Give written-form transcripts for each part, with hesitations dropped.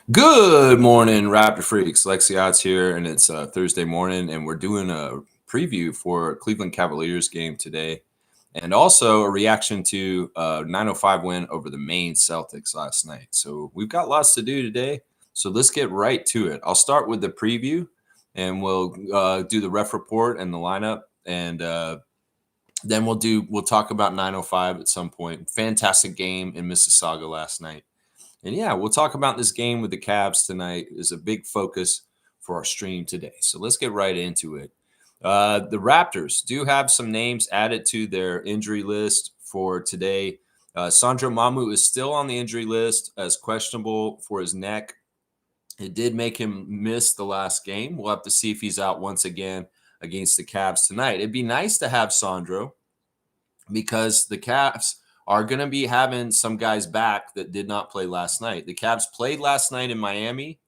Good morning, Raptor Freaks. Lexi Odds here, and it's Thursday morning, and we're doing a preview for Cleveland Cavaliers game today, and also a reaction to a 905 win over the Maine Celtics last night. So we've got lots to do today, so let's get right to it. I'll start with the preview, and we'll do the ref report and the lineup, and then we'll talk about 905 at some point. Fantastic game in Mississauga last night. And yeah, we'll talk about this game with the Cavs tonight is a big focus for our stream today. So let's get right into it. The Raptors do have some names added to their injury list for today. Sandro Mamu is still on the injury list as questionable for his neck. It did make him miss the last game. We'll have to see if he's out once again against the Cavs tonight. It'd be nice to have Sandro because the Cavs are going to be having some guys back that did not play last night. The Cavs played last night in Miami.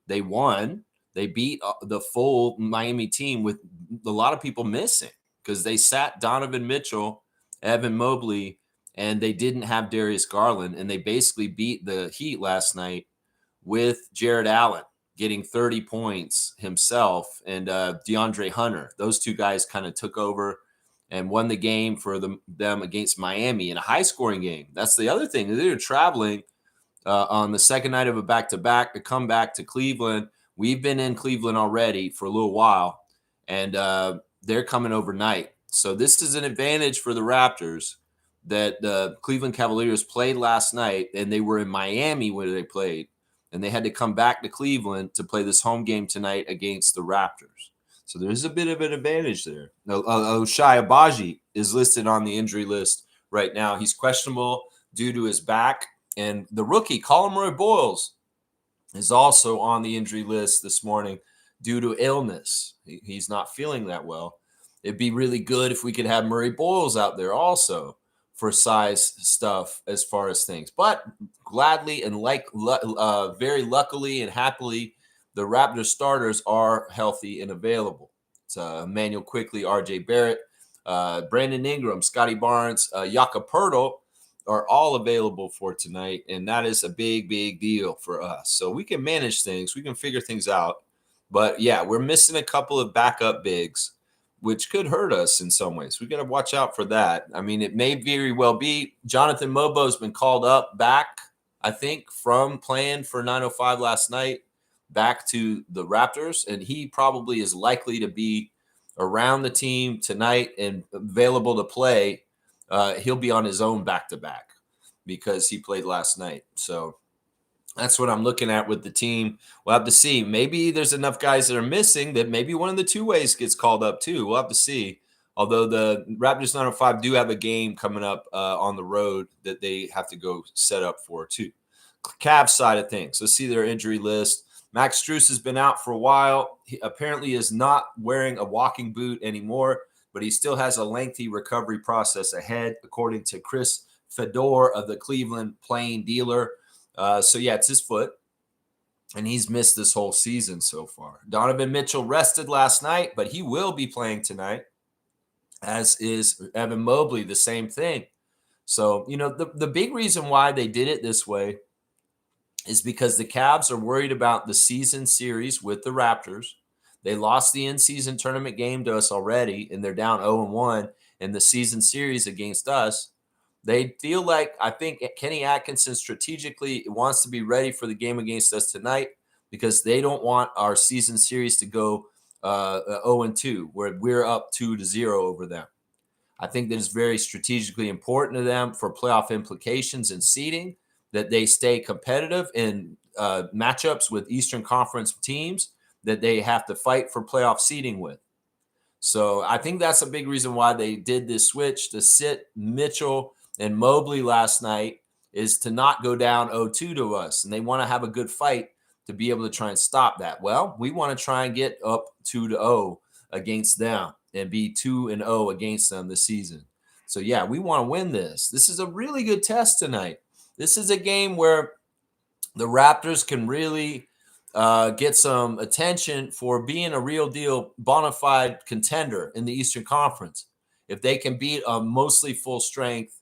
They won. They beat the full Miami team with a lot of people missing because they sat Donovan Mitchell, Evan Mobley, and they didn't have Darius Garland. And they basically beat the Heat last night with Jared Allen getting 30 points himself and DeAndre Hunter. Those two guys kind of took over and won the game for them against Miami in a high-scoring game. That's the other thing. They were traveling on the second night of a back-to-back to come back to Cleveland. We've been in Cleveland already for a little while, and they're coming overnight. So this is an advantage for the Raptors that the Cleveland Cavaliers played last night, and they were in Miami when they played, and they had to come back to Cleveland to play this home game tonight against the Raptors. So there's a bit of an advantage there. Ochai Agbaji is listed on the injury list right now. He's questionable due to his back. And the rookie, Colin Murray-Boyles, is also on the injury list this morning due to illness. He's not feeling that well. It'd be really good if we could have Murray-Boyles out there also for size stuff as far as things. But gladly and very luckily and happily, the Raptors starters are healthy and available. It's Emmanuel Quickley, R.J. Barrett, Brandon Ingram, Scotty Barnes, Jakob Poeltl are all available for tonight, and that is a big, big deal for us. So we can manage things. We can figure things out. But, yeah, we're missing a couple of backup bigs, which could hurt us in some ways. We got to watch out for that. I mean, it may very well be. Jonathan Mobo has been called up back, I think, from playing for 905 last night back to the Raptors, and he probably is likely to be around the team tonight and available to play. He'll be on his own back-to-back because he played last night. So that's what I'm looking at with the team. We'll have to see. Maybe there's enough guys that are missing that maybe one of the two-ways gets called up too. We'll have to see. Although the Raptors 905 do have a game coming up on the road that they have to go set up for too. Cavs side of things. Let's see their injury list. Max Strus has been out for a while. He apparently is not wearing a walking boot anymore, but he still has a lengthy recovery process ahead, according to Chris Fedor of the Cleveland Plain Dealer. So, yeah, it's his foot, and he's missed this whole season so far. Donovan Mitchell rested last night, but he will be playing tonight, as is Evan Mobley, the same thing. So, the big reason why they did it this way is because the Cavs are worried about the season series with the Raptors. They lost the in-season tournament game to us already, and they're down 0-1 in the season series against us. They feel like, I think Kenny Atkinson strategically wants to be ready for the game against us tonight because they don't want our season series to go 0-2, where we're up 2-0 over them. I think that is very strategically important to them for playoff implications and seeding, that they stay competitive in matchups with Eastern Conference teams that they have to fight for playoff seeding with. So I think that's a big reason why they did this switch to sit Mitchell and Mobley last night, is to not go down 0-2 to us. And they want to have a good fight to be able to try and stop that. Well, we want to try and get up 2-0 against them and be 2-0 against them this season. So, yeah, we want to win this. This is a really good test tonight. This is a game where the Raptors can really get some attention for being a real deal bona fide contender in the Eastern Conference if they can beat a mostly full strength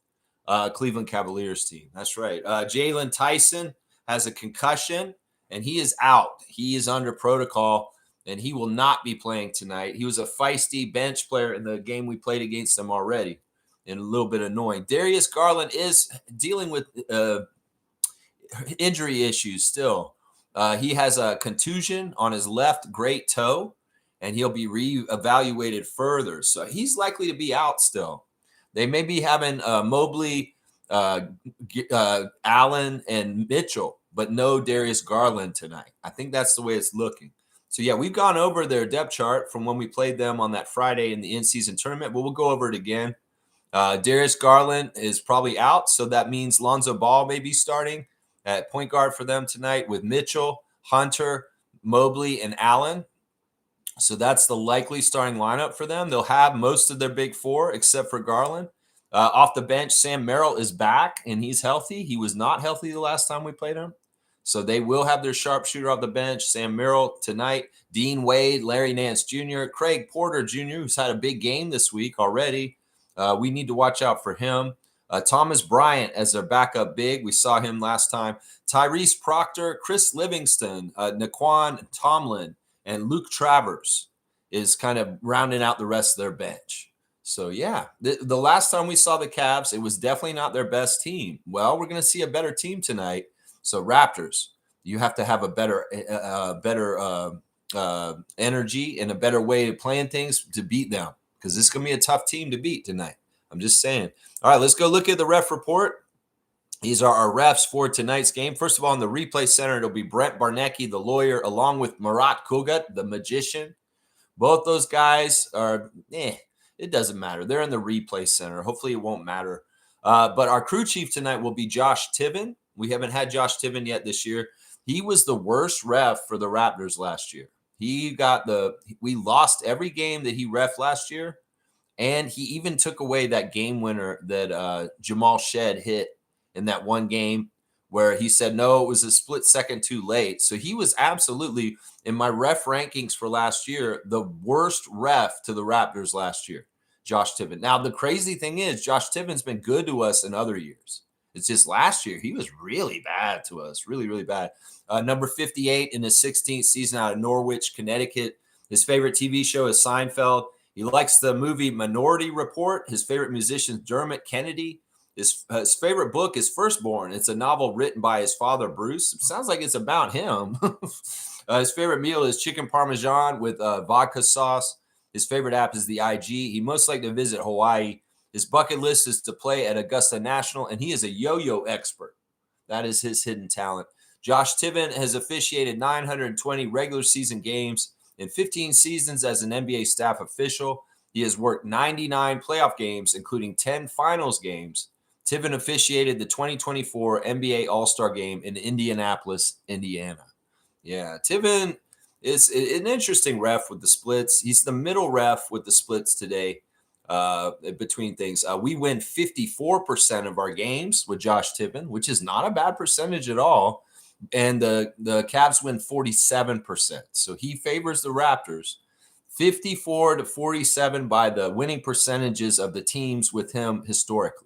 Cleveland Cavaliers team. That's right. Jalen Tyson has a concussion, and he is out. He is under protocol, and he will not be playing tonight. He was a feisty bench player in the game we played against them already, and a little bit annoying. Darius Garland is dealing with injury issues still. He has a contusion on his left great toe, and he'll be reevaluated further. So he's likely to be out still. They may be having Mobley, Allen, and Mitchell, but no Darius Garland tonight. I think that's the way it's looking. So, yeah, we've gone over their depth chart from when we played them on that Friday in the in-season tournament, but we'll go over it again. Darius Garland is probably out, so that means Lonzo Ball may be starting at point guard for them tonight with Mitchell, Hunter, Mobley, and Allen. So that's the likely starting lineup for them. They'll have most of their big four except for Garland. Off the bench, Sam Merrill is back, and he's healthy. He was not healthy the last time we played him. So they will have their sharpshooter off the bench, Sam Merrill tonight, Dean Wade, Larry Nance Jr., Craig Porter Jr., who's had a big game this week already. We need to watch out for him. Thomas Bryant as their backup big. We saw him last time. Tyrese Proctor, Chris Livingston, Naquan Tomlin, and Luke Travers is kind of rounding out the rest of their bench. So, yeah, the last time we saw the Cavs, it was definitely not their best team. Well, we're going to see a better team tonight. So, Raptors, you have to have a better energy and a better way of playing things to beat them, because this is going to be a tough team to beat tonight. I'm just saying. All right, let's go look at the ref report. These are our refs for tonight's game. First of all, in the replay center, it'll be Brent Barnecki, the lawyer, along with Murat Kugat, the magician. Both those guys are, it doesn't matter. They're in the replay center. Hopefully it won't matter. But our crew chief tonight will be Josh Tiven. We haven't had Josh Tiven yet this year. He was the worst ref for the Raptors last year. We lost every game that he ref last year. And he even took away that game winner that Jamal Shed hit in that one game where he said, no, it was a split second too late. So he was absolutely, in my ref rankings for last year, the worst ref to the Raptors last year, Josh Tiven. Now, the crazy thing is Josh Tiven's been good to us in other years. It's just last year, he was really bad to us, really, really bad. Number 58 in his 16th season out of Norwich, Connecticut. His favorite TV show is Seinfeld. He likes the movie Minority Report. His favorite musician, Dermot Kennedy. His favorite book is Firstborn. It's a novel written by his father, Bruce. It sounds like it's about him. His favorite meal is chicken parmesan with vodka sauce. His favorite app is the IG. He most like to visit Hawaii. His bucket list is to play at Augusta National, and he is a yo-yo expert. That is his hidden talent. Josh Tiven has officiated 920 regular season games in 15 seasons as an NBA staff official. He has worked 99 playoff games, including 10 finals games. Tiven officiated the 2024 NBA All-Star Game in Indianapolis, Indiana. Yeah, Tiven is an interesting ref with the splits. He's the middle ref with the splits today between things. We win 54% of our games with Josh Tiven, which is not a bad percentage at all. And the Cavs win 47%. So he favors the Raptors 54-47 by the winning percentages of the teams with him historically.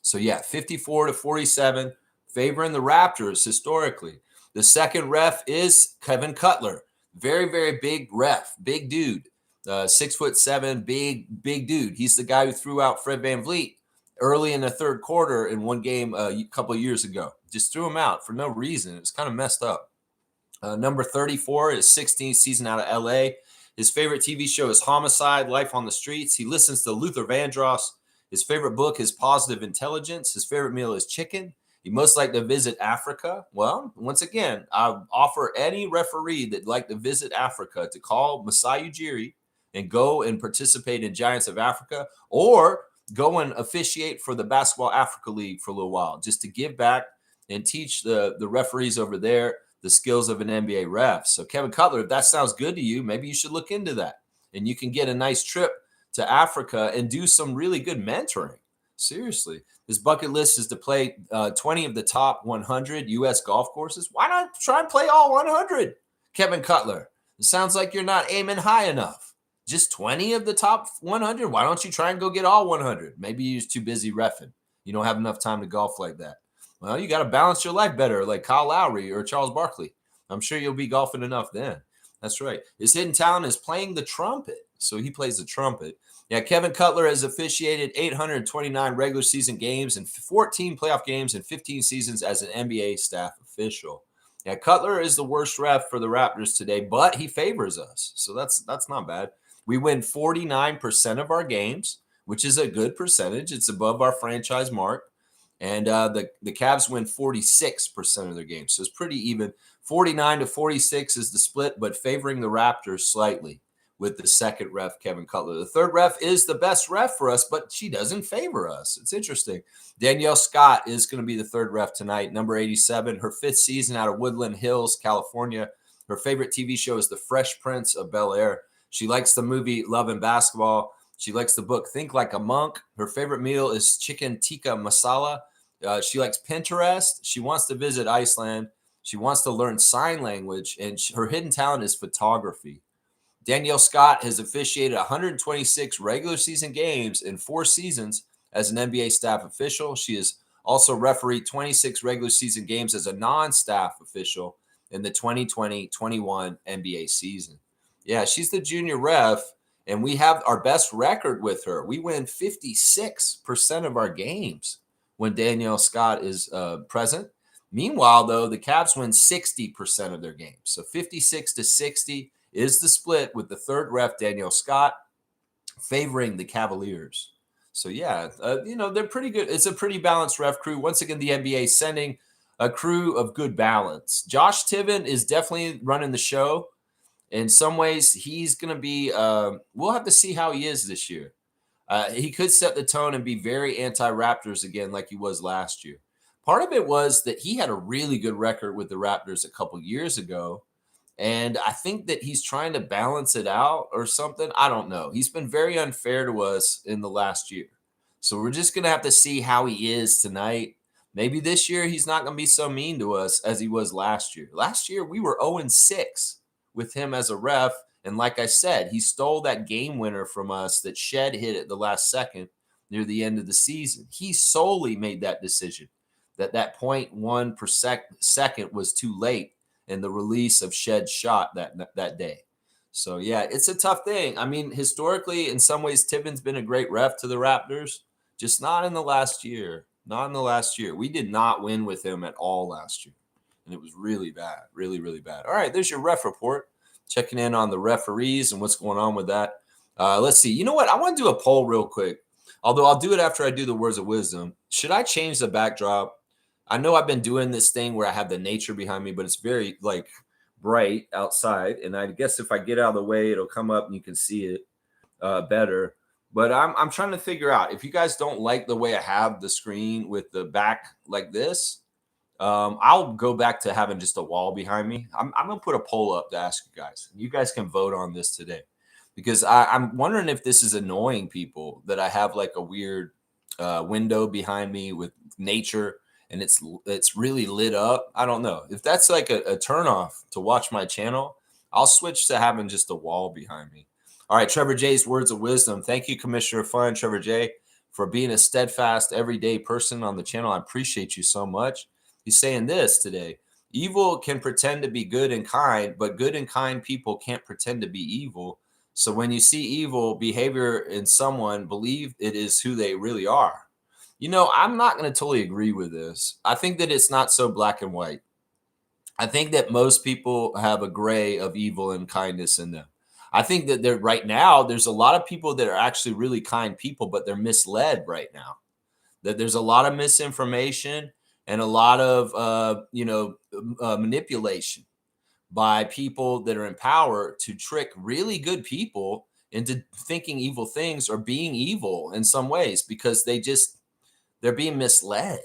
So, yeah, 54-47, favoring the Raptors historically. The second ref is Kevin Cutler. Very, very big ref, big dude. 6'7", big dude. He's the guy who threw out Fred VanVleet early in the third quarter in one game a couple of years ago. Just threw him out for no reason. It was kind of messed up. Number 34 is 16th season out of L.A. His favorite TV show is Homicide, Life on the Streets. He listens to Luther Vandross. His favorite book is Positive Intelligence. His favorite meal is chicken. He most like to visit Africa. Well, once again, I offer any referee that'd like to visit Africa to call Masai Ujiri and go and participate in Giants of Africa, or go and officiate for the Basketball Africa League for a little while, just to give back and teach the referees over there the skills of an NBA ref. So Kevin Cutler, if that sounds good to you, maybe you should look into that. And you can get a nice trip to Africa and do some really good mentoring. Seriously. His bucket list is to play 20 of the top 100 U.S. golf courses. Why not try and play all 100, Kevin Cutler? It sounds like you're not aiming high enough. Just 20 of the top 100? Why don't you try and go get all 100? Maybe you're just too busy reffing. You don't have enough time to golf like that. Well, you got to balance your life better, like Kyle Lowry or Charles Barkley. I'm sure you'll be golfing enough then. That's right. His hidden talent is playing the trumpet. So he plays the trumpet. Yeah, Kevin Cutler has officiated 829 regular season games and 14 playoff games and 15 seasons as an NBA staff official. Yeah, Cutler is the worst ref for the Raptors today, but he favors us. So that's not bad. We win 49% of our games, which is a good percentage. It's above our franchise mark. And the Cavs win 46% of their games. So it's pretty even. 49 to 46 is the split, but favoring the Raptors slightly with the second ref, Kevin Cutler. The third ref is the best ref for us, but she doesn't favor us. It's interesting. Danielle Scott is going to be the third ref tonight, number 87, her fifth season out of Woodland Hills, California. Her favorite TV show is The Fresh Prince of Bel-Air. She likes the movie Love and Basketball. She likes the book Think Like a Monk. Her favorite meal is chicken tikka masala. She likes Pinterest. She wants to visit Iceland. She wants to learn sign language, and her hidden talent is photography. Danielle Scott has officiated 126 regular season games in 4 seasons as an NBA staff official. She has also refereed 26 regular season games as a non-staff official in the 2020-21 NBA season. Yeah, she's the junior ref, and we have our best record with her. We win 56% of our games when Danielle Scott is present. Meanwhile, though, the Cavs win 60% of their games. So 56 to 60 is the split with the third ref, Danielle Scott, favoring the Cavaliers. So, yeah, they're pretty good. It's a pretty balanced ref crew. Once again, the NBA sending a crew of good balance. Josh Tiven is definitely running the show. In some ways, he's going to be we'll have to see how he is this year. He could set the tone and be very anti-Raptors again like he was last year. Part of it was that he had a really good record with the Raptors a couple years ago. And I think that he's trying to balance it out or something. I don't know. He's been very unfair to us in the last year. So we're just going to have to see how he is tonight. Maybe this year he's not going to be so mean to us as he was last year. Last year we were 0-6 with him as a ref. And like I said, he stole that game winner from us that Shed hit at the last second near the end of the season. He solely made that decision that 0.1 per second was too late in the release of Shed's shot that day. So, yeah, it's a tough thing. I mean, historically, in some ways, Tiven's been a great ref to the Raptors, just not in the last year. Not in the last year. We did not win with him at all last year, and it was really bad, really, really bad. All right, there's your ref report. Checking in on the referees and what's going on with that. Let's see. You know what? I want to do a poll real quick, although I'll do it after I do the words of wisdom. Should I change the backdrop? I know I've been doing this thing where I have the nature behind me, but it's very bright outside. And I guess if I get out of the way, it'll come up and you can see it better. But I'm trying to figure out if you guys don't like the way I have the screen with the back like this, I'll go back to having just a wall behind me. I'm going to put a poll up to ask you guys. You guys can vote on this today because I'm wondering if this is annoying people that I have like a weird window behind me with nature. And it's really lit up. I don't know. If that's like a turnoff to watch my channel, I'll switch to having just a wall behind me. All right, Trevor J's words of wisdom. Thank you, Commissioner of Fun, Trevor J, for being a steadfast, everyday person on the channel. I appreciate you so much. He's saying this today. Evil can pretend to be good and kind, but good and kind people can't pretend to be evil. So when you see evil behavior in someone, believe it is who they really are. You know, I'm not going to totally agree with this. I think that it's not so black and white. I think that most people have a gray of evil and kindness in them. I think that right now, there's a lot of people that are actually really kind people, but they're misled right now. That there's a lot of misinformation and a lot of, manipulation by people that are in power to trick really good people into thinking evil things or being evil in some ways because they're being misled.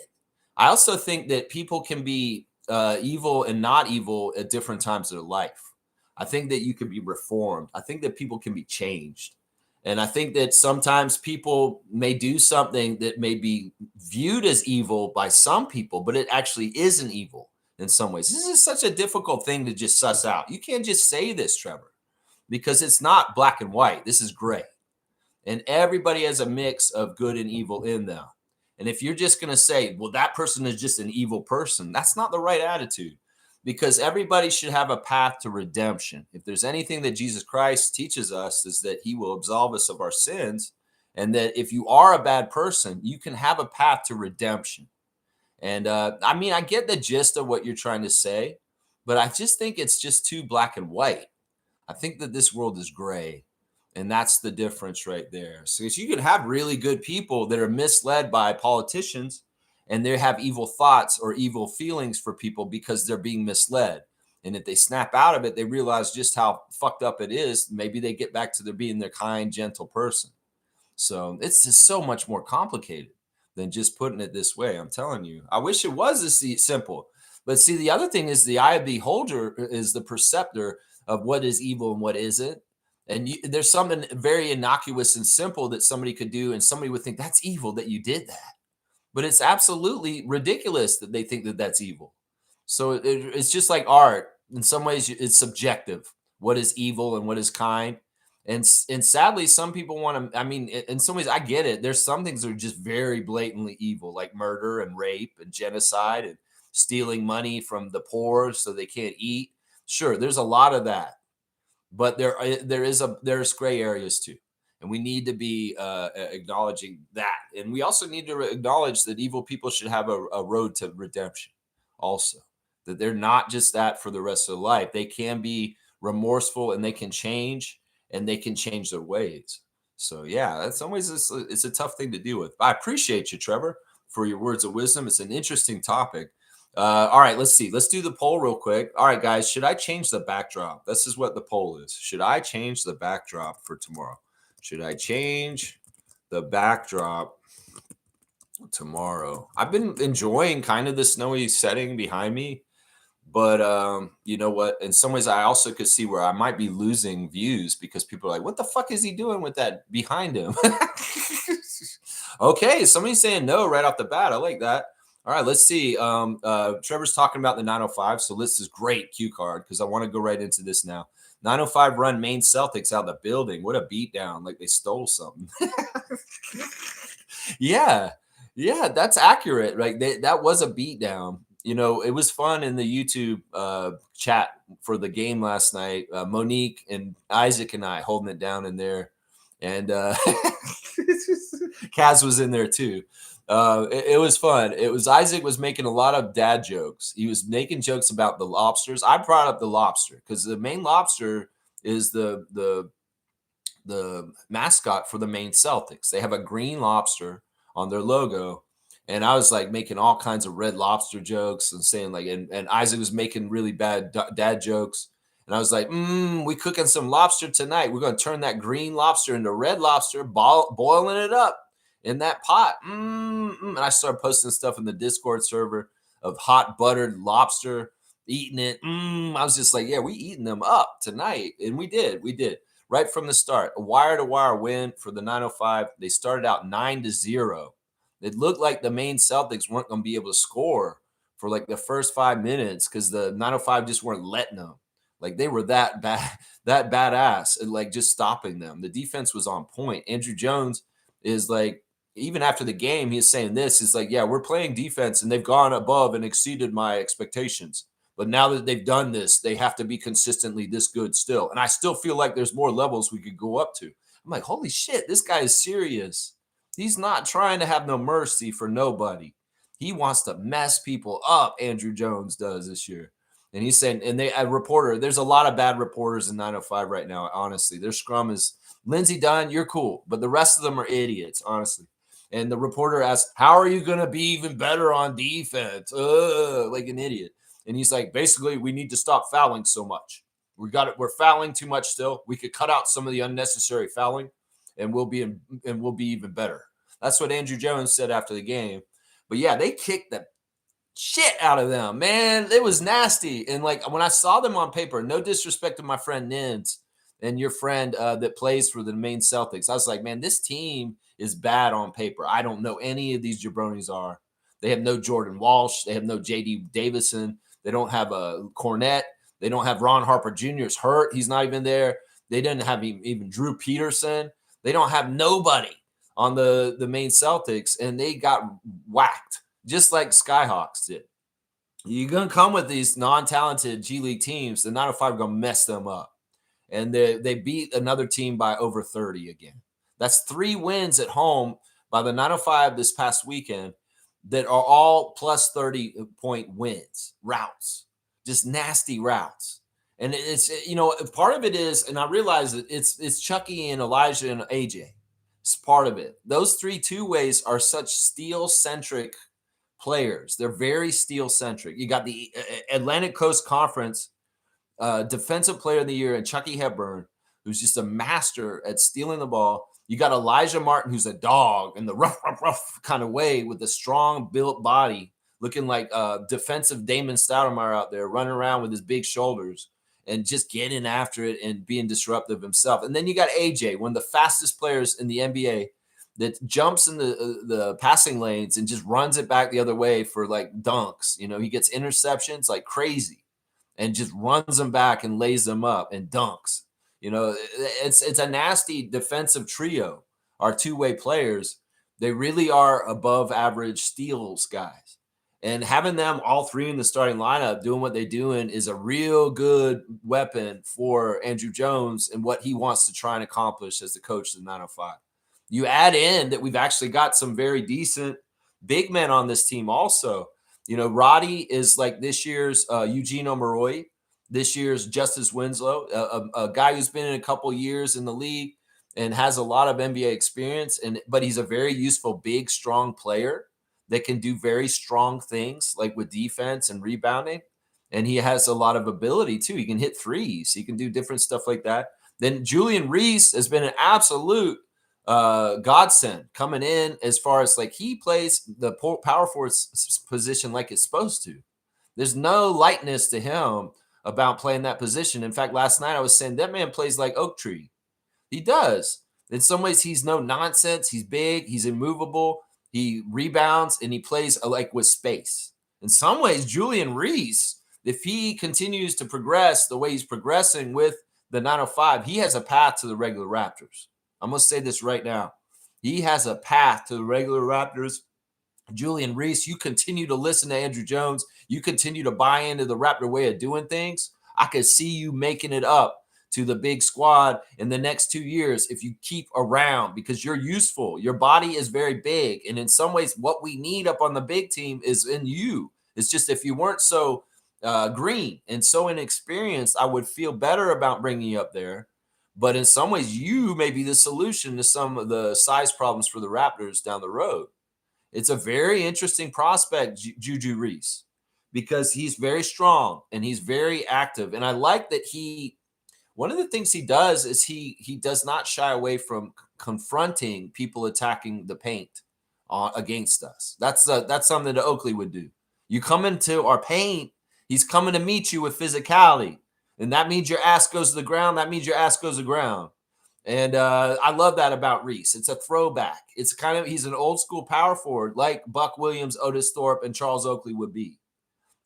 I also think that people can be evil and not evil at different times of their life. I think that you can be reformed. I think that people can be changed. And I think that sometimes people may do something that may be viewed as evil by some people, but it actually isn't evil in some ways. This is such a difficult thing to just suss out. You can't just say this, Trevor, because it's not black and white. This is gray. And everybody has a mix of good and evil in them. And if you're just going to say, well, that person is just an evil person, that's not the right attitude. because everybody should have a path to redemption. If there's anything that Jesus Christ teaches us, is that he will absolve us of our sins, and that if you are a bad person, you can have a path to redemption. And I mean, I get the gist of what you're trying to say, but I just think it's just too black and white. I think that this world is gray. And that's the difference right there. So you can have really good people that are misled by politicians, and they have evil thoughts or evil feelings for people because they're being misled. And if they snap out of it, they realize just how fucked up it is. Maybe they get back to their being their kind, gentle person. So it's just so much more complicated than just putting it this way. I'm telling you, I wish it was this simple. But see, the other thing is the eye of the beholder is the perceptor of what is evil and what isn't. And there's something very innocuous and simple that somebody could do, and somebody would think that's evil that you did that. But it's absolutely ridiculous that they think that that's evil. So it's just like art. In some ways, it's subjective. What is evil and what is kind? And sadly, some people want to. I mean, in some ways, I get it. There's some things that are just very blatantly evil, like murder and rape and genocide and stealing money from the poor so they can't eat. Sure, there's a lot of that, but there's gray areas too, and we need to be acknowledging that, and we also need to acknowledge that evil people should have a road to redemption, also, that they're not just that for the rest of their life. They can be remorseful, and they can change, and they can change their ways. So yeah, in some ways it's a tough thing to deal with. I appreciate you, Trevor, for your words of wisdom. It's an interesting topic. All right, let's see. Let's do the poll real quick. All right, guys, should I change the backdrop? This is what the poll is. Should I change the backdrop for tomorrow? Should I change the backdrop tomorrow? I've been enjoying kind of the snowy setting behind me, but you know what? In some ways, I also could see where I might be losing views because people are like, what the fuck is he doing with that behind him? Okay, somebody's saying no right off the bat. I like that. All right, let's see. Trevor's talking about the 905. So this is great cue card because I want to go right into this now. 905 run Maine Celtics out of the building. What a beatdown. Like they stole something. Yeah. Yeah, that's accurate. Right. That was a beatdown. You know, it was fun in the YouTube chat for the game last night. Monique and Isaac and I holding it down in there. And Kaz was in there too. It was fun. It was Isaac was making a lot of dad jokes. He was making jokes about the lobsters. I brought up the lobster because the Maine lobster is the mascot for the Maine Celtics. They have a green lobster on their logo. And I was like making all kinds of red lobster jokes and saying like, and Isaac was making really bad dad jokes. And I was like, we cooking some lobster tonight. We're going to turn that green lobster into red lobster, boiling it up in that pot. And I started posting stuff in the Discord server of hot buttered lobster, eating it. I was just like, yeah, we eating them up tonight. And we did. Right from the start. A wire-to-wire win for the 905. They started out 9-0. It looked like the Maine Celtics weren't going to be able to score for like the first 5 minutes because the 905 just weren't letting them. Like they were that bad, that badass, and like just stopping them. The defense was on point. Andrew Jones is like, even after the game, he's saying this. Is like, yeah, we're playing defense and they've gone above and exceeded my expectations. But now that they've done this, they have to be consistently this good still. And I still feel like there's more levels we could go up to. I'm like, holy shit, this guy is serious. He's not trying to have no mercy for nobody. He wants to mess people up. Andrew Jones does this year. And he's saying, and a reporter, there's a lot of bad reporters in 905 right now, honestly. Their scrum is, Lindsey Dunn, you're cool. But the rest of them are idiots, honestly. And the reporter asked, how are you going to be even better on defense? Like an idiot. And he's like, basically, we need to stop fouling so much. We're fouling too much still. We could cut out some of the unnecessary fouling, and we'll be even better. That's what Andrew Jones said after the game. But yeah, they kicked the shit out of them, man. It was nasty. And like when I saw them on paper, no disrespect to my friend Nins and your friend that plays for the Maine Celtics, I was like, man, this team is bad on paper. I don't know any of these jabronis are. They have no Jordan Walsh. They have no J.D. Davison. They don't have a Cornette. They don't have Ron Harper Jr. is hurt. He's not even there. They didn't have even Drew Peterson. They don't have nobody on the Maine Celtics, and they got whacked just like Skyhawks did. You're going to come with these non-talented G League teams. The 905 are going to mess them up. And they beat another team by over 30 again. That's 3 wins at home by the 905 this past weekend that are all plus 30-point wins, routes, just nasty routes. And it's, part of it is, and I realize that it's Chucky and Elijah and AJ. It's part of it. Those 3 two-ways are such steel-centric players. They're very steel-centric. You got the Atlantic Coast Conference Defensive Player of the Year and Chucky Hepburn, who's just a master at stealing the ball. You got Elijah Martin, who's a dog in the rough kind of way with a strong built body, looking like defensive Damon Stoudemire out there, running around with his big shoulders and just getting after it and being disruptive himself. And then you got AJ, one of the fastest players in the NBA, that jumps in the passing lanes and just runs it back the other way for like dunks. He gets interceptions like crazy and just runs them back and lays them up and dunks. It's a nasty defensive trio. Our two-way players, they really are above average steals guys. And having them all 3 in the starting lineup doing what they're doing is a real good weapon for Andrew Jones and what he wants to try and accomplish as the coach of the 905. You add in that we've actually got some very decent big men on this team also. Roddy is like this year's Eugene Omoruyi, this year's Justice Winslow, a guy who's been in a couple years in the league and has a lot of NBA experience, but he's a very useful, big, strong player that can do very strong things like with defense and rebounding. And he has a lot of ability too. He can hit threes. He can do different stuff like that. Then Julian Reese has been an absolute godsend coming in as far as like he plays the power forward position like it's supposed to. There's no lightness to him about playing that position. In fact, last night I was saying that man plays like Oak Tree. He does. In some ways, he's no nonsense. He's big. He's immovable. He rebounds and he plays like with space. In some ways, Julian Reese, if he continues to progress the way he's progressing with the 905, he has a path to the regular Raptors. I'm going to say this right now. He has a path to the regular Raptors. Julian Reese, you continue to listen to Andrew Jones. You continue to buy into the Raptor way of doing things. I could see you making it up to the big squad in the next 2 years if you keep around because you're useful. Your body is very big. And in some ways, what we need up on the big team is in you. It's just if you weren't so green and so inexperienced, I would feel better about bringing you up there. But in some ways, you may be the solution to some of the size problems for the Raptors down the road. It's a very interesting prospect, Juju Reese, because he's very strong and he's very active. And I like that one of the things he does is he does not shy away from confronting people attacking the paint against us. That's something that Oakley would do. You come into our paint, he's coming to meet you with physicality. And that means your ass goes to the ground. That means your ass goes to the ground. And I love that about Reese. It's a throwback. It's he's an old school power forward like Buck Williams, Otis Thorpe, and Charles Oakley would be.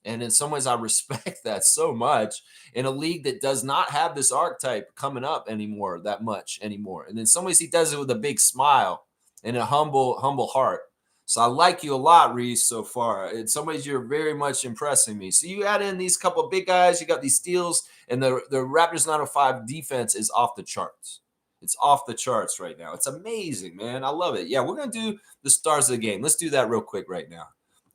And in some ways, I respect that so much in a league that does not have this archetype coming up that much anymore. And in some ways, he does it with a big smile and a humble heart. So I like you a lot, Reese, so far. In some ways, you're very much impressing me. So you add in these couple of big guys, you got these steals, and the Raptors 905 defense is off the charts. It's off the charts right now. It's amazing, man. I love it. Yeah, we're going to do the stars of the game. Let's do that real quick right now.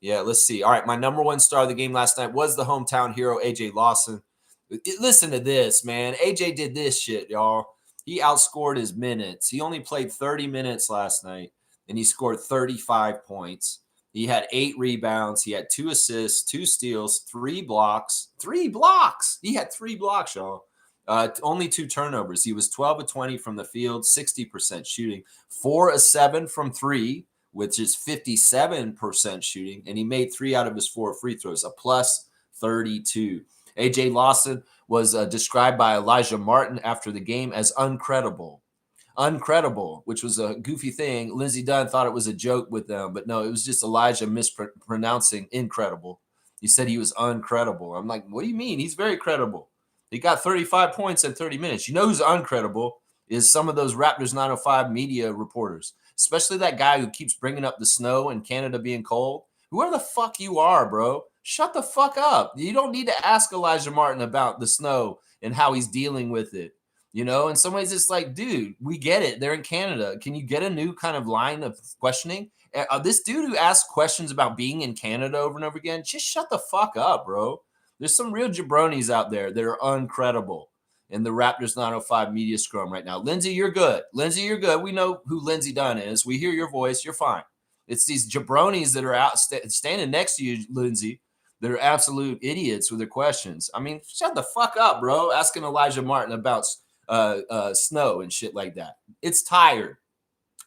Yeah, let's see. All right, my number 1 star of the game last night was the hometown hero, AJ Lawson. Listen to this, man. AJ did this shit, y'all. He outscored his minutes. He only played 30 minutes last night, and he scored 35 points. He had 8 rebounds. He had 2 assists, 2 steals, 3 blocks. 3 blocks! He had 3 blocks, y'all. Only 2 turnovers. He was 12 of 20 from the field, 60% shooting, 4 of 7 from 3, which is 57% shooting, and he made 3 out of his 4 free throws, a plus 32. AJ Lawson was described by Elijah Martin after the game as uncredible. Uncredible, which was a goofy thing. Lindsey Dunn thought it was a joke with them, but no, it was just Elijah mispronouncing incredible. He said he was uncredible. I'm like, what do you mean? He's very credible. He got 35 points in 30 minutes. You know who's uncredible is some of those Raptors 905 media reporters, especially that guy who keeps bringing up the snow and Canada being cold. Whoever the fuck you are, bro. Shut the fuck up. You don't need to ask Elijah Martin about the snow and how he's dealing with it. You know, in some ways, it's like, dude, we get it. They're in Canada. Can you get a new kind of line of questioning? This dude who asks questions about being in Canada over and over again, just shut the fuck up, bro. There's some real jabronis out there that are uncredible in the Raptors 905 media scrum right now. Lindsay, you're good. Lindsay, you're good. We know who Lindsay Dunn is. We hear your voice. You're fine. It's these jabronis that are out standing next to you, Lindsay, that are absolute idiots with their questions. I mean, shut the fuck up, bro. Asking Elijah Martin about snow and shit like that. It's tired.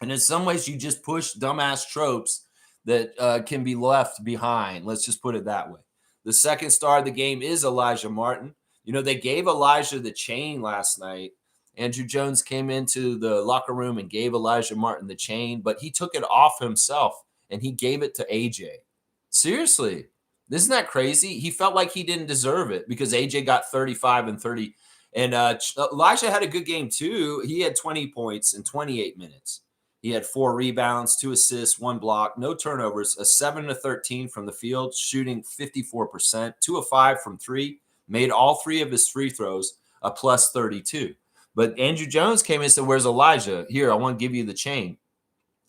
And in some ways, you just push dumbass tropes that can be left behind. Let's just put it that way. The second star of the game is Elijah Martin. You know, they gave Elijah the chain last night. Andrew Jones came into the locker room and gave Elijah Martin the chain, but he took it off himself and he gave it to AJ. Seriously, isn't that crazy? He felt like he didn't deserve it because AJ got 35 and 30. And Elijah had a good game too. He had 20 points in 28 minutes. He had 4 rebounds, 2 assists, 1 block, no turnovers, a 7-13 from the field, shooting 54%, 2 of 5 from 3, made all 3 of his free throws, a plus 32. But Andrew Jones came in and said, "Where's Elijah? Here, I want to give you the chain."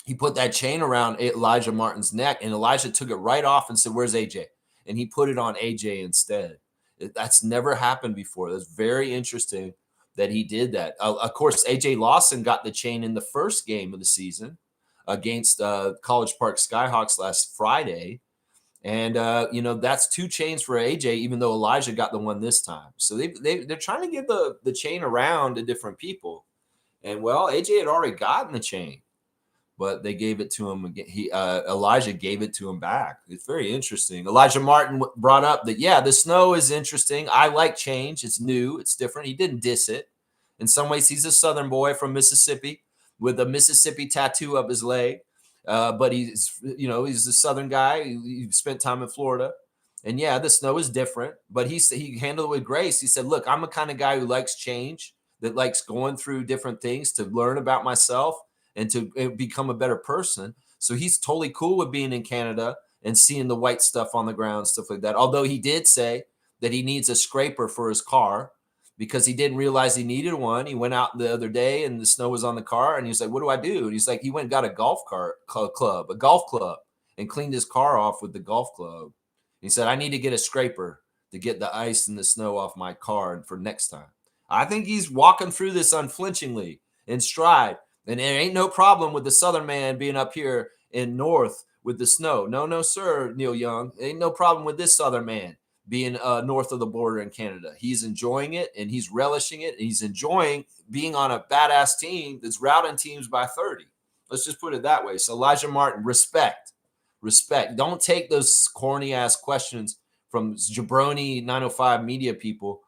He put that chain around Elijah Martin's neck, and Elijah took it right off and said, "Where's AJ?" And he put it on AJ instead. That's never happened before. That's very interesting that he did that. Of course, AJ Lawson got the chain in the first game of the season against College Park Skyhawks last Friday. And, that's 2 chains for AJ, even though Elijah got the one this time. So they're trying to give the chain around to different people. And, well, AJ had already gotten the chain, but they gave it to him again. Elijah gave it to him back. It's very interesting. Elijah Martin brought up that, yeah, the snow is interesting. I like change. It's new. It's different. He didn't diss it. In some ways, he's a Southern boy from Mississippi with a Mississippi tattoo up his leg. But he's a Southern guy. He spent time in Florida. And, yeah, the snow is different. But he handled it with grace. He said, look, I'm the kind of guy who likes change, that likes going through different things to learn about myself and to become a better person. So he's totally cool with being in Canada and seeing the white stuff on the ground, stuff like that. Although he did say that he needs a scraper for his car because he didn't realize he needed one. He went out the other day and the snow was on the car and he was like, "What do I do?" And he's like, he went and got a golf club, and cleaned his car off with the golf club. He said, "I need to get a scraper to get the ice and the snow off my car and for next time." I think he's walking through this unflinchingly in stride. And there ain't no problem with the Southern man being up here in North with the snow. No, sir, Neil Young. Ain't no problem with this Southern man being north of the border in Canada. He's enjoying it, and he's relishing it, and he's enjoying being on a badass team that's routing teams by 30. Let's just put it that way. So Elijah Martin, respect. Don't take those corny-ass questions from jabroni 905 media people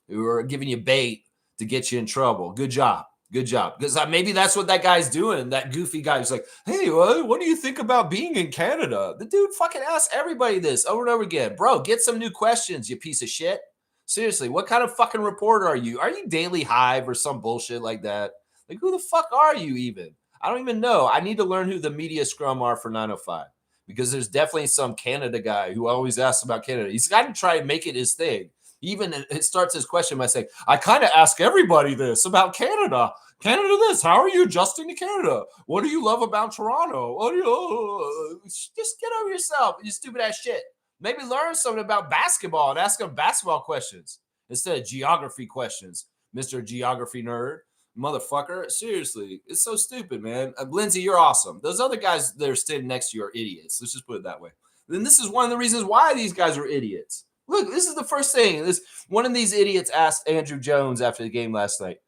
who are giving you bait to get you in trouble. Good job. Because maybe that's what that guy's doing. That goofy guy who's like, "Hey, what do you think about being in Canada?" The dude fucking asks everybody this over and over again. Bro, get some new questions, you piece of shit. Seriously, what kind of fucking reporter are you? Are you Daily Hive or some bullshit like that? Like, who the fuck are you even? I don't even know. I need to learn who the media scrum are for 905 because there's definitely some Canada guy who always asks about Canada. He's got to try and make it his thing. Even it starts his question by saying, "I kind of ask everybody this about Canada. Canada this. How are you adjusting to Canada? What do you love about Toronto? What do you just get over yourself, you stupid ass shit. Maybe learn something about basketball and ask them basketball questions instead of geography questions, Mr. Geography nerd. Motherfucker. Seriously, it's so stupid, man. Lindsay, you're awesome. Those other guys that are sitting next to you are idiots. Let's just put it that way. And this is one of the reasons why these guys are idiots. Look, this is the first thing. One of these idiots asked Andrew Jones after the game last night.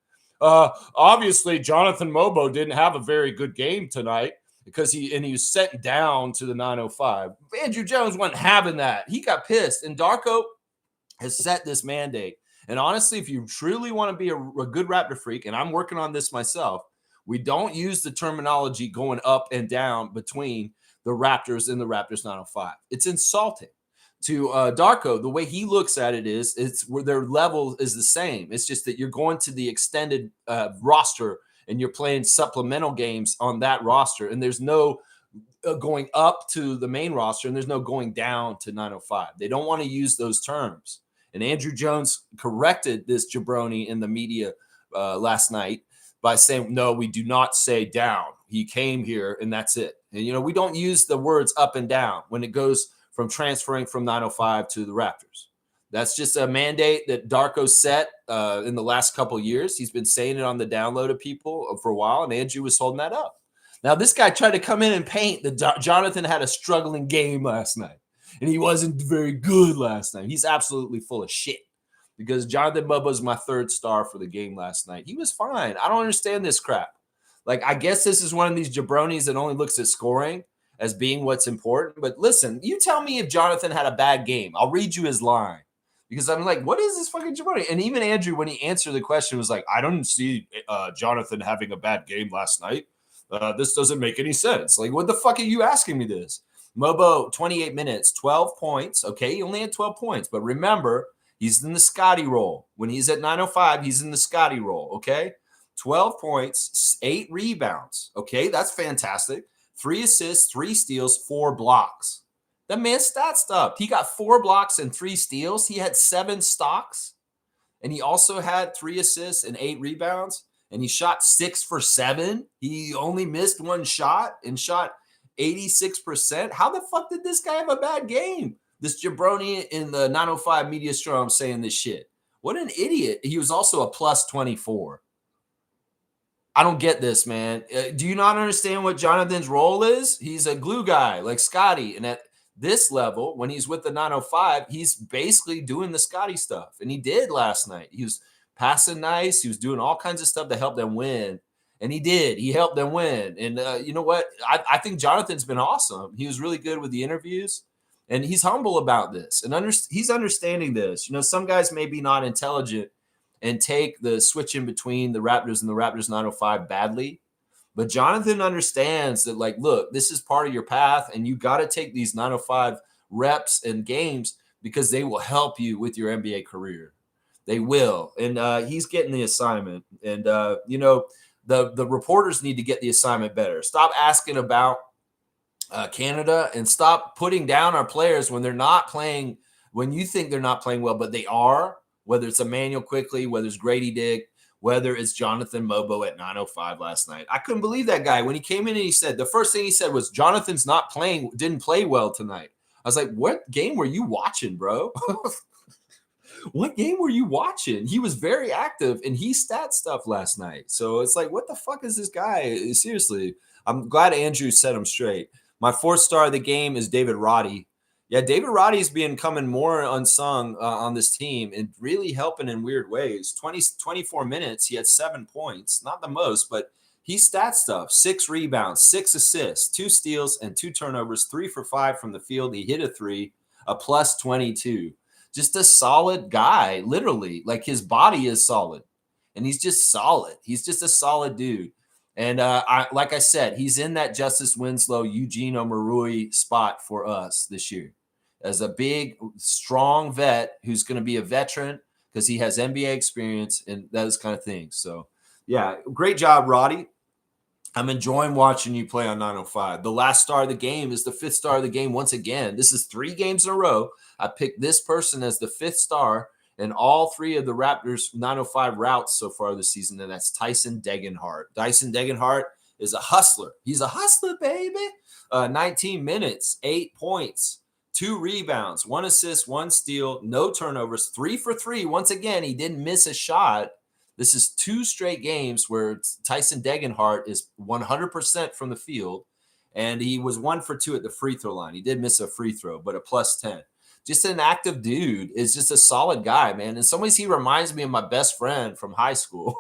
Obviously, Jonathan Mobo didn't have a very good game tonight because he was sent down to the 905. Andrew Jones wasn't having that. He got pissed. And Darko has set this mandate. And honestly, if you truly want to be a good Raptor freak, and I'm working on this myself, we don't use the terminology going up and down between the Raptors and the Raptors 905. It's insulting. To Darko, the way he looks at it is it's where their level is the same. It's just that you're going to the extended roster and you're playing supplemental games on that roster. And there's no going up to the main roster, and there's no going down to 905. They don't want to use those terms. And Andrew Jones corrected this jabroni in the media last night by saying, no, we do not say down. He came here, and that's it. And, we don't use the words up and down when it goes from transferring from 905 to the Raptors. That's just a mandate that Darko set in the last couple of years. He's been saying it on the download of people for a while, and Andrew was holding that up. Now, this guy tried to come in and paint that Jonathan had a struggling game last night, and he wasn't very good last night. He's absolutely full of shit because Jonathan Bubba was my third star for the game last night. He was fine. I don't understand this crap. Like, I guess this is one of these jabronis that only looks at scoring as being what's important. But listen, you tell me if Jonathan had a bad game. I'll read you his line. Because I'm like, what is this fucking jabroni? And even Andrew, when he answered the question, was like, I don't see Jonathan having a bad game last night. This doesn't make any sense. Like, what the fuck are you asking me this? Mobo, 28 minutes, 12 points. Okay, he only had 12 points. But remember, he's in the Scotty role. When he's at 905, he's in the Scotty role. Okay, 12 points, 8 rebounds. Okay, that's fantastic. 3 assists, 3 steals, 4 blocks. That man's stat stuff. He got 4 blocks and 3 steals. He had 7 stocks. And he also had 3 assists and 8 rebounds. And he shot 6 for 7. He only missed 1 shot and shot 86%. How the fuck did this guy have a bad game? This jabroni in the 905 media strom saying this shit. What an idiot. He was also a plus 24. I don't get this, man. Do you not understand what Jonathan's role is? He's a glue guy like Scotty. And at this level, when he's with the 905, he's basically doing the Scotty stuff. And he did last night. He was passing nice. He was doing all kinds of stuff to help them win. And he did. He helped them win. And you know what? I think Jonathan's been awesome. He was really good with the interviews. And he's humble about this. And he's understanding this. Some guys may be not intelligent and take the switch in between the Raptors and the Raptors 905 badly. But Jonathan understands that, like, look, this is part of your path, and you got to take these 905 reps and games because they will help you with your NBA career. They will. And he's getting the assignment. And, the reporters need to get the assignment better. Stop asking about Canada and stop putting down our players when they're not playing, when you think they're not playing well, but they are, whether it's Emmanuel Quickly, whether it's Grady Dick, whether it's Jonathan Mobo at 905 last night. I couldn't believe that guy. When he came in and he said, the first thing he said was, Jonathan's didn't play well tonight. I was like, what game were you watching, bro? What game were you watching? He was very active and he stat stuff last night. So it's like, what the fuck is this guy? Seriously, I'm glad Andrew set him straight. My 4th star of the game is David Roddy. Yeah, David Roddy's becoming more unsung on this team and really helping in weird ways. 24 minutes, he had 7 points. Not the most, but he stat stuff. 6 rebounds, 6 assists, 2 steals, and 2 turnovers, 3 for 5 from the field. He hit a 3, a plus 22. Just a solid guy, literally. Like, his body is solid, and he's just solid. He's just a solid dude. And like I said, he's in that Justice Winslow, Eugene Omarui spot for us this year as a big, strong vet who's going to be a veteran because he has NBA experience and those kind of things. So, yeah, great job, Roddy. I'm enjoying watching you play on 905. The last star of the game is the 5th star of the game once again. This is 3 games in a row. I picked this person as the 5th star in all 3 of the Raptors 905 routes so far this season, and that's Tyson Degenhart. Tyson Degenhart is a hustler. He's a hustler, baby. 19 minutes, 8 points, 2 rebounds, 1 assist, 1 steal, no turnovers, 3 for 3. Once again, he didn't miss a shot. This is 2 straight games where Tyson Degenhart is 100% from the field, and he was 1 for 2 at the free throw line. He did miss a free throw, but a plus 10. Just an active dude. Is just a solid guy, man. In some ways, he reminds me of my best friend from high school.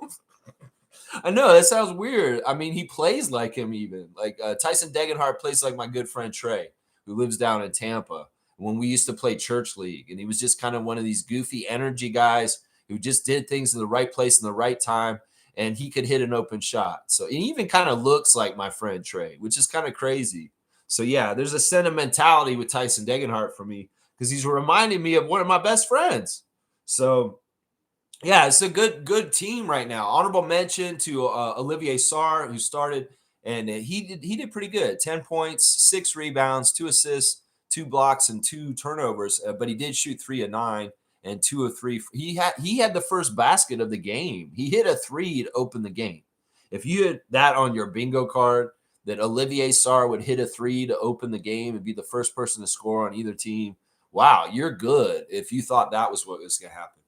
I know, that sounds weird. I mean, he plays like him even. Like Tyson Degenhart plays like my good friend Trey, who lives down in Tampa, when we used to play church league. And he was just kind of one of these goofy energy guys who just did things in the right place in the right time, and he could hit an open shot. So he even kind of looks like my friend Trey, which is kind of crazy. So, yeah, there's a sentimentality with Tyson Degenhart for me because he's reminding me of one of my best friends. So, yeah, it's a good team right now. Honorable mention to Olivier Sarr, who started and he did pretty good. 10 points, 6 rebounds, 2 assists, 2 blocks, and 2 turnovers. But he did shoot 3 of 9 and 2 of 3. He had the first basket of the game. He hit a 3 to open the game. If you had that on your bingo card, that Olivier Sarr would hit a 3 to open the game and be the first person to score on either team, wow, you're good if you thought that was what was going to happen.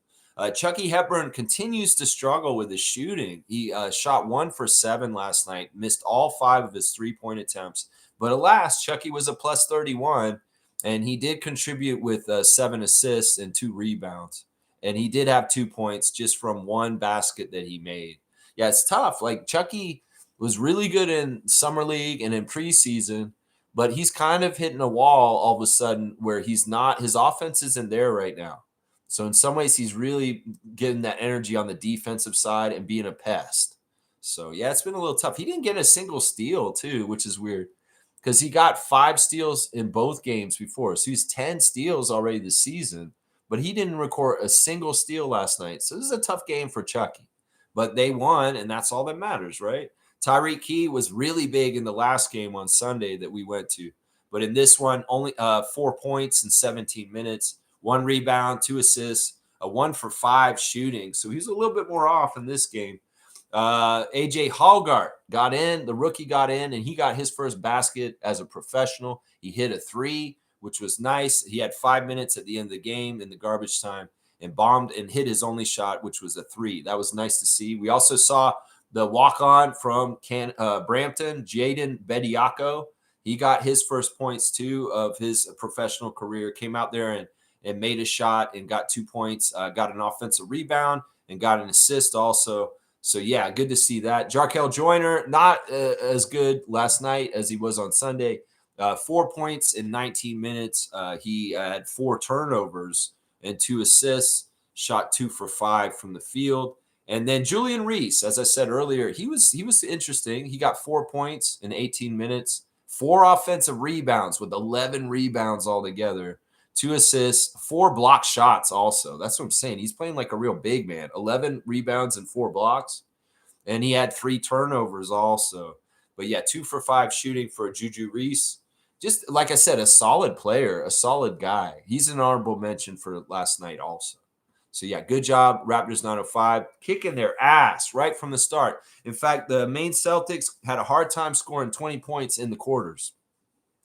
Chucky Hepburn continues to struggle with his shooting. He shot 1 for 7 last night, missed all 5 of his 3-point attempts. But alas, Chucky was a plus 31, and he did contribute with 7 assists and 2 rebounds. And he did have 2 points just from 1 basket that he made. Yeah, it's tough. Like, Chucky was really good in summer league and in preseason, but he's kind of hitting a wall all of a sudden where he's not, his offense isn't there right now. So in some ways, he's really getting that energy on the defensive side and being a pest. So yeah, it's been a little tough. He didn't get a single steal too, which is weird because he got 5 steals in both games before. So he's 10 steals already this season, but he didn't record a single steal last night. So this is a tough game for Chucky, but they won, and that's all that matters, right? Tyreek Key was really big in the last game on Sunday that we went to, but in this one, only 4 points in 17 minutes. 1 rebound, 2 assists, a 1 for 5 shooting. So he's a little bit more off in this game. AJ Hallgart got in. The rookie got in, and he got his first basket as a professional. He hit a 3, which was nice. He had 5 minutes at the end of the game in the garbage time and bombed and hit his only shot, which was a 3. That was nice to see. We also saw the walk-on from Brampton, Jaden Bediako. He got his first points, too, of his professional career. Came out there and made a shot and got 2 points, got an offensive rebound and got an assist also. So, yeah, good to see that. Jarkel Joyner, not as good last night as he was on Sunday. 4 points in 19 minutes. He had 4 turnovers and 2 assists, shot 2 for 5 from the field. And then Julian Reese, as I said earlier, he was interesting. He got 4 points in 18 minutes, 4 offensive rebounds with 11 rebounds altogether. 2 assists, 4 block shots also. That's what I'm saying. He's playing like a real big man. 11 rebounds and 4 blocks. And he had 3 turnovers also. But yeah, 2 for 5 shooting for Juju Reese. Just like I said, a solid player, a solid guy. He's an honorable mention for last night also. So yeah, good job, Raptors 905, kicking their ass right from the start. In fact, the Maine Celtics had a hard time scoring 20 points in the quarters.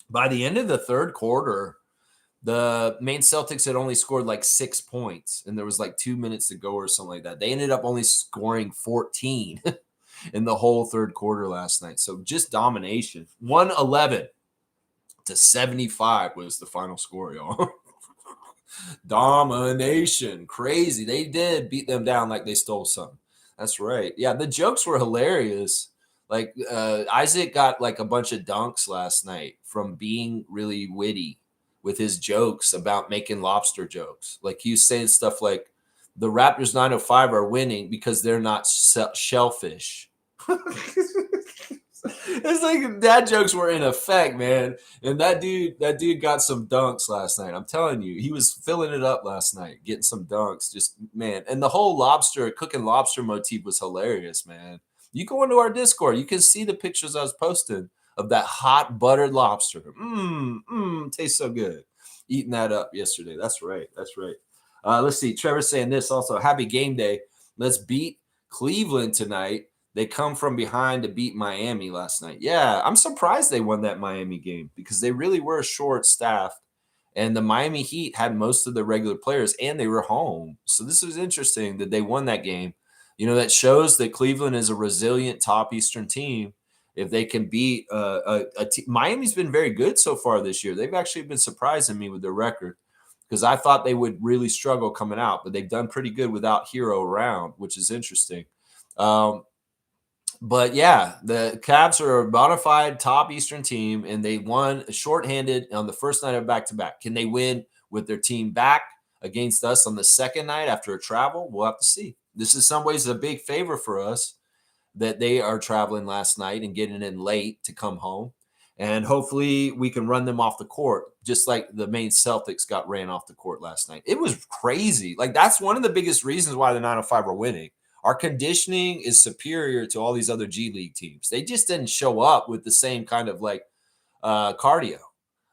By the end of the third quarter, the Maine Celtics had only scored like 6 points, and there was like 2 minutes to go or something like that. They ended up only scoring 14 in the whole third quarter last night. So just domination. 111-75 was the final score, y'all. Domination. Crazy. They did beat them down like they stole something. That's right. Yeah, the jokes were hilarious. Like Isaac got like a bunch of dunks last night from being really witty with his jokes about making lobster jokes. Like he was saying stuff like, the Raptors 905 are winning because they're not shellfish. It's like dad jokes were in effect, man. And that dude got some dunks last night. I'm telling you, he was filling it up last night, getting some dunks. Just, man. And the whole cooking lobster motif was hilarious, man. You go into our Discord, you can see the pictures I was posting of that hot buttered lobster. Tastes so good. Eating that up yesterday. That's right. Let's see. Trevor's saying this also. Happy game day. Let's beat Cleveland tonight. They come from behind to beat Miami last night. Yeah, I'm surprised they won that Miami game because they really were short-staffed. And the Miami Heat had most of the regular players, and they were home. So this was interesting that they won that game. You know, that shows that Cleveland is a resilient top Eastern team. If they can beat Miami's been very good so far this year. They've actually been surprising me with their record because I thought they would really struggle coming out, but they've done pretty good without Hero around, which is interesting. But yeah, the Cavs are a bona fide top Eastern team, and they won shorthanded on the first night of back-to-back. Can they win with their team back against us on the second night after a travel? We'll have to see. This is some ways a big favor for us that they are traveling last night and getting in late to come home. And hopefully we can run them off the court, just like the Maine Celtics got ran off the court last night. It was crazy. Like, that's one of the biggest reasons why the 905 are winning. Our conditioning is superior to all these other G League teams. They just didn't show up with the same kind of like cardio.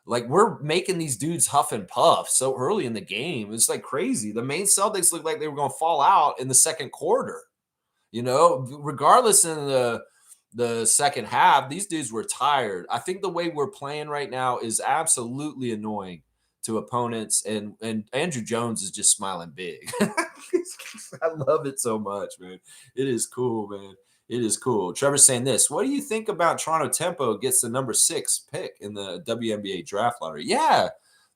Like we're making these dudes huff and puff so early in the game. It's like crazy. The main Celtics looked like they were going to fall out in the second quarter. Regardless in the second half, these dudes were tired. I think the way we're playing right now is absolutely annoying to opponents, and Andrew Jones is just smiling big. I love it so much, man. It is cool, man. It is cool. Trevor's saying this. What do you think about Toronto Tempo gets the number 6 pick in the WNBA draft lottery? Yeah.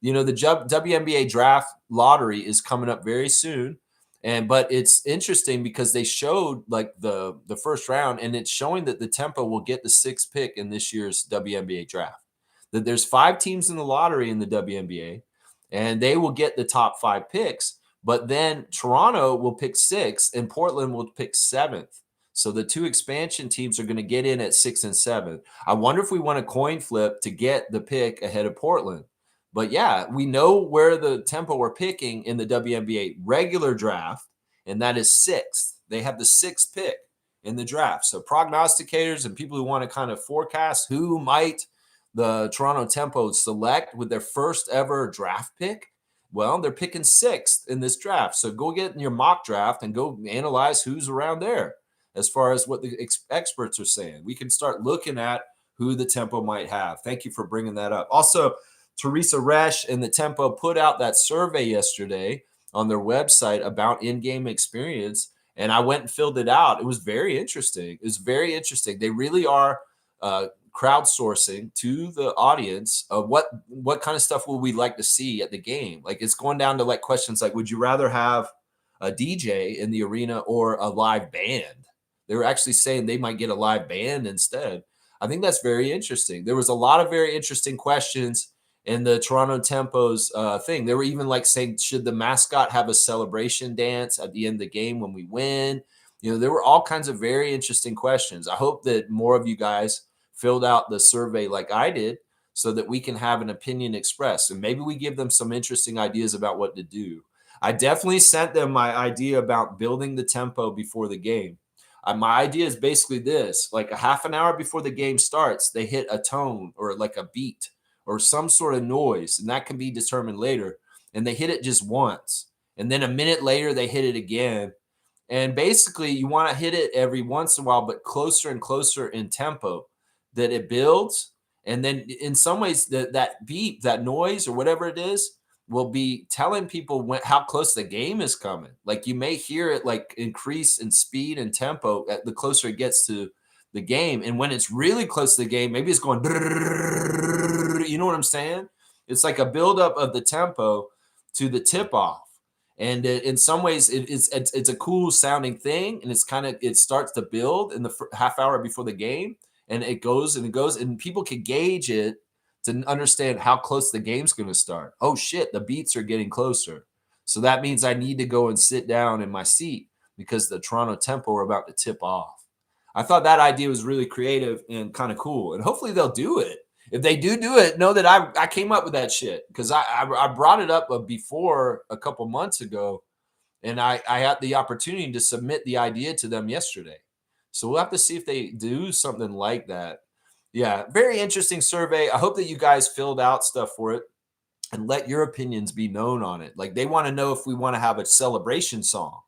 The WNBA draft lottery is coming up very soon. But it's interesting because they showed like the first round, and it's showing that the Tempo will get the 6th pick in this year's WNBA draft. That there's 5 teams in the lottery in the WNBA, and they will get the top 5 picks. But then Toronto will pick 6, and Portland will pick 7th. So the 2 expansion teams are going to get in at 6 and 7. I wonder if we want a coin flip to get the pick ahead of Portland. But yeah, we know where the Tempo we're picking in the WNBA regular draft, and that is 6th. They have the 6th pick in the draft. So prognosticators and people who want to kind of forecast who might the Toronto Tempo select with their first ever draft pick, well, they're picking 6th in this draft. So go get in your mock draft and go analyze who's around there as far as what the experts are saying. We can start looking at who the Tempo might have. Thank you for bringing that up. Also, Teresa Resch and the Tempo put out that survey yesterday on their website about in-game experience, and I went and filled it out. It was very interesting. They really are crowdsourcing to the audience of what kind of stuff will we like to see at the game. Like it's going down to like questions like, would you rather have a DJ in the arena or a live band? They were actually saying they might get a live band instead. I think that's very interesting. There was a lot of very interesting questions in the Toronto Tempo's thing. They were even like saying, should the mascot have a celebration dance at the end of the game when we win? There were all kinds of very interesting questions. I hope that more of you guys filled out the survey like I did so that we can have an opinion expressed. And maybe we give them some interesting ideas about what to do. I definitely sent them my idea about building the Tempo before the game. My idea is basically this, like a half an hour before the game starts, they hit a tone or like a beat or some sort of noise, and that can be determined later. And they hit it just once. And then a minute later, they hit it again. And basically, you want to hit it every once in a while, but closer and closer in tempo, that it builds. And then in some ways, that beep, that noise or whatever it is, will be telling people how close the game is coming. Like you may hear it like increase in speed and tempo the closer it gets to the game. And when it's really close to the game, maybe it's going, you know what I'm saying? It's like a buildup of the tempo to the tip off. And in some ways, it's a cool sounding thing. And it starts to build in the half hour before the game. And it goes, and people can gauge it to understand how close the game's going to start. Oh, shit, the beats are getting closer. So that means I need to go and sit down in my seat because the Toronto Tempo are about to tip off. I thought that idea was really creative and kind of cool. And hopefully they'll do it. If they do it, know that I came up with that shit because I brought it up before a couple months ago, and I had the opportunity to submit the idea to them yesterday. So we'll have to see if they do something like that. Yeah, very interesting survey. I hope that you guys filled out stuff for it and let your opinions be known on it. Like they want to know if we want to have a celebration song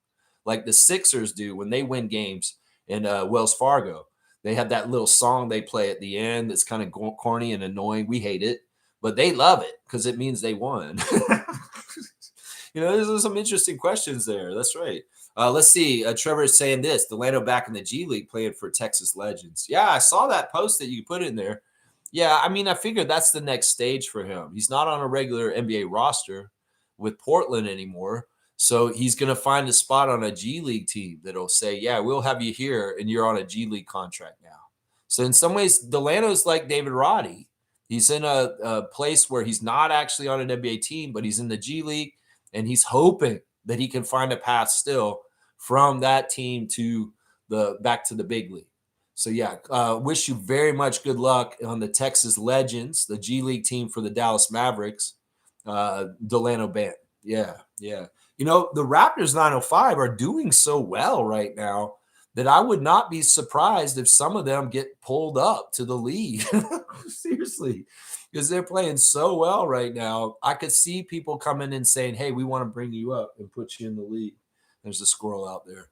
like the Sixers do when they win games in Wells Fargo. They have that little song they play at the end that's kind of corny and annoying. We hate it, but they love it because it means they won. There's some interesting questions there. That's right. Let's see. Trevor is saying this. Delano back in the G League playing for Texas Legends. Yeah, I saw that post that you put in there. Yeah, I mean, I figured that's the next stage for him. He's not on a regular NBA roster with Portland anymore. So he's going to find a spot on a G League team that'll say, yeah, we'll have you here, and you're on a G League contract now. So in some ways, Delano's like David Roddy. He's in a place where he's not actually on an NBA team, but he's in the G League, and he's hoping that he can find a path still from that team to back to the big league. So, yeah, wish you very much good luck on the Texas Legends, the G League team for the Dallas Mavericks, Delano Band. Yeah. The Raptors 905 are doing so well right now that I would not be surprised if some of them get pulled up to the league. Seriously, because they're playing so well right now. I could see people coming and saying, hey, we want to bring you up and put you in the league. There's a squirrel out there.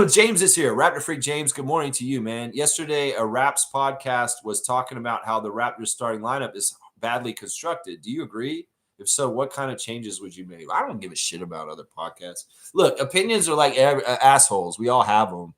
James is here. Raptor Freak James, good morning to you, man. Yesterday, a Raps podcast was talking about how the Raptors starting lineup is badly constructed. Do you agree? If so, what kind of changes would you make? I don't give a shit about other podcasts. Look, opinions are like assholes. We all have them.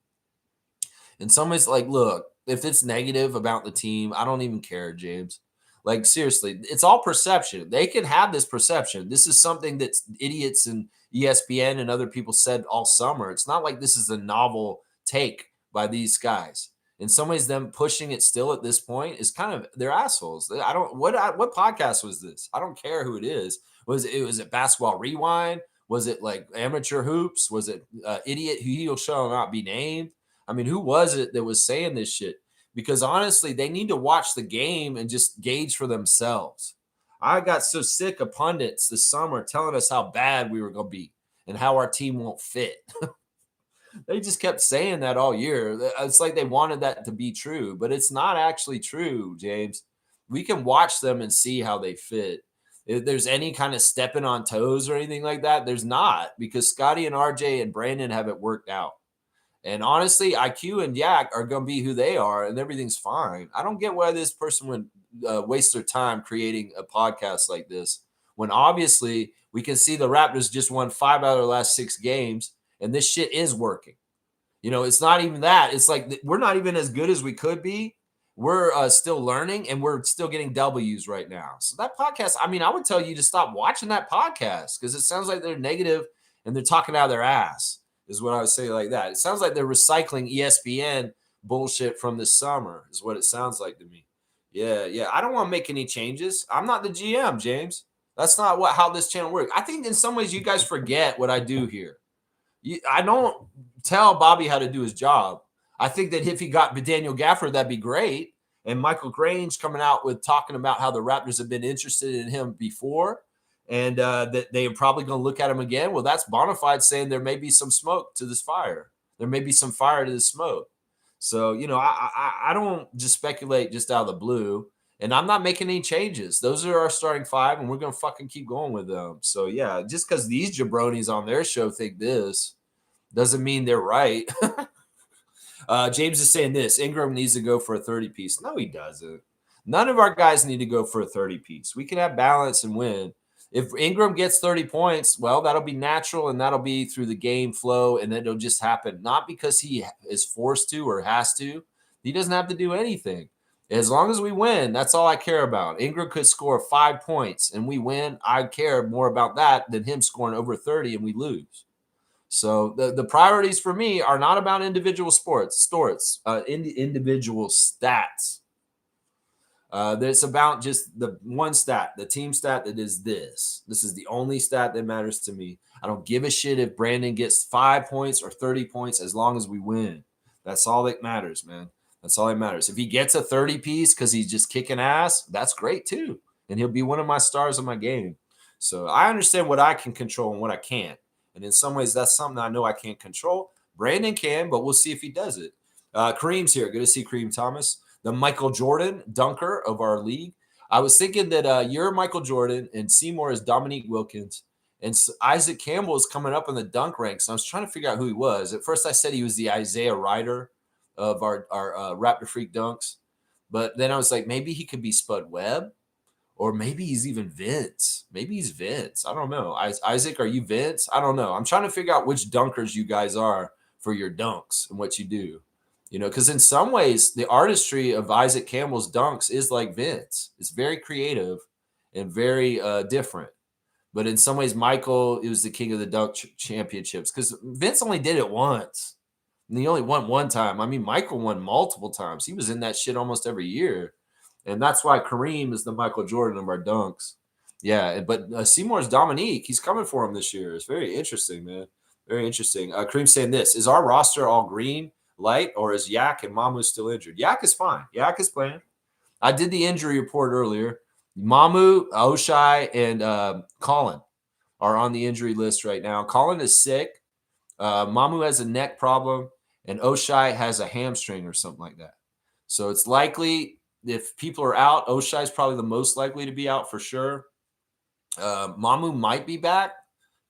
And somebody's like, look, if it's negative about the team, I don't even care, James. Like, seriously, it's all perception. They can have this perception. This is something that idiots and ESPN and other people said all summer. It's not like this is a novel take by these guys. In some ways, them pushing it still at this point is kind of, they're assholes. I don't, what podcast was this? I don't care who it is. Was it Basketball Rewind? Was it like Amateur Hoops? Was it Idiot Who Shall Not Be Named? I mean, who was it that was saying this shit? Because honestly, they need to watch the game and just gauge for themselves. I got so sick of pundits this summer telling us how bad we were going to be and how our team won't fit. They just kept saying that all year. It's like they wanted that to be true, but it's not actually true, James. We can watch them and see how they fit. If there's any kind of stepping on toes or anything like that, there's not, because Scotty and RJ and Brandon have it worked out. And honestly, IQ and Yak are going to be who they are, and everything's fine. I don't get why this person would waste their time creating a podcast like this when obviously we can see the Raptors just won 5 out of the last 6 games, and this shit is working. It's not even that. It's like we're not even as good as we could be. We're still learning, and we're still getting W's right now. So that podcast, I mean, I would tell you to stop watching that podcast because it sounds like they're negative and they're talking out of their ass. Is what I would say like that. It sounds like they're recycling ESPN bullshit from this summer is what it sounds like to me. Yeah. I don't want to make any changes. I'm not the GM, James. That's not how this channel works. I think in some ways you guys forget what I do here. I don't tell Bobby how to do his job. I think that if he got Daniel Gafford, that'd be great. And Michael Grange coming out with talking about how the Raptors have been interested in him before. And that they are probably going to look at him again. Well, that's bona fide saying there may be some smoke to this fire. There may be some fire to the smoke. So, I don't just speculate just out of the blue. And I'm not making any changes. Those are our starting 5, and we're going to fucking keep going with them. So, yeah, just because these jabronis on their show think this doesn't mean they're right. James is saying this. Ingram needs to go for a 30-piece. No, he doesn't. None of our guys need to go for a 30-piece. We can have balance and win. If Ingram gets 30 points, well, that'll be natural, and that'll be through the game flow, and it'll just happen. Not because he is forced to or has to. He doesn't have to do anything. As long as we win, that's all I care about. Ingram could score 5 points, and we win. I care more about that than him scoring over 30 and we lose. So the priorities for me are not about individual individual stats. It's about just the one stat, the team stat that is this. This is the only stat that matters to me. I don't give a shit if Brandon gets 5 points or 30 points as long as we win. That's all that matters, man. That's all that matters. If he gets a 30-piece because he's just kicking ass, that's great too. And he'll be one of my stars of my game. So I understand what I can control and what I can't. And in some ways, that's something I know I can't control. Brandon can, but we'll see if he does it. Kareem's here. Good to see Kareem Thomas, the Michael Jordan dunker of our league. I was thinking that you're Michael Jordan and Seymour is Dominique Wilkins. And Isaac Campbell is coming up in the dunk ranks. I was trying to figure out who he was. At first, I said he was the Isaiah Ryder of our Raptor Freak dunks. But then I was like, maybe he could be Spud Webb. Or maybe he's even Vince. Maybe he's Vince. I don't know. Isaac, are you Vince? I don't know. I'm trying to figure out which dunkers you guys are for your dunks and what you do. Because in some ways, the artistry of Isaac Campbell's dunks is like Vince. It's very creative and very different. But in some ways, Michael, it was the king of the dunk championships because Vince only did it once. And he only won one time. I mean, Michael won multiple times. He was in that shit almost every year. And that's why Kareem is the Michael Jordan of our dunks. Yeah, but Seymour's Dominique. He's coming for him this year. It's very interesting, man. Very interesting. Kareem's saying this. Is our roster all green, light, or is Yak and Mamu still injured? Yak is fine. Yak is playing. I did the injury report earlier. Mamu, Oshai, and Colin are on the injury list right now. Colin is sick. Mamu has a neck problem, and Oshai has a hamstring or something like that. So it's likely if people are out, Oshai is probably the most likely to be out for sure. Mamu might be back.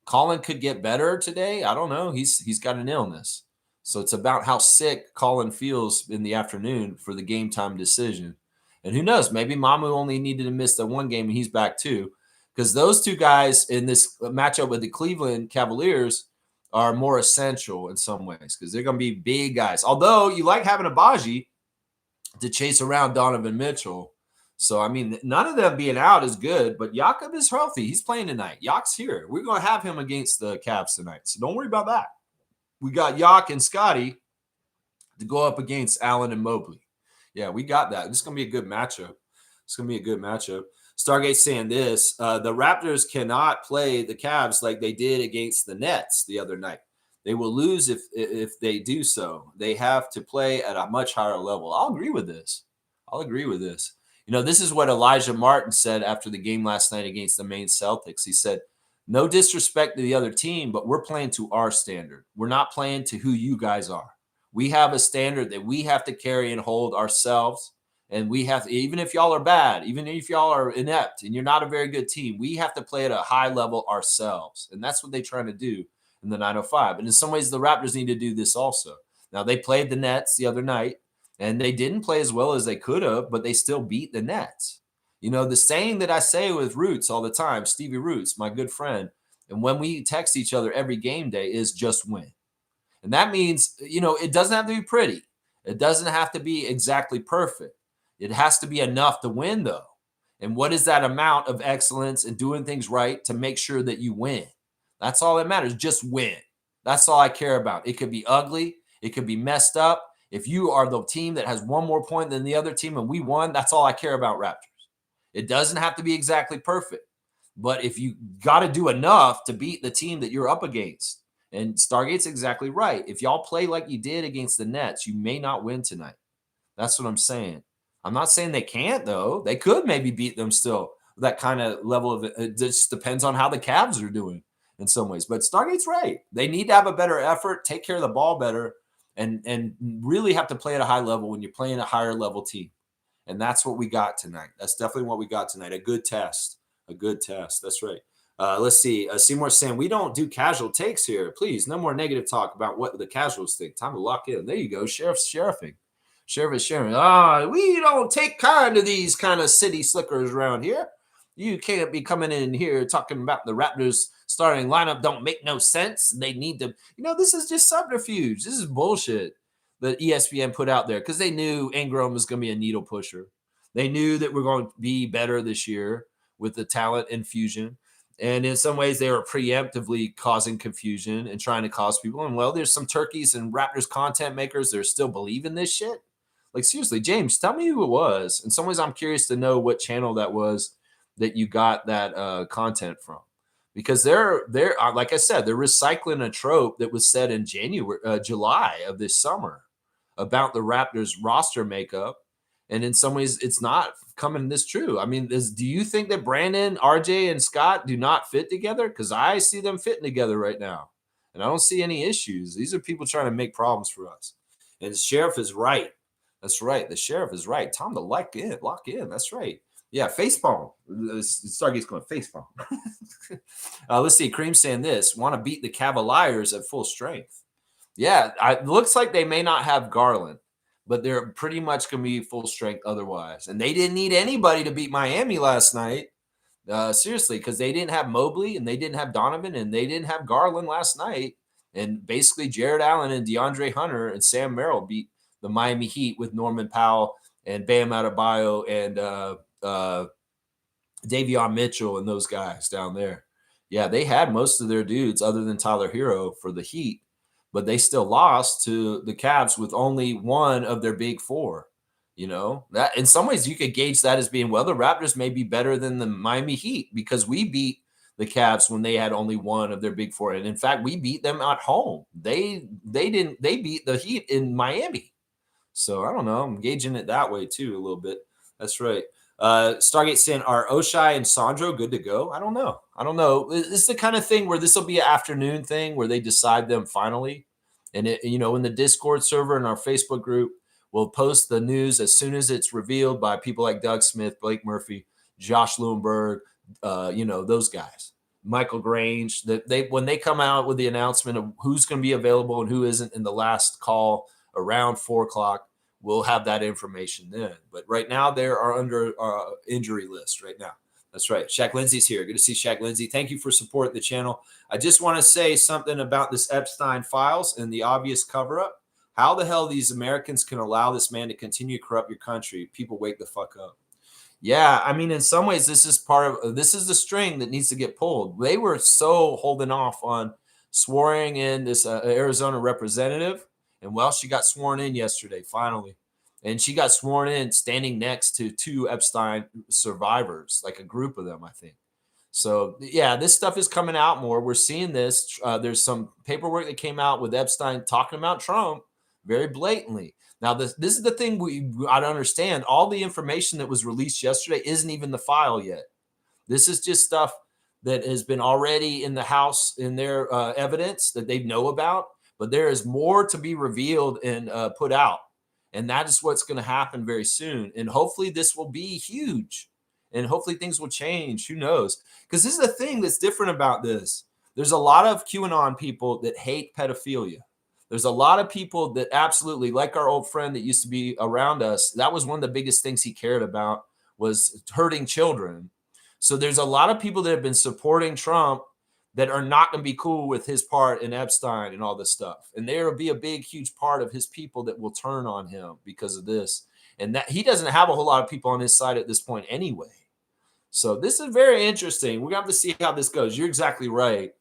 Colin could get better today. I don't know. He's got an illness. So it's about how sick Colin feels in the afternoon for the game time decision. And who knows? Maybe Mamu only needed to miss the one game and he's back too. Because those two guys in this matchup with the Cleveland Cavaliers are more essential in some ways because they're going to be big guys. Although you like having a Baji to chase around Donovan Mitchell. So, I mean, none of them being out is good, but Jakob is healthy. He's playing tonight. Yak's here. We're going to have him against the Cavs tonight. So don't worry about that. We got Yak and Scotty to go up against Allen and Mobley. Yeah, we got that. This is going to be a good matchup. It's going to be a good matchup. Stargate saying this, the Raptors cannot play the Cavs like they did against the Nets the other night. They will lose if they do so. They have to play at a much higher level. I'll agree with this. You know, this is what Elijah Martin said after the game last night against the Maine Celtics. He said, no disrespect to the other team, but we're playing to our standard. We're not playing to who you guys are. We have a standard that we have to carry and hold ourselves. And we have, even if y'all are bad, even if y'all are inept and you're not a very good team, we have to play at a high level ourselves. And that's what they're trying to do in the 905. And in some ways, the Raptors need to do this also. Now, they played the Nets the other night, and they didn't play as well as they could have, but they still beat the Nets. You know, the saying that I say with Roots all the time, Stevie Roots, my good friend, and when we text each other every game day is just win. And that means, you know, it doesn't have to be pretty. It doesn't have to be exactly perfect. It has to be enough to win, though. And what is that amount of excellence and doing things right to make sure that you win? That's all that matters. Just win. That's all I care about. It could be ugly. It could be messed up. If you are the team that has one more point than the other team and we won, that's all I care about, Raptors. It doesn't have to be exactly perfect. But if you got to do enough to beat the team that you're up against, and Stargate's exactly right. If y'all play like you did against the Nets, you may not win tonight. That's what I'm saying. I'm not saying they can't, though. They could maybe beat them still. That kind of level of it just depends on how the Cavs are doing in some ways. But Stargate's right. They need to have a better effort, take care of the ball better, and really have to play at a high level when you're playing a higher level team. And that's what we got tonight. That's definitely what we got tonight. A good test. A good test. That's right. Let's see. Seymour's saying, we don't do casual takes here. Please, no more negative talk about what the casuals think. Time to lock in. There you go. Sheriffing. Sheriff is sharing. We don't take kind to these kind of city slickers around here. You can't be coming in here talking about the Raptors starting lineup don't make no sense. They need to, you know, this is just subterfuge. This is bullshit that ESPN put out there because they knew Ingram was going to be a needle pusher. They knew that we're going to be better this year with the talent infusion. And in some ways, they were preemptively causing confusion and trying to cause people. And well, there's some turkeys and Raptors content makers that are still believing this shit. Like, seriously, James, tell me who it was. In some ways, I'm curious to know what channel that was that you got that content from. Because they're like I said, they're recycling a trope that was said in July of this summer about the Raptors roster makeup. And in some ways, it's not coming this true. I mean, do you think that Brandon, RJ, and Scott do not fit together? Because I see them fitting together right now. And I don't see any issues. These are people trying to make problems for us. And the sheriff is right. That's right. The sheriff is right. Time to lock in. That's right. Yeah, facepalm. Stargate's going facepalm. Let's see. Cream saying this. Want to beat the Cavaliers at full strength. Yeah, it looks like they may not have Garland, but they're pretty much going to be full strength otherwise. And they didn't need anybody to beat Miami last night. Seriously, because they didn't have Mobley and they didn't have Donovan and they didn't have Garland last night. And basically Jared Allen and DeAndre Hunter and Sam Merrill beat the Miami Heat with Norman Powell and Bam Adebayo and Davion Mitchell and those guys down there. Yeah, they had most of their dudes other than Tyler Hero for the Heat, but they still lost to the Cavs with only one of their big four. You know, that in some ways you could gauge that as being, well, the Raptors may be better than the Miami Heat because we beat the Cavs when they had only one of their big four. And in fact, we beat them at home. They beat the Heat in Miami. So I don't know. I'm gauging it that way too a little bit. That's right. Stargate saying, are Oshai and Sandro good to go? I don't know. It's the kind of thing where this will be an afternoon thing where they decide them finally. And, in the Discord server and our Facebook group, we'll post the news as soon as it's revealed by people like Doug Smith, Blake Murphy, Josh Lewinberg, those guys. Michael Grange, when they come out with the announcement of who's going to be available and who isn't in the last call around 4 o'clock, we'll have that information then. But right now, they are under injury list right now. That's right. Shaq Lindsay's here. Good to see Shaq Lindsay. Thank you for supporting the channel. I just want to say something about this Epstein files and the obvious cover-up. How the hell these Americans can allow this man to continue to corrupt your country? People wake the fuck up. Yeah, I mean, in some ways, this is the string that needs to get pulled. They were so holding off on swearing in this Arizona representative. And well, she got sworn in yesterday, finally. And she got sworn in standing next to 2 Epstein survivors, like a group of them, I think. So, yeah, this stuff is coming out more. We're seeing this. There's some paperwork that came out with Epstein talking about Trump very blatantly. Now, this is the thing I don't understand. All the information that was released yesterday isn't even the file yet. This is just stuff that has been already in the House in their evidence that they know about. But there is more to be revealed and put out. And that is what's going to happen very soon. And hopefully this will be huge. And hopefully things will change. Who knows? Because this is the thing that's different about this. There's a lot of QAnon people that hate pedophilia. There's a lot of people that absolutely, like our old friend that used to be around us, that was one of the biggest things he cared about was hurting children. So there's a lot of people that have been supporting Trump that are not going to be cool with his part in Epstein and all this stuff. And there will be a big, huge part of his people that will turn on him because of this. And that he doesn't have a whole lot of people on his side at this point anyway. So this is very interesting. We're going to have to see how this goes. You're exactly right.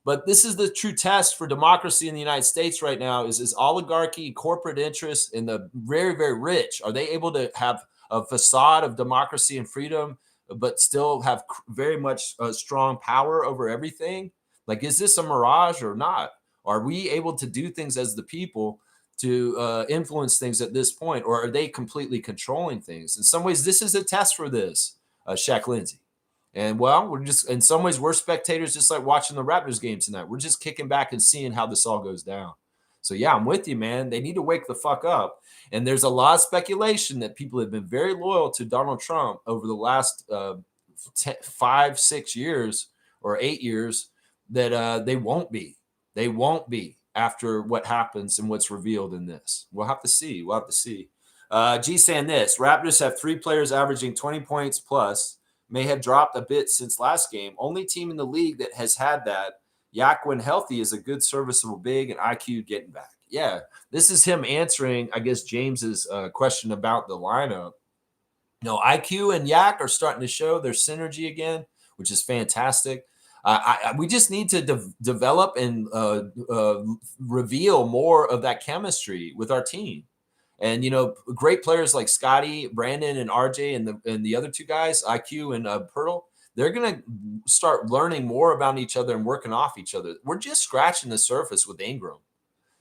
But this is the true test for democracy in the United States right now is oligarchy, corporate interests, and the very, very rich. Are they able to have a facade of democracy and freedom, but still have very much strong power over everything? Like, is this a mirage or not? Are we able to do things as the people to influence things at this point? Or are they completely controlling things? In some ways, this is a test for this, Shaq Lindsay. And well, we're just, in some ways, we're spectators, just like watching the Raptors game tonight. We're just kicking back and seeing how this all goes down. So yeah, I'm with you, man. They need to wake the fuck up. And there's a lot of speculation that people have been very loyal to Donald Trump over the last 5, 6 years or 8 years that they won't be. They won't be after what happens and what's revealed in this. We'll have to see. We'll have to see. G saying this, Raptors have 3 players averaging 20 points plus. May have dropped a bit since last game. Only team in the league that has had that. Yak, when healthy, is a good serviceable big and IQ getting back. Yeah, this is him answering, I guess, James's question about the lineup. No, IQ and Yak are starting to show their synergy again, which is fantastic. We just need to develop and reveal more of that chemistry with our team. And, great players like Scotty, Brandon, and RJ and the other 2 guys, IQ and Pirtle, they're going to start learning more about each other and working off each other. We're just scratching the surface with Ingram.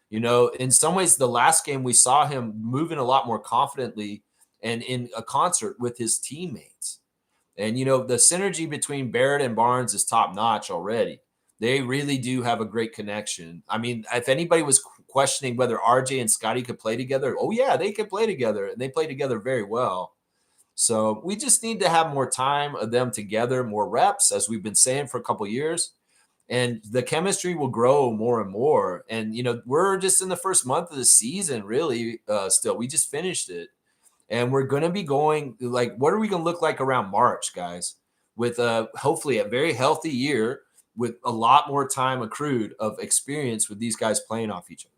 In some ways, the last game we saw him moving a lot more confidently and in a concert with his teammates. And, the synergy between Barrett and Barnes is top notch already. They really do have a great connection. I mean, if anybody was questioning whether RJ and Scotty could play together, oh, yeah, they could play together. And they play together very well. So we just need to have more time of them together, more reps, as we've been saying for a couple of years. And the chemistry will grow more and more. And, we're just in the first month of the season, really, still. We just finished it. And we're going to be going, like, what are we going to look like around March, guys? With hopefully a very healthy year with a lot more time accrued of experience with these guys playing off each other.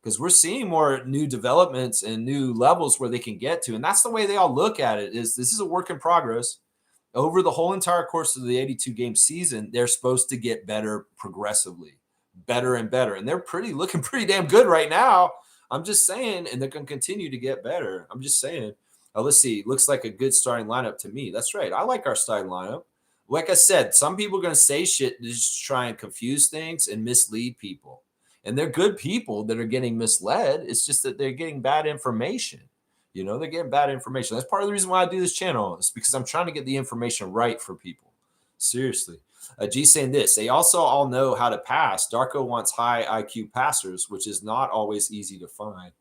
Because we're seeing more new developments and new levels where they can get to. And that's the way they all look at it, is this is a work in progress. Over the whole entire course of the 82-game season, they're supposed to get better progressively, better and better. And they're looking pretty damn good right now. I'm just saying, and they're going to continue to get better. I'm just saying. Let's see. Looks like a good starting lineup to me. That's right. I like our starting lineup. Like I said, some people are going to say shit to just try and confuse things and mislead people. And they're good people that are getting misled. It's just that they're getting bad information. You know, they're getting bad information. That's part of the reason why I do this channel, is because I'm trying to get the information right for people. Seriously. G saying this, they also all know how to pass. Darko wants high IQ passers, which is not always easy to find.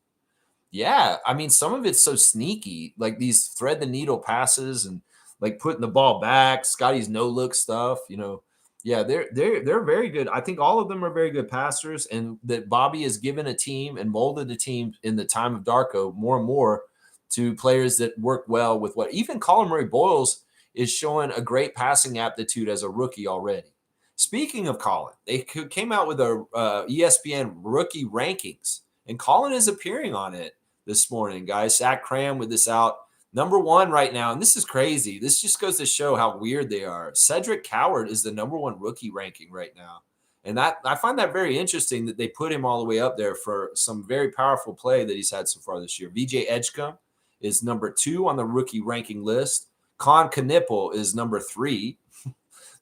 Yeah, I mean, some of it's so sneaky, like these thread the needle passes and like putting the ball back, Scotty's no look stuff, you know. Yeah, they're very good. I think all of them are very good passers, and that Bobby has given a team and molded the team in the time of Darko more and more to players that work well with what even Colin Murray Boyles is showing a great passing aptitude as a rookie already. Speaking of Colin, they came out with a ESPN rookie rankings, and Colin is appearing on it this morning, guys. Zach Cram with this out. Number one right now, and this is crazy. This just goes to show how weird they are. Cedric Coward is the number one rookie ranking right now. And that I find that very interesting that they put him all the way up there for some very powerful play that he's had so far this year. VJ Edgecombe is number 2 on the rookie ranking list. Con Knipple is number 3.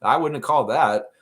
I wouldn't have called that.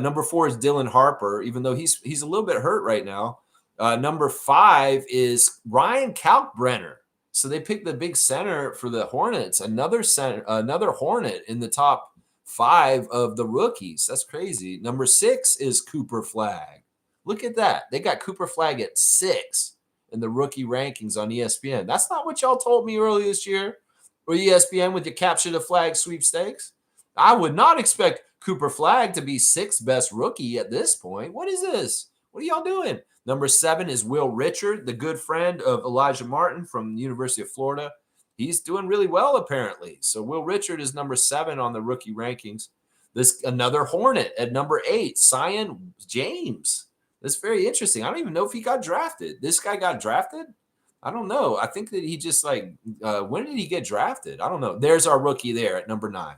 Number 4 is Dylan Harper, even though he's a little bit hurt right now. Number 5 is Ryan Kalkbrenner. So they picked the big center for the Hornets, another Hornet in the top 5 of the rookies. That's crazy. Number 6 is Cooper Flagg. Look at that. They got Cooper Flagg at 6 in the rookie rankings on ESPN. That's not what y'all told me earlier this year, or ESPN with your capture the flag sweepstakes. I would not expect Cooper Flagg to be 6th best rookie at this point. What is this? What are y'all doing? Number 7 is Will Richard, the good friend of Elijah Martin from the University of Florida. He's doing really well, apparently. So Will Richard is number 7 on the rookie rankings. This another Hornet at number 8, Sion James. That's very interesting. I don't even know if he got drafted. This guy got drafted? I don't know. I think that he just when did he get drafted? I don't know. There's our rookie there at number 9.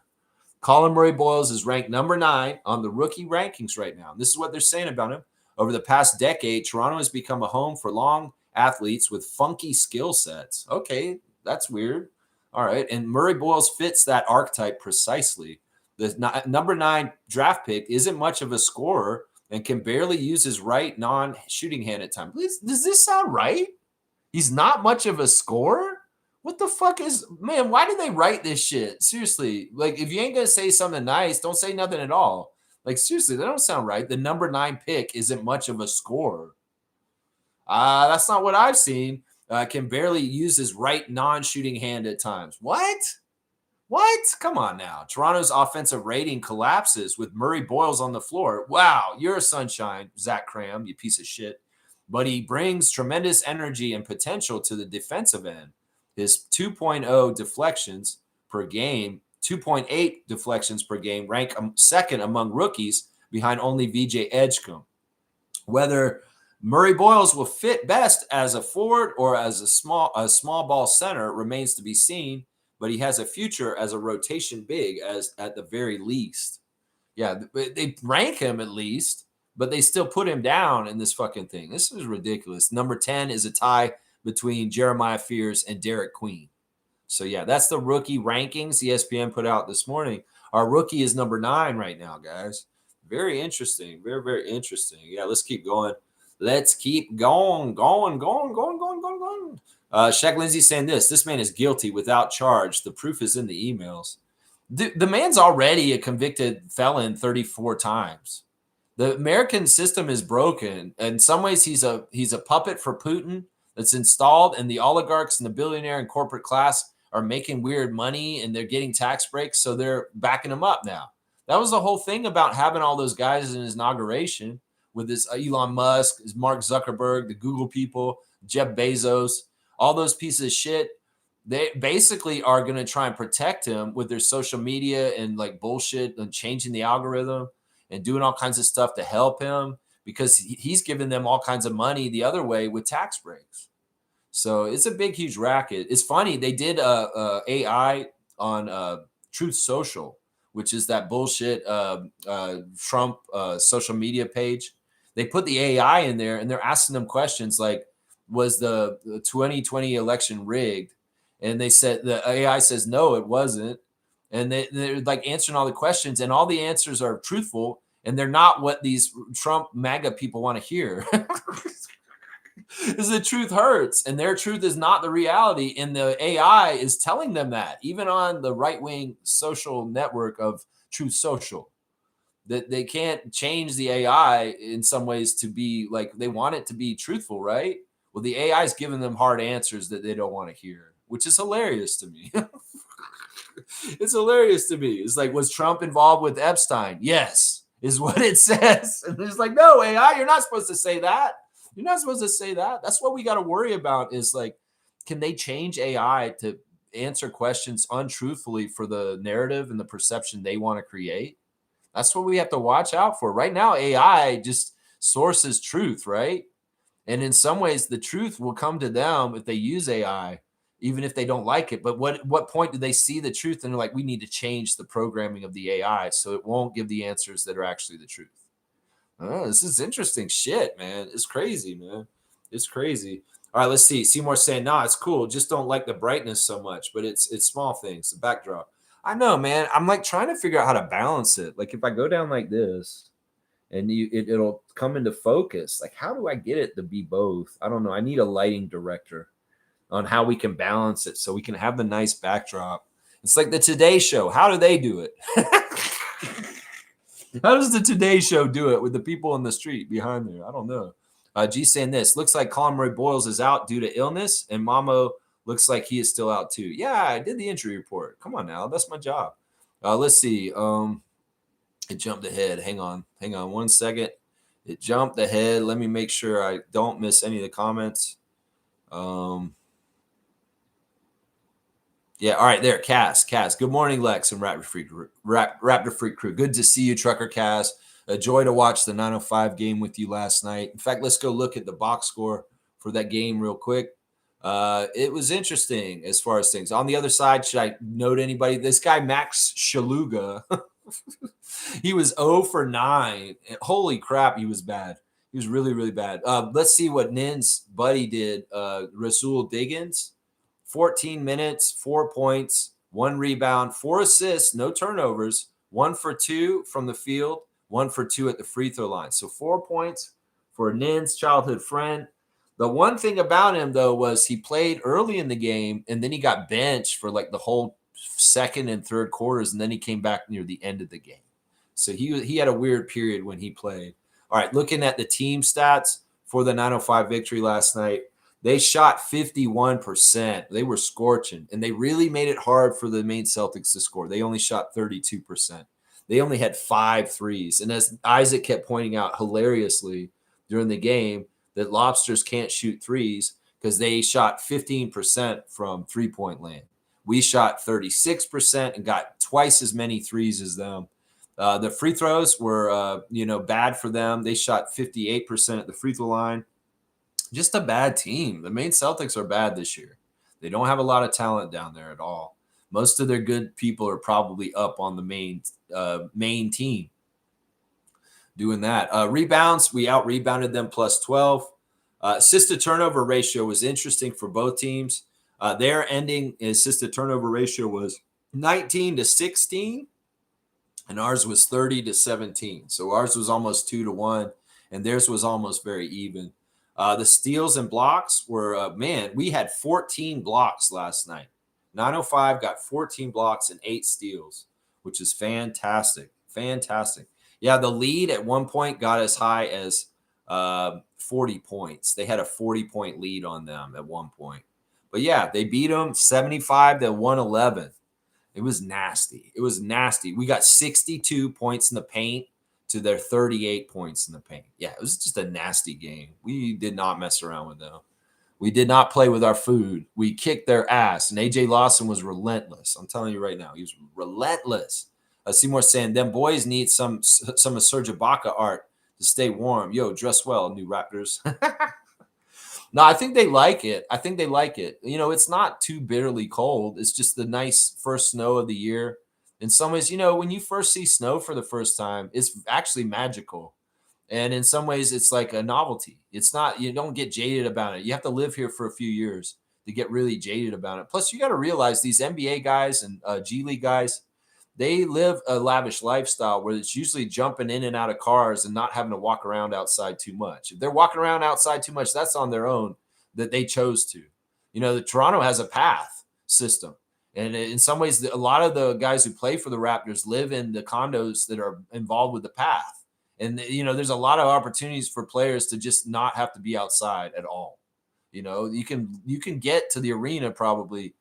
Colin Murray Boyles is ranked number 9 on the rookie rankings right now. And this is what they're saying about him. Over the past decade, Toronto has become a home for long athletes with funky skill sets. Okay, that's weird. All right. And Murray Boyles fits that archetype precisely. The number 9 draft pick isn't much of a scorer and can barely use his right non-shooting hand at times. Does this sound right? He's not much of a scorer? What the fuck is, man, why did they write this shit? Seriously, like, if you ain't going to say something nice, don't say nothing at all. Like, seriously, that don't sound right. The number 9 pick isn't much of a scorer. That's not what I've seen. Can barely use his right non-shooting hand at times. What? Come on now. Toronto's offensive rating collapses with Murray Boyles on the floor. Wow, you're a sunshine, Zach Cram, you piece of shit. But he brings tremendous energy and potential to the defensive end. His 2.0 deflections per game, 2.8 deflections per game, rank second among rookies behind only VJ Edgecombe. Whether Murray Boyles will fit best as a forward or as a small ball center remains to be seen, but he has a future as a rotation big as at the very least. Yeah, they rank him at least, but they still put him down in this fucking thing. This is ridiculous. Number 10 is a tie between Jeremiah Fears and Derek Queen. So, yeah, that's the rookie rankings ESPN put out this morning. Our rookie is number 9 right now, guys. Very interesting. Very, very interesting. Yeah, let's keep going. Let's keep going. Shaq Lindsay saying this man is guilty without charge. The proof is in the emails. The man's already a convicted felon 34 times. The American system is broken. In some ways, he's a puppet for Putin that's installed, and the oligarchs and the billionaire and corporate class are making weird money, and they're getting tax breaks, so they're backing him up now. That was the whole thing about having all those guys in his inauguration with this Elon Musk, Mark Zuckerberg, the Google people, Jeff Bezos, all those pieces of shit. They basically are going to try and protect him with their social media and like bullshit and changing the algorithm and doing all kinds of stuff to help him, because he's giving them all kinds of money the other way with tax breaks. So it's a big, huge racket. It's funny. They did AI on Truth Social, which is that bullshit Trump social media page. They put the AI in there, and they're asking them questions like, was the 2020 election rigged? And they said, the AI says, no, it wasn't. And they're like answering all the questions, and all the answers are truthful, and they're not what these Trump MAGA people want to hear. Because the truth hurts, and their truth is not the reality. And the AI is telling them that, even on the right-wing social network of Truth Social, that they can't change the AI in some ways to be like they want it to be truthful, right? Well, the AI is giving them hard answers that they don't want to hear, which is hilarious to me. It's hilarious to me. It's like, was Trump involved with Epstein? Yes, is what it says. And it's like, no, AI, you're not supposed to say that. You're not supposed to say that. That's what we got to worry about is like, can they change AI to answer questions untruthfully for the narrative and the perception they want to create? That's what we have to watch out for. Right now, AI just sources truth, right? And in some ways, the truth will come to them if they use AI, even if they don't like it. But what point do they see the truth and they're like, we need to change the programming of the AI so it won't give the answers that are actually the truth? Oh, this is interesting shit, man. It's crazy, man. It's crazy. All right, let's see. Seymour saying, nah, it's cool. Just don't like the brightness so much, but it's small things, the backdrop. I know, man. I'm like trying to figure out how to balance it. Like if I go down like this and it'll come into focus, like how do I get it to be both? I don't know. I need a lighting director on how we can balance it so we can have the nice backdrop. It's like the Today Show. How do they do it? How does the Today Show do it with the people in the street behind there? I don't know. G saying this looks like Colin Roy Boyles is out due to illness, and Mamo looks like he is still out too. Yeah, I did the injury report. Come on now, that's my job. Let's see. It jumped ahead. Hang on 1 second. It jumped ahead. Let me make sure I don't miss any of the comments. Yeah, all right, there, Cass. Good morning, Lex and Raptor Freak crew. Good to see you, Trucker Cass. A joy to watch the 905 game with you last night. In fact, let's go look at the box score for that game real quick. It was interesting as far as things. On the other side, should I note anybody? This guy, Max Shaluga, he was 0 for 9. Holy crap, he was bad. He was really, really bad. Let's see what Nin's buddy did. Rasul Diggins. 14 minutes, 4 points, 1 rebound, 4 assists, no turnovers, 1 for 2 from the field, 1 for 2 at the free throw line. So 4 points for Nin's childhood friend. The one thing about him, though, was he played early in the game, and then he got benched for like the whole second and third quarters, and then he came back near the end of the game. So he had a weird period when he played. All right, looking at the team stats for the 905 victory last night, they shot 51%. They were scorching, and they really made it hard for the Maine Celtics to score. They only shot 32%. They only had 5 threes. And as Isaac kept pointing out hilariously during the game, that Lobsters can't shoot threes because they shot 15% from three-point land. We shot 36% and got twice as many threes as them. The free throws were, bad for them. They shot 58% at the free throw line. Just a bad team. The Maine Celtics are bad this year. They don't have a lot of talent down there at all. Most of their good people are probably up on the main team doing that. Rebounds, we out-rebounded them plus 12. Assist-to-turnover ratio was interesting for both teams. Their ending assist-to-turnover ratio was 19-16, and ours was 30-17. So ours was almost 2-1, and theirs was almost very even. The steals and blocks were, we had 14 blocks last night. 905 got 14 blocks and 8 steals, which is fantastic. Fantastic. Yeah, the lead at one point got as high as 40 points. They had a 40-point lead on them at one point. But yeah, they beat them 75-111. It was nasty. We got 62 points in the paint to their 38 points in the paint. Yeah, it was just a nasty game. We did not mess around with them. We did not play with our food. We kicked their ass, and A.J. Lawson was relentless. I'm telling you right now, he was relentless. Seymour saying, them boys need some of Serge Ibaka art to stay warm. Yo, dress well, new Raptors. No, I think they like it. It's not too bitterly cold. It's just the nice first snow of the year. In some ways, when you first see snow for the first time, it's actually magical. And in some ways, it's like a novelty. It's not, you don't get jaded about it. You have to live here for a few years to get really jaded about it. Plus, you got to realize these NBA guys and G League guys, they live a lavish lifestyle where it's usually jumping in and out of cars and not having to walk around outside too much. If they're walking around outside too much, that's on their own, that they chose to. The Toronto has a path system. And in some ways, a lot of the guys who play for the Raptors live in the condos that are involved with the path. And, there's a lot of opportunities for players to just not have to be outside at all. You can get to the arena probably.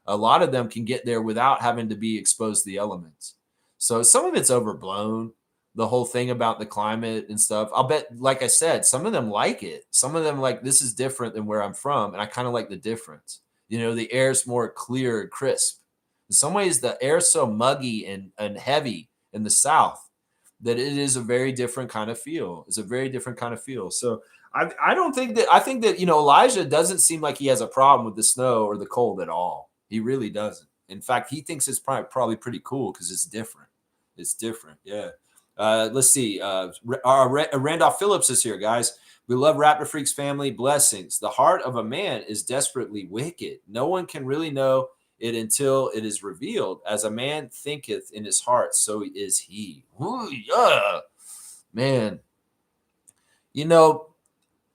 A lot of them can get there without having to be exposed to the elements. So some of it's overblown, the whole thing about the climate and stuff. I'll bet, like I said, some of them like it. Some of them like, this is different than where I'm from. And I kind of like the difference. The air's more clear and crisp. In some ways, the air's so muggy and heavy in the South that it is a very different kind of feel. It's a very different kind of feel. So I think that, Elijah doesn't seem like he has a problem with the snow or the cold at all. He really doesn't. In fact, he thinks it's probably pretty cool because it's different. It's different. Yeah. Let's see. Randolph Phillips is here, guys. We love Raptor Freaks family. Blessings. The heart of a man is desperately wicked. No one can really know it until it is revealed. As a man thinketh in his heart, so is he. Ooh, yeah. Man.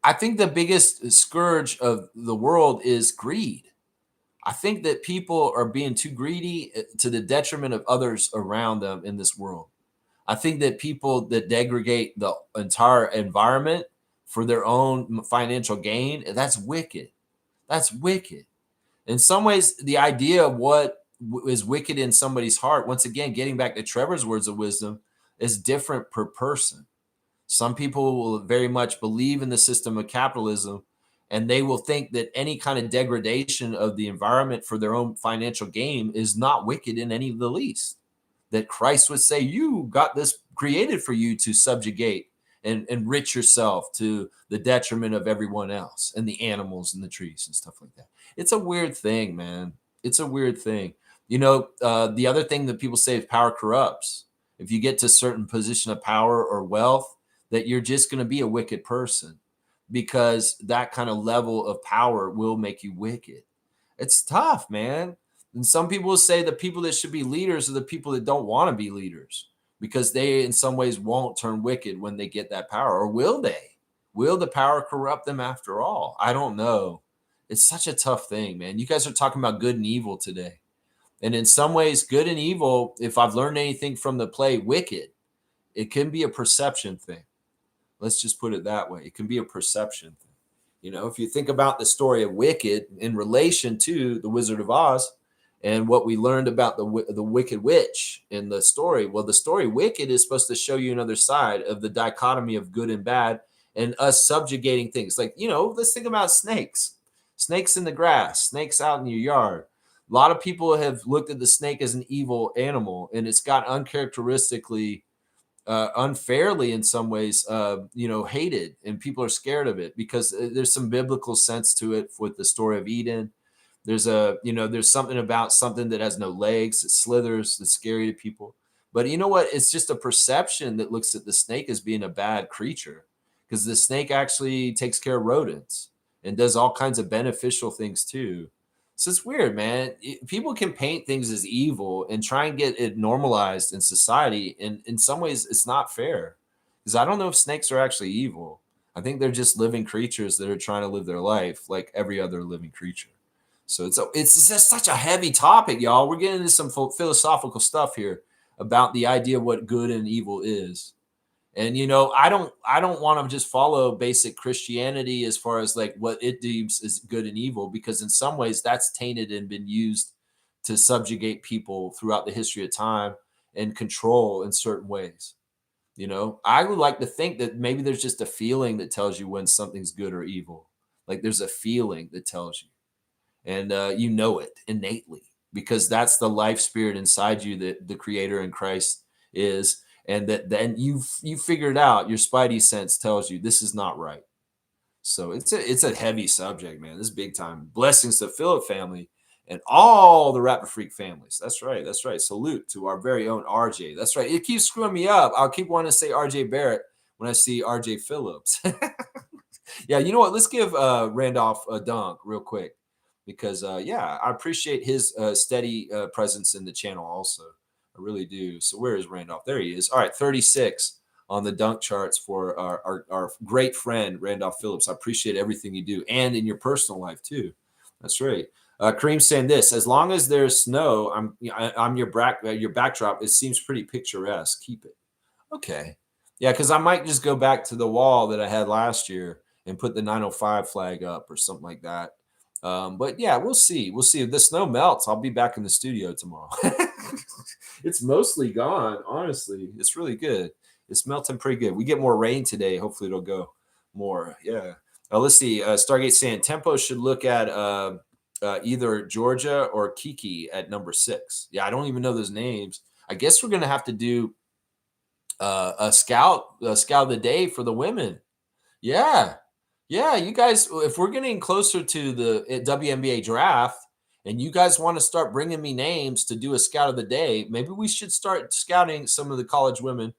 I think the biggest scourge of the world is greed. I think that people are being too greedy to the detriment of others around them in this world. I think that people that degrade the entire environment for their own financial gain, that's wicked. That's wicked. In some ways, the idea of what is wicked in somebody's heart, once again, getting back to Trevor's words of wisdom, is different per person. Some people will very much believe in the system of capitalism, and they will think that any kind of degradation of the environment for their own financial gain is not wicked in any of the least. That Christ would say, you got this created for you to subjugate and enrich yourself to the detriment of everyone else and the animals and the trees and stuff like that. It's a weird thing, man. It's a weird thing. The other thing that people say is power corrupts. If you get to a certain position of power or wealth, that you're just going to be a wicked person, because that kind of level of power will make you wicked. It's tough, man. And some people will say the people that should be leaders are the people that don't want to be leaders, because they in some ways won't turn wicked when they get that power. Or will they? Will the power corrupt them after all? I don't know. It's such a tough thing, man. You guys are talking about good and evil today. And in some ways, good and evil, if I've learned anything from the play Wicked, it can be a perception thing. Let's just put it that way. It can be a perception thing. If you think about the story of Wicked in relation to the Wizard of Oz and what we learned about the Wicked Witch in the story, well, the story Wicked is supposed to show you another side of the dichotomy of good and bad and us subjugating things. Like, let's think about snakes in the grass, snakes out in your yard. A lot of people have looked at the snake as an evil animal, and it's got uncharacteristically unfairly in some ways, hated, and people are scared of it because there's some biblical sense to it with the story of Eden. There's there's something about something that has no legs, it slithers, that's scary to people. But you know what? It's just a perception that looks at the snake as being a bad creature, because the snake actually takes care of rodents and does all kinds of beneficial things too. So it's weird, man. People can paint things as evil and try and get it normalized in society. And in some ways, it's not fair, because I don't know if snakes are actually evil. I think they're just living creatures that are trying to live their life like every other living creature. So it's just such a heavy topic, y'all. We're getting into some philosophical stuff here about the idea of what good and evil is. And I don't want to just follow basic Christianity as far as like what it deems is good and evil, because in some ways that's tainted and been used to subjugate people throughout the history of time and control in certain ways. I would like to think that maybe there's just a feeling that tells you when something's good or evil. Like there's a feeling that tells you, and it innately, because that's the life spirit inside you that the Creator in Christ is. And that then you figured out, your spidey sense tells you this is not right. So it's a heavy subject, man. This is big time. Blessings to Philip family and all the Raptor Freak families. That's right. That's right. Salute to our very own RJ. That's right. It keeps screwing me up. I'll keep wanting to say RJ Barrett when I see RJ Phillips. Yeah, you know what? Let's give Randolph a dunk real quick, because I appreciate his steady presence in the channel also. I really do. So where is Randolph? There he is. All right, 36 on the dunk charts for our great friend, Randolph Phillips. I appreciate everything you do, and in your personal life too. That's right. Kareem saying this: as long as there's snow, I'm your backdrop. It seems pretty picturesque. Keep it. Okay. Yeah, because I might just go back to the wall that I had last year and put the 905 flag up or something like that. But yeah, we'll see. We'll see if the snow melts. I'll be back in the studio tomorrow. It's mostly gone, honestly. It's really good. It's melting pretty good. We get more rain today. Hopefully, it'll go more. Yeah. Let's see. Stargate saying Tempo should look at either Georgia or Kiki at number 6. Yeah, I don't even know those names. I guess we're gonna have to do a scout of the day for the women. Yeah. Yeah, you guys, if we're getting closer to the WNBA draft and you guys want to start bringing me names to do a scout of the day, maybe we should start scouting some of the college women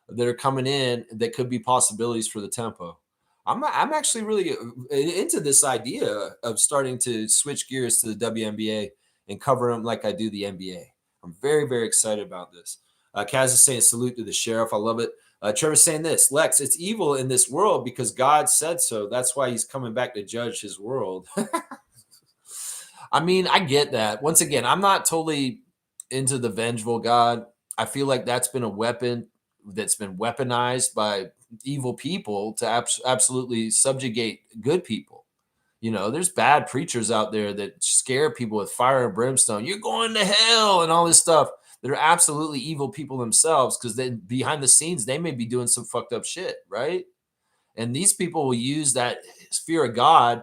that are coming in that could be possibilities for the Tempo. I'm actually really into this idea of starting to switch gears to the WNBA and cover them like I do the NBA. I'm very, very excited about this. Kaz is saying salute to the sheriff. I love it. Trevor's saying this, Lex, it's evil in this world because God said so. That's why he's coming back to judge his world. I mean, I get that. Once again, I'm not totally into the vengeful God. I feel like that's been a weapon that's been weaponized by evil people to absolutely subjugate good people. You know, there's bad preachers out there that scare people with fire and brimstone. You're going to hell and all this stuff. That are absolutely evil people themselves because then behind the scenes, they may be doing some fucked up shit, right? And these people will use that fear of God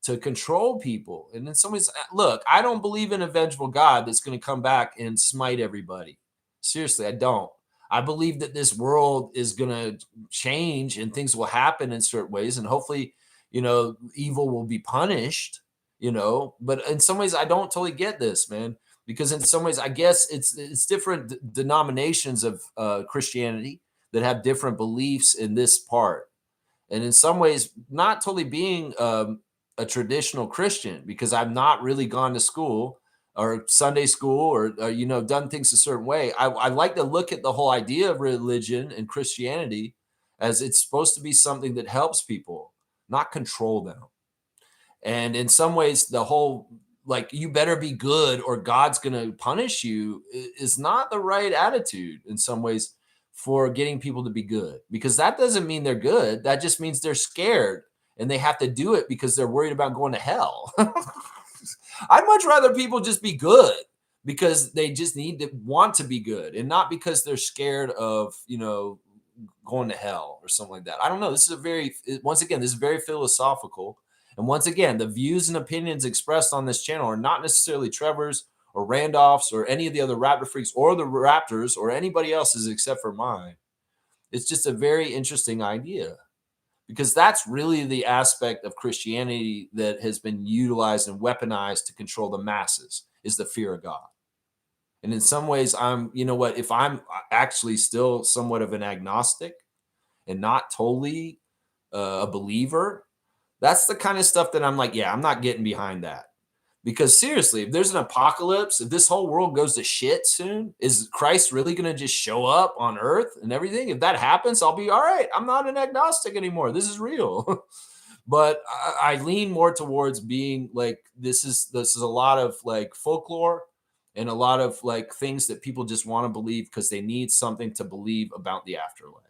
to control people. And in some ways, look, I don't believe in a vengeful God that's going to come back and smite everybody. Seriously, I don't. I believe that this world is going to change and things will happen in certain ways. And hopefully, you know, evil will be punished, you know. But in some ways, I don't totally get this, man. Because in some ways, I guess it's different denominations of Christianity that have different beliefs in this part. And in some ways, not totally being a traditional Christian because I've not really gone to school or Sunday school or you know, done things a certain way. I like to look at the whole idea of religion and Christianity as it's supposed to be something that helps people, not control them. And in some ways, the whole like you better be good or God's going to punish you is not the right attitude in some ways for getting people to be good, because that doesn't mean they're good. That just means they're scared and they have to do it because they're worried about going to hell. I'd much rather people just be good because they just need to want to be good and not because they're scared of, you know, going to hell or something like that. I don't know. This is once again, this is very philosophical. And once again, the views and opinions expressed on this channel are not necessarily Trevor's or Randolph's or any of the other Raptor freaks or the Raptors or anybody else's except for mine. It's just a very interesting idea because that's really the aspect of Christianity that has been utilized and weaponized to control the masses is the fear of God. And in some ways, you know what, if I'm actually still somewhat of an agnostic and not totally a believer, that's the kind of stuff that I'm like, yeah, I'm not getting behind that. Because seriously, if there's an apocalypse, if this whole world goes to shit soon, is Christ really going to just show up on earth and everything? If that happens, I'll be all right. I'm not an agnostic anymore. This is real. But I lean more towards being like, this is a lot of like folklore and a lot of like things that people just want to believe because they need something to believe about the afterlife.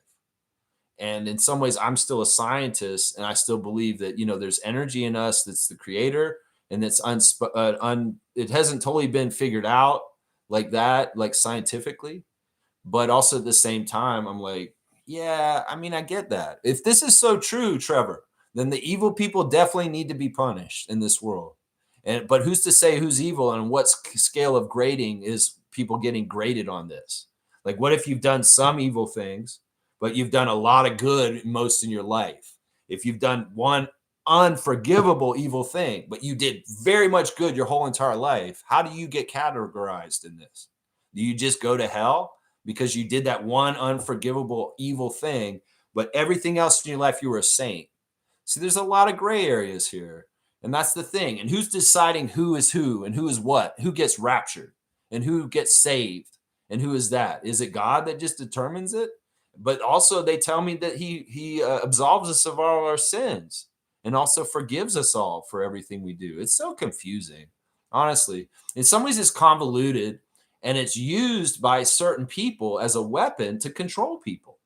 And in some ways, I'm still a scientist, and I still believe that, you know, there's energy in us that's the creator, and it's it hasn't totally been figured out like that, like scientifically. But also at the same time, I'm like, yeah, I mean, I get that. If this is so true, Trevor, then the evil people definitely need to be punished in this world. But who's to say who's evil and what scale of grading is people getting graded on this? Like, what if you've done some evil things, but you've done a lot of good most in your life? If you've done one unforgivable evil thing, but you did very much good your whole entire life, how do you get categorized in this? Do you just go to hell because you did that one unforgivable evil thing, but everything else in your life you were a saint? See, there's a lot of gray areas here. And that's the thing. And who's deciding who is who and who is what, who gets raptured and who gets saved And who is that? Is it God that just determines it? But also they tell me that he absolves us of all our sins and also forgives us all for everything we do. It's so confusing, honestly. In some ways, it's convoluted, and it's used by certain people as a weapon to control people.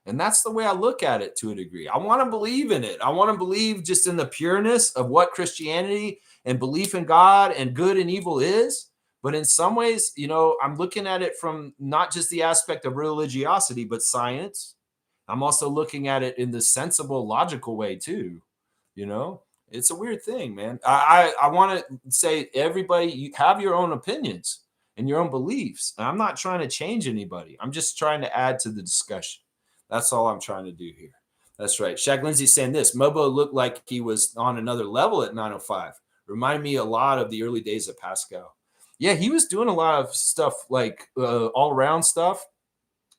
And that's the way I look at it to a degree. I want to believe in it. I want to believe just in the pureness of what Christianity and belief in God and good and evil is. But in some ways, I'm looking at it from not just the aspect of religiosity, but science. I'm also looking at it in the sensible, logical way too. You know, it's a weird thing, man. I want to say, everybody, you have your own opinions and your own beliefs. And I'm not trying to change anybody. I'm just trying to add to the discussion. That's all I'm trying to do here. That's right. Shaq Lindsay's saying this. Mobo looked like he was on another level at 905. Reminded me a lot of the early days of Pascal. Yeah, he was doing a lot of stuff, like all around stuff.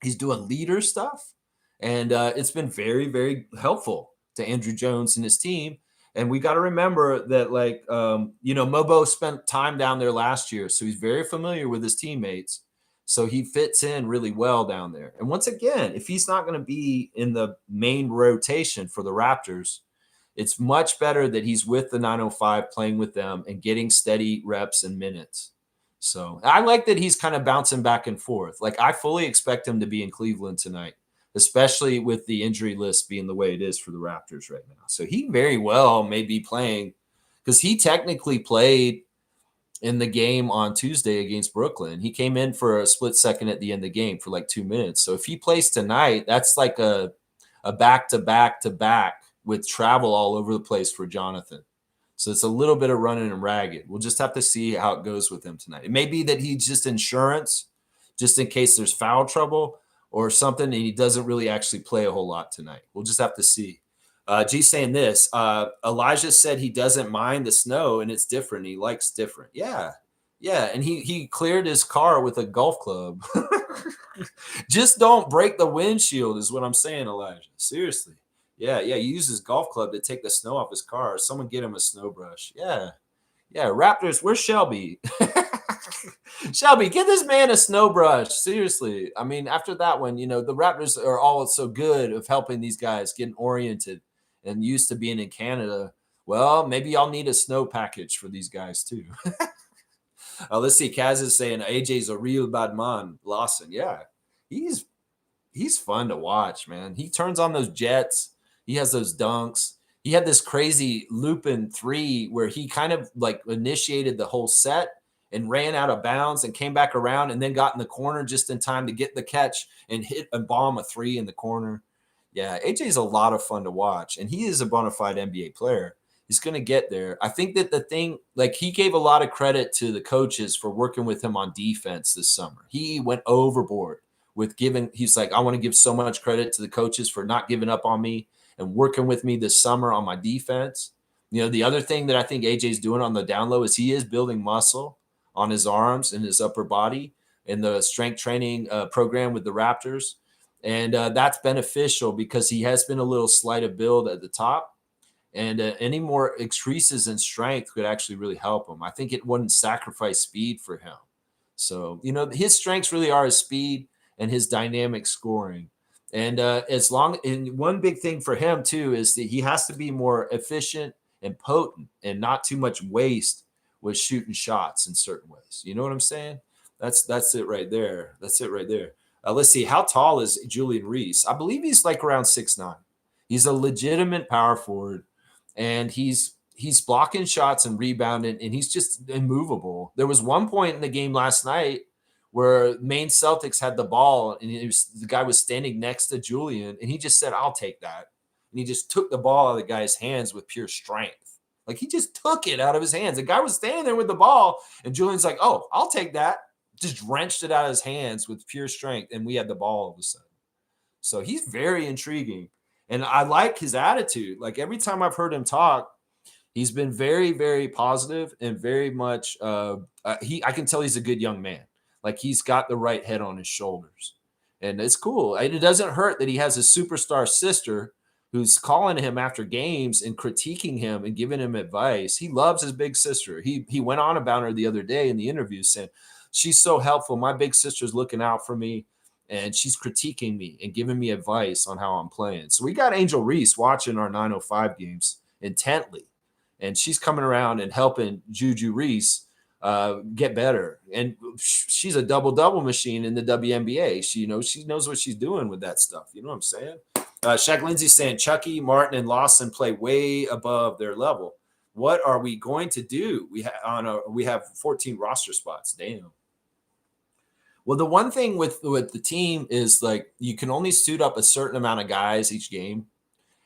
He's doing leader stuff. And it's been very, very helpful to Andrew Jones and his team. And we got to remember that, like, Mobo spent time down there last year. So he's very familiar with his teammates. So he fits in really well down there. And once again, if he's not going to be in the main rotation for the Raptors, it's much better that he's with the 905, playing with them and getting steady reps and minutes. So I like that he's kind of bouncing back and forth. Like, I fully expect him to be in Cleveland tonight, especially with the injury list being the way it is for the Raptors right now. So he very well may be playing, because he technically played in the game on Tuesday against Brooklyn. He came in for a split second at the end of the game for like 2 minutes. So if he plays tonight, that's like a back-to-back-to-back with travel all over the place for Jonathan. So it's a little bit of running him ragged. We'll just have to see how it goes with him tonight. It may be that he's just insurance, just in case there's foul trouble or something, and he doesn't really actually play a whole lot tonight. We'll just have to see. G's saying this. Elijah said he doesn't mind the snow, and it's different. He likes different. Yeah. And he cleared his car with a golf club. Just don't break the windshield is what I'm saying, Elijah. Seriously. Yeah. He used his golf club to take the snow off his car. Someone get him a snow brush. Yeah. Raptors, where's Shelby? Shelby, get this man a snow brush. Seriously. I mean, after that one, the Raptors are all so good of helping these guys getting oriented and used to being in Canada. Well, maybe y'all need a snow package for these guys too. Let's see. Kaz is saying AJ's a real bad man. Lawson. Yeah. He's fun to watch, man. He turns on those jets. He has those dunks. He had this crazy looping three where he kind of like initiated the whole set and ran out of bounds and came back around and then got in the corner just in time to get the catch and hit and bomb a three in the corner. Yeah, AJ's a lot of fun to watch, and he is a bona fide NBA player. He's going to get there. I think that the thing, like, he gave a lot of credit to the coaches for working with him on defense this summer. He went overboard with he's like, I want to give so much credit to the coaches for not giving up on me and working with me this summer on my defense. The other thing that I think AJ's doing on the down low is he is building muscle on his arms and his upper body in the strength training program with the Raptors. And that's beneficial because he has been a little slight of build at the top. And any more increases in strength could actually really help him. I think it wouldn't sacrifice speed for him. So, his strengths really are his speed and his dynamic scoring. And and one big thing for him too is that he has to be more efficient and potent and not too much waste with shooting shots in certain ways. You know what I'm saying? That's it right there. Let's see. How tall is Julian Reese? I believe he's like around 6'9". He's a legitimate power forward, and he's blocking shots and rebounding, and he's just immovable. There was one point in the game last night where Maine Celtics had the ball, and the guy was standing next to Julian, and he just said, I'll take that. And he just took the ball out of the guy's hands with pure strength. Like, he just took it out of his hands. The guy was standing there with the ball, and Julian's like, oh, I'll take that. Just wrenched it out of his hands with pure strength, and we had the ball all of a sudden. So he's very intriguing, and I like his attitude. Like, every time I've heard him talk, he's been very, very positive and very much I can tell he's a good young man. Like, he's got the right head on his shoulders, and it's cool. And it doesn't hurt that he has a superstar sister who's calling him after games and critiquing him and giving him advice. He loves his big sister. He went on about her the other day in the interview saying, she's so helpful. My big sister's looking out for me, and she's critiquing me and giving me advice on how I'm playing. So we got Angel Reese watching our 905 games intently, and she's coming around and helping Juju Reese get better. And she's a double machine in the WNBA. She knows what she's doing with that stuff. You know what I'm saying? Shaq Lindsay saying Chucky, Martin, and Lawson play way above their level. What are we going to do? We have 14 roster spots. Damn. Well, the one thing with the team is like you can only suit up a certain amount of guys each game.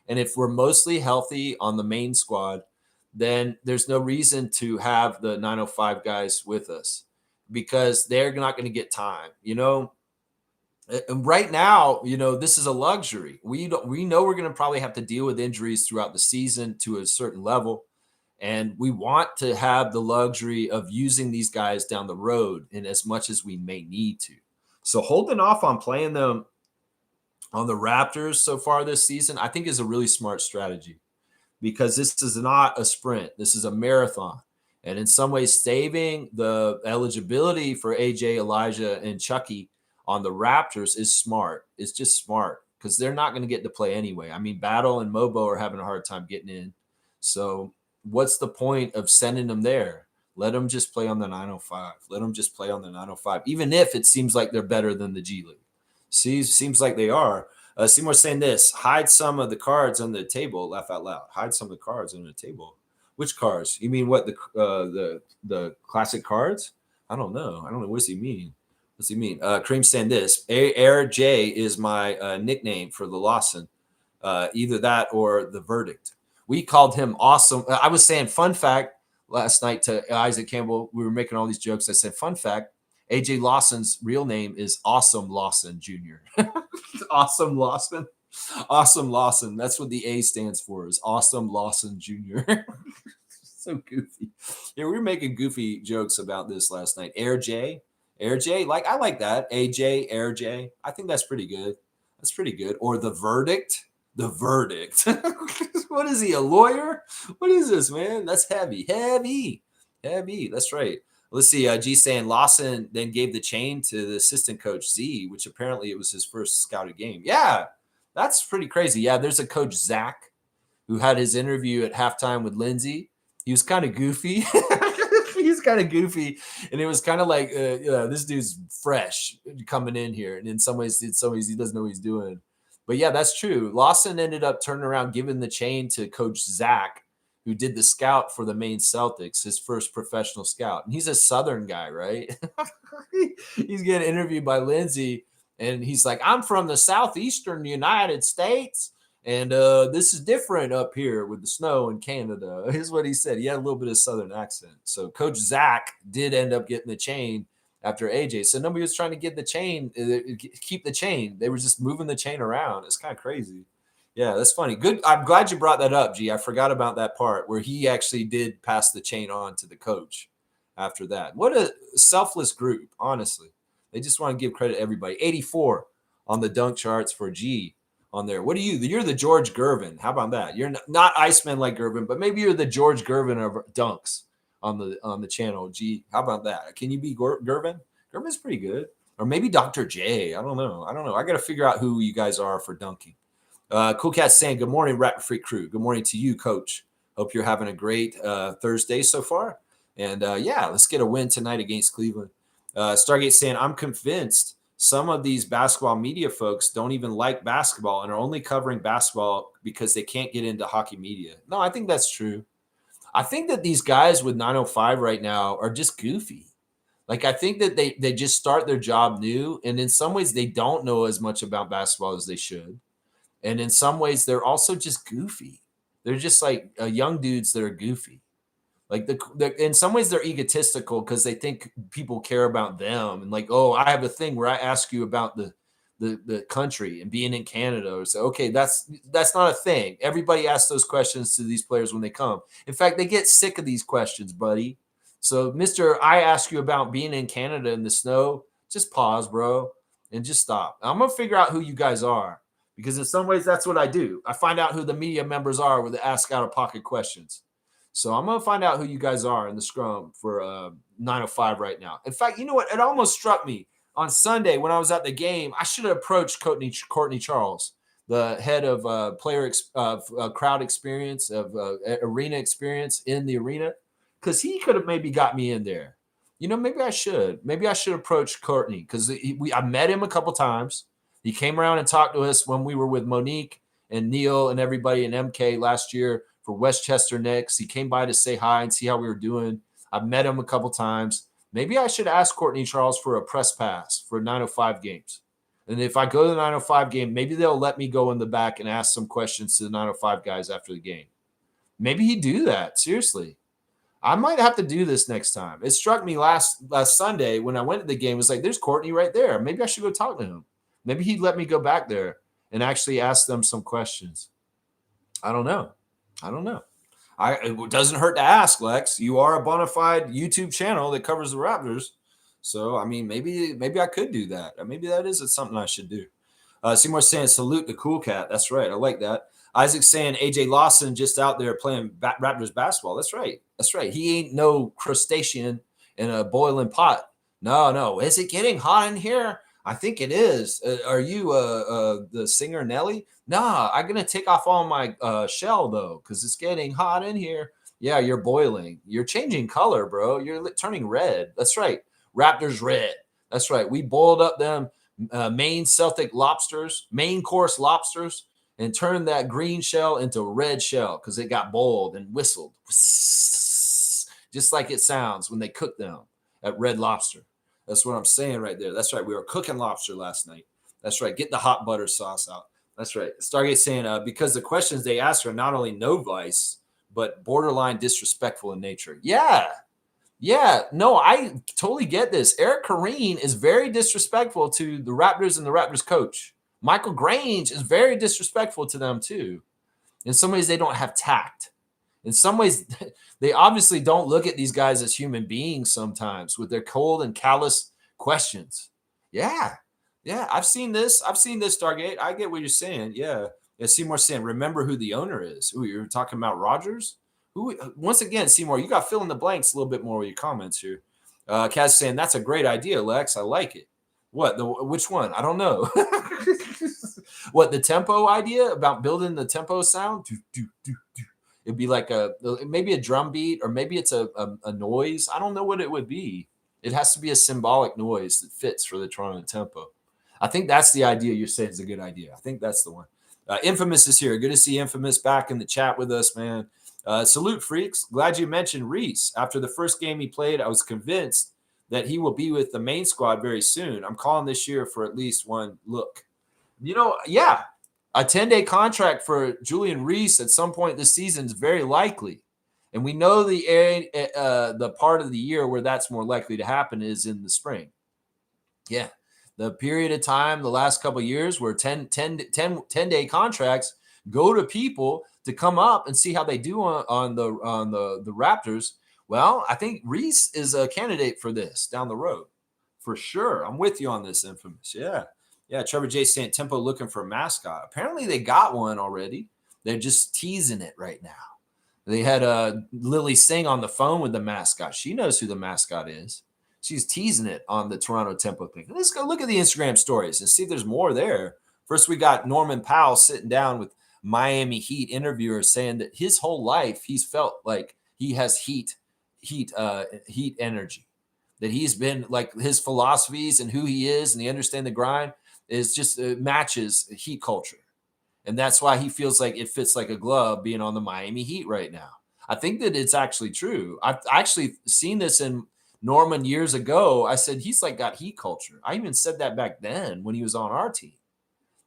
And if we're mostly healthy on the main squad, then there's no reason to have the 905 guys with us because they're not going to get time. And right now, this is a luxury. We know we're going to probably have to deal with injuries throughout the season to a certain level. And we want to have the luxury of using these guys down the road in as much as we may need to. So holding off on playing them on the Raptors so far this season, I think is a really smart strategy because this is not a sprint. This is a marathon. And in some ways, saving the eligibility for AJ, Elijah, and Chucky on the Raptors is smart. It's just smart because they're not going to get to play anyway. I mean, Battle and Mobo are having a hard time getting in. So what's the point of sending them there? Let them just play on the 905. Let them just play on the 905, even if it seems like they're better than the G League. Seems like they are. Seymour's saying this: hide some of the cards on the table. Laugh out loud. Hide some of the cards on the table. Which cards? You mean what the classic cards? I don't know. What does he mean? What's he mean? Cream saying this: Air J is my nickname for the Lawson. Either that or the verdict. We called him awesome. I was saying fun fact last night to Isaac Campbell. We were making all these jokes. I said fun fact: AJ Lawson's real name is Awesome Lawson Jr. Awesome Lawson. Awesome Lawson. That's what the A stands for, is Awesome Lawson Jr. So goofy. Yeah, we were making goofy jokes about this last night. Air J. Like, I like that. AJ, Air J. I think that's pretty good. That's pretty good. Or the verdict. The verdict. What is he, a lawyer? What is this, man? That's heavy. That's right. Let's see. G saying Lawson then gave the chain to the assistant coach Z, which apparently it was his first scouted game. Yeah, that's pretty crazy. Yeah, there's a coach Zach who had his interview at halftime with Lindsay. He was kind of goofy. He's kind of goofy, and it was kind of like, this dude's fresh coming in here, and in some ways he doesn't know what he's doing. But yeah, that's true. Lawson ended up turning around, giving the chain to Coach Zach, who did the scout for the Maine Celtics, his first professional scout. And he's a Southern guy, right? He's getting interviewed by Lindsay, and he's like, I'm from the Southeastern United States, and this is different up here with the snow in Canada. Here's what he said. He had a little bit of Southern accent. So Coach Zach did end up getting the chain after AJ. So nobody was trying to get the chain, keep the chain. They were just moving the chain around. It's kind of crazy. Yeah, that's funny. Good. I'm glad you brought that up, G. I forgot about that part where he actually did pass the chain on to the coach after that. What a selfless group, honestly. They just want to give credit to everybody. 84 on the dunk charts for G on there. What are you? You're the George Gervin. How about that? You're not Iceman like Gervin, but maybe you're the George Gervin of dunks on the channel. G, how about that? Can you be Gervin? Gervin's pretty good. Or maybe Dr. J. I don't know. I got to figure out who you guys are for dunking. Cool Cat saying, good morning, Raptor Freak crew. Good morning to you, Coach. Hope you're having a great Thursday so far. And yeah, let's get a win tonight against Cleveland. Stargate saying, I'm convinced some of these basketball media folks don't even like basketball and are only covering basketball because they can't get into hockey media. No, I think that's true. I think that these guys with 905 right now are just goofy. Like, I think that they just start their job new, and in some ways they don't know as much about basketball as they should. And in some ways they're also just goofy. They're just like young dudes that are goofy. Like in some ways they're egotistical because they think people care about them. And like, oh, I have a thing where I ask you about the country and being in Canada. Or say, okay, that's not a thing. Everybody asks those questions to these players when they come. In fact, they get sick of these questions, buddy. So, Mr. I ask you about being in Canada in the snow, just pause, bro, and just stop. I'm going to figure out who you guys are because in some ways that's what I do. I find out who the media members are when they ask out-of-pocket questions. So I'm going to find out who you guys are in the scrum for 905 right now. In fact, you know what? It almost struck me on Sunday when I was at the game. I should have approached Courtney Charles, the head of crowd experience, of arena experience in the arena, because he could have maybe got me in there. You know, maybe I should. Maybe I should approach Courtney because I met him a couple times. He came around and talked to us when we were with Monique and Neil and everybody in MK last year for Westchester Knicks. He came by to say hi and see how we were doing. I've met him a couple times. Maybe I should ask Courtney Charles for a press pass for 905 games. And if I go to the 905 game, maybe they'll let me go in the back and ask some questions to the 905 guys after the game. Maybe he'd do that. Seriously. I might have to do this next time. It struck me last Sunday when I went to the game. It was like, there's Courtney right there. Maybe I should go talk to him. Maybe he'd let me go back there and actually ask them some questions. I don't know. It doesn't hurt to ask, Lex. You are a bona fide YouTube channel that covers the Raptors. So, I mean, maybe I could do that. Maybe that is something I should do. Seymour saying, salute the cool cat. That's right. I like that. Isaac's saying, AJ Lawson just out there playing Raptors basketball. That's right. He ain't no crustacean in a boiling pot. No. Is it getting hot in here? I think it is. Are you the singer Nelly? Nah, I'm going to take off all my shell, though, because it's getting hot in here. Yeah, you're boiling. You're changing color, bro. You're turning red. That's right. Raptors red. That's right. We boiled up them Maine Celtic lobsters, main course lobsters, and turned that green shell into red shell because it got boiled and whistled. Just like it sounds when they cook them at Red Lobster. That's what I'm saying right there. That's right. We were cooking lobster last night. That's right. Get the hot butter sauce out. That's right. Stargate saying, because the questions they ask are not only no vice, but borderline disrespectful in nature. Yeah. No, I totally get this. Eric Kareen is very disrespectful to the Raptors and the Raptors coach. Michael Grange is very disrespectful to them too. In some ways, they don't have tact. In some ways, they obviously don't look at these guys as human beings sometimes with their cold and callous questions. Yeah. I've seen this, Stargate. I get what you're saying. Yeah. Seymour saying, remember who the owner is. Ooh, you're talking about Rogers? Once again, Seymour, you got to fill in the blanks a little bit more with your comments here. Kaz saying, that's a great idea, Lex. I like it. What? Which one? I don't know. What, the tempo idea about building the tempo sound? It'd be like maybe a drum beat, or maybe it's a noise. I don't know what it would be. It has to be a symbolic noise that fits for the Toronto tempo. I think that's the idea you're saying is a good idea. I think that's the one. Infamous is here. Good to see Infamous back in the chat with us, man. Salute, freaks. Glad you mentioned Reese. After the first game he played, I was convinced that he will be with the main squad very soon. I'm calling this year for at least one look. Yeah. A 10-day contract for Julian Reese at some point this season is very likely. And we know the part of the year where that's more likely to happen is in the spring. Yeah. The period of time, the last couple of years where 10-day contracts go to people to come up and see how they do on the Raptors. Well, I think Reese is a candidate for this down the road. For sure. I'm with you on this, Infamous. Yeah, Trevor J saying Tempo looking for a mascot. Apparently they got one already. They're just teasing it right now. They had Lily Singh on the phone with the mascot. She knows who the mascot is. She's teasing it on the Toronto Tempo thing. Let's go look at the Instagram stories and see if there's more there. First, we got Norman Powell sitting down with Miami Heat interviewers saying that his whole life he's felt like he has heat energy. That he's been like his philosophies and who he is and he understands the grind is just matches Heat culture. And that's why he feels like it fits like a glove being on the Miami Heat right now. I think that it's actually true. I've actually seen this in Norman years ago. I said, he's like got Heat culture. I even said that back then when he was on our team,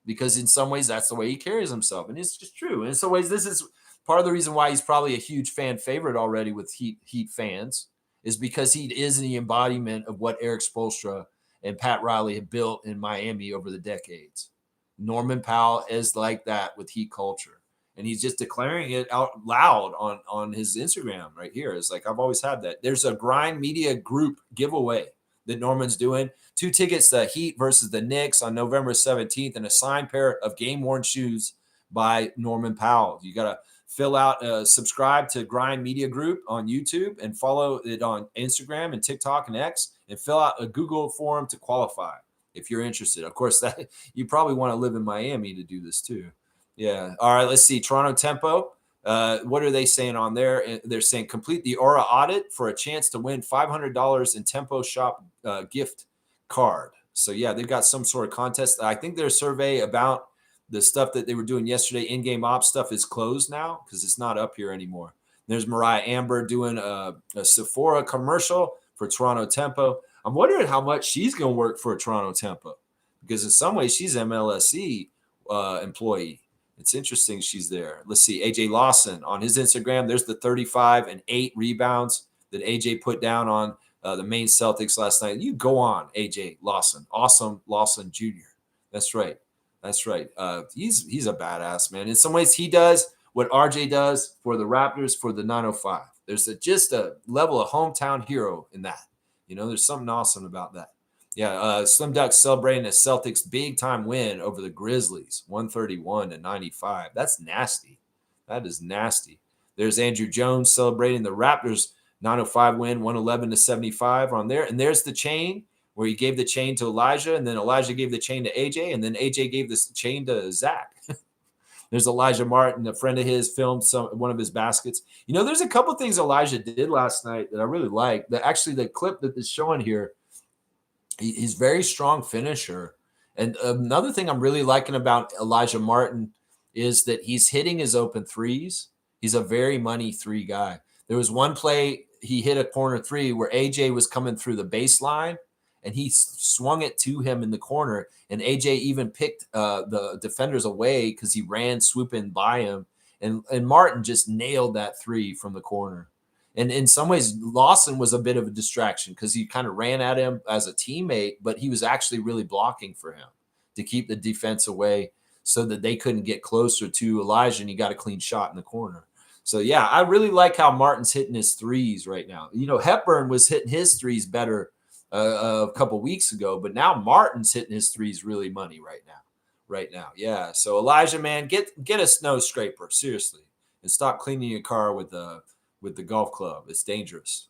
because in some ways that's the way he carries himself. And it's just true. In some ways, this is part of the reason why he's probably a huge fan favorite already with Heat fans, is because he is the embodiment of what Eric Spoelstra and Pat Riley have built in Miami over the decades. Norman Powell is like that with Heat culture. And he's just declaring it out loud on his Instagram right here. It's like, I've always had that. There's a Grind Media Group giveaway that Norman's doing. 2 tickets to Heat versus the Knicks on November 17th and a signed pair of game-worn shoes by Norman Powell. You got to fill out, subscribe to Grind Media Group on YouTube and follow it on Instagram and TikTok and X, and fill out a Google form to qualify if you're interested. Of course, that you probably want to live in Miami to do this too. Yeah. All right. Let's see. Toronto Tempo. What are they saying on there? They're saying complete the Aura audit for a chance to win $500 in Tempo Shop gift card. So yeah, they've got some sort of contest. I think their survey about the stuff that they were doing yesterday, in-game ops stuff, is closed now because it's not up here anymore. There's Mariah Amber doing a Sephora commercial for Toronto Tempo. I'm wondering how much she's going to work for a Toronto Tempo, because in some ways she's MLSE employee. It's interesting she's there. Let's see. AJ Lawson on his Instagram. There's the 35 and 8 rebounds that AJ put down on the Maine Celtics last night. You go on, AJ Lawson. Awesome Lawson Jr. That's right. That's right. He's a badass, man. In some ways, he does what RJ does for the Raptors for the 905. There's just a level of hometown hero in that. You know, there's something awesome about that. Yeah, Slim Duck celebrating a Celtics big-time win over the Grizzlies, 131-95. That's nasty. That is nasty. There's Andrew Jones celebrating the Raptors 905 win, 111-75 on there. And there's the chain where he gave the chain to Elijah, and then Elijah gave the chain to AJ, and then AJ gave this chain to Zach. There's Elijah Martin, a friend of his, filmed one of his baskets. You know, there's a couple things Elijah did last night that I really like. Actually, the clip that is showing here, he's very strong finisher. And another thing I'm really liking about Elijah Martin is that he's hitting his open threes. He's a very money three guy. There was one play, he hit a corner three where AJ was coming through the baseline, and he swung it to him in the corner. And AJ even picked the defenders away because he ran swooping by him. And Martin just nailed that three from the corner. And in some ways, Lawson was a bit of a distraction because he kind of ran at him as a teammate, but he was actually really blocking for him to keep the defense away so that they couldn't get closer to Elijah, and he got a clean shot in the corner. So, yeah, I really like how Martin's hitting his threes right now. You know, Hepburn was hitting his threes better a couple weeks ago, but now Martin's hitting his threes really money right now. Yeah. So, Elijah, man, get a snow scraper, seriously, and stop cleaning your car with the golf club. It's dangerous.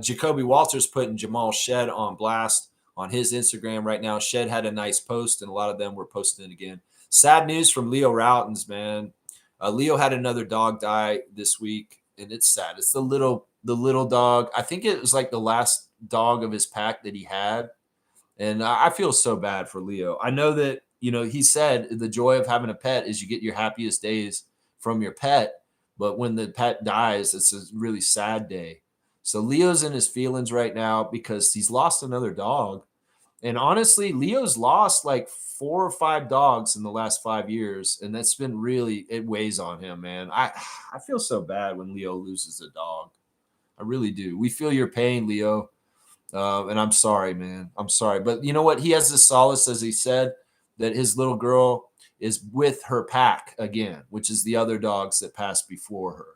Jacoby Walters putting Jamal Shed on blast on his Instagram right now. Shed had a nice post, and a lot of them were posting it again. Sad news from Leo Routens, man. Leo had another dog die this week, and it's sad. It's the little dog. I think it was like the last dog of his pack that he had, and I feel so bad for Leo. I know that, you know, he said the joy of having a pet is you get your happiest days from your pet, but when the pet dies, it's a really sad day. So Leo's in his feelings right now because he's lost another dog. And honestly, Leo's lost like 4 or 5 dogs in the last 5 years. And that's been really, it weighs on him, man. I feel so bad when Leo loses a dog. I really do. We feel your pain, Leo. And I'm sorry, man. I'm sorry. But you know what? He has the solace, as he said, that his little girl is with her pack again, which is the other dogs that passed before her,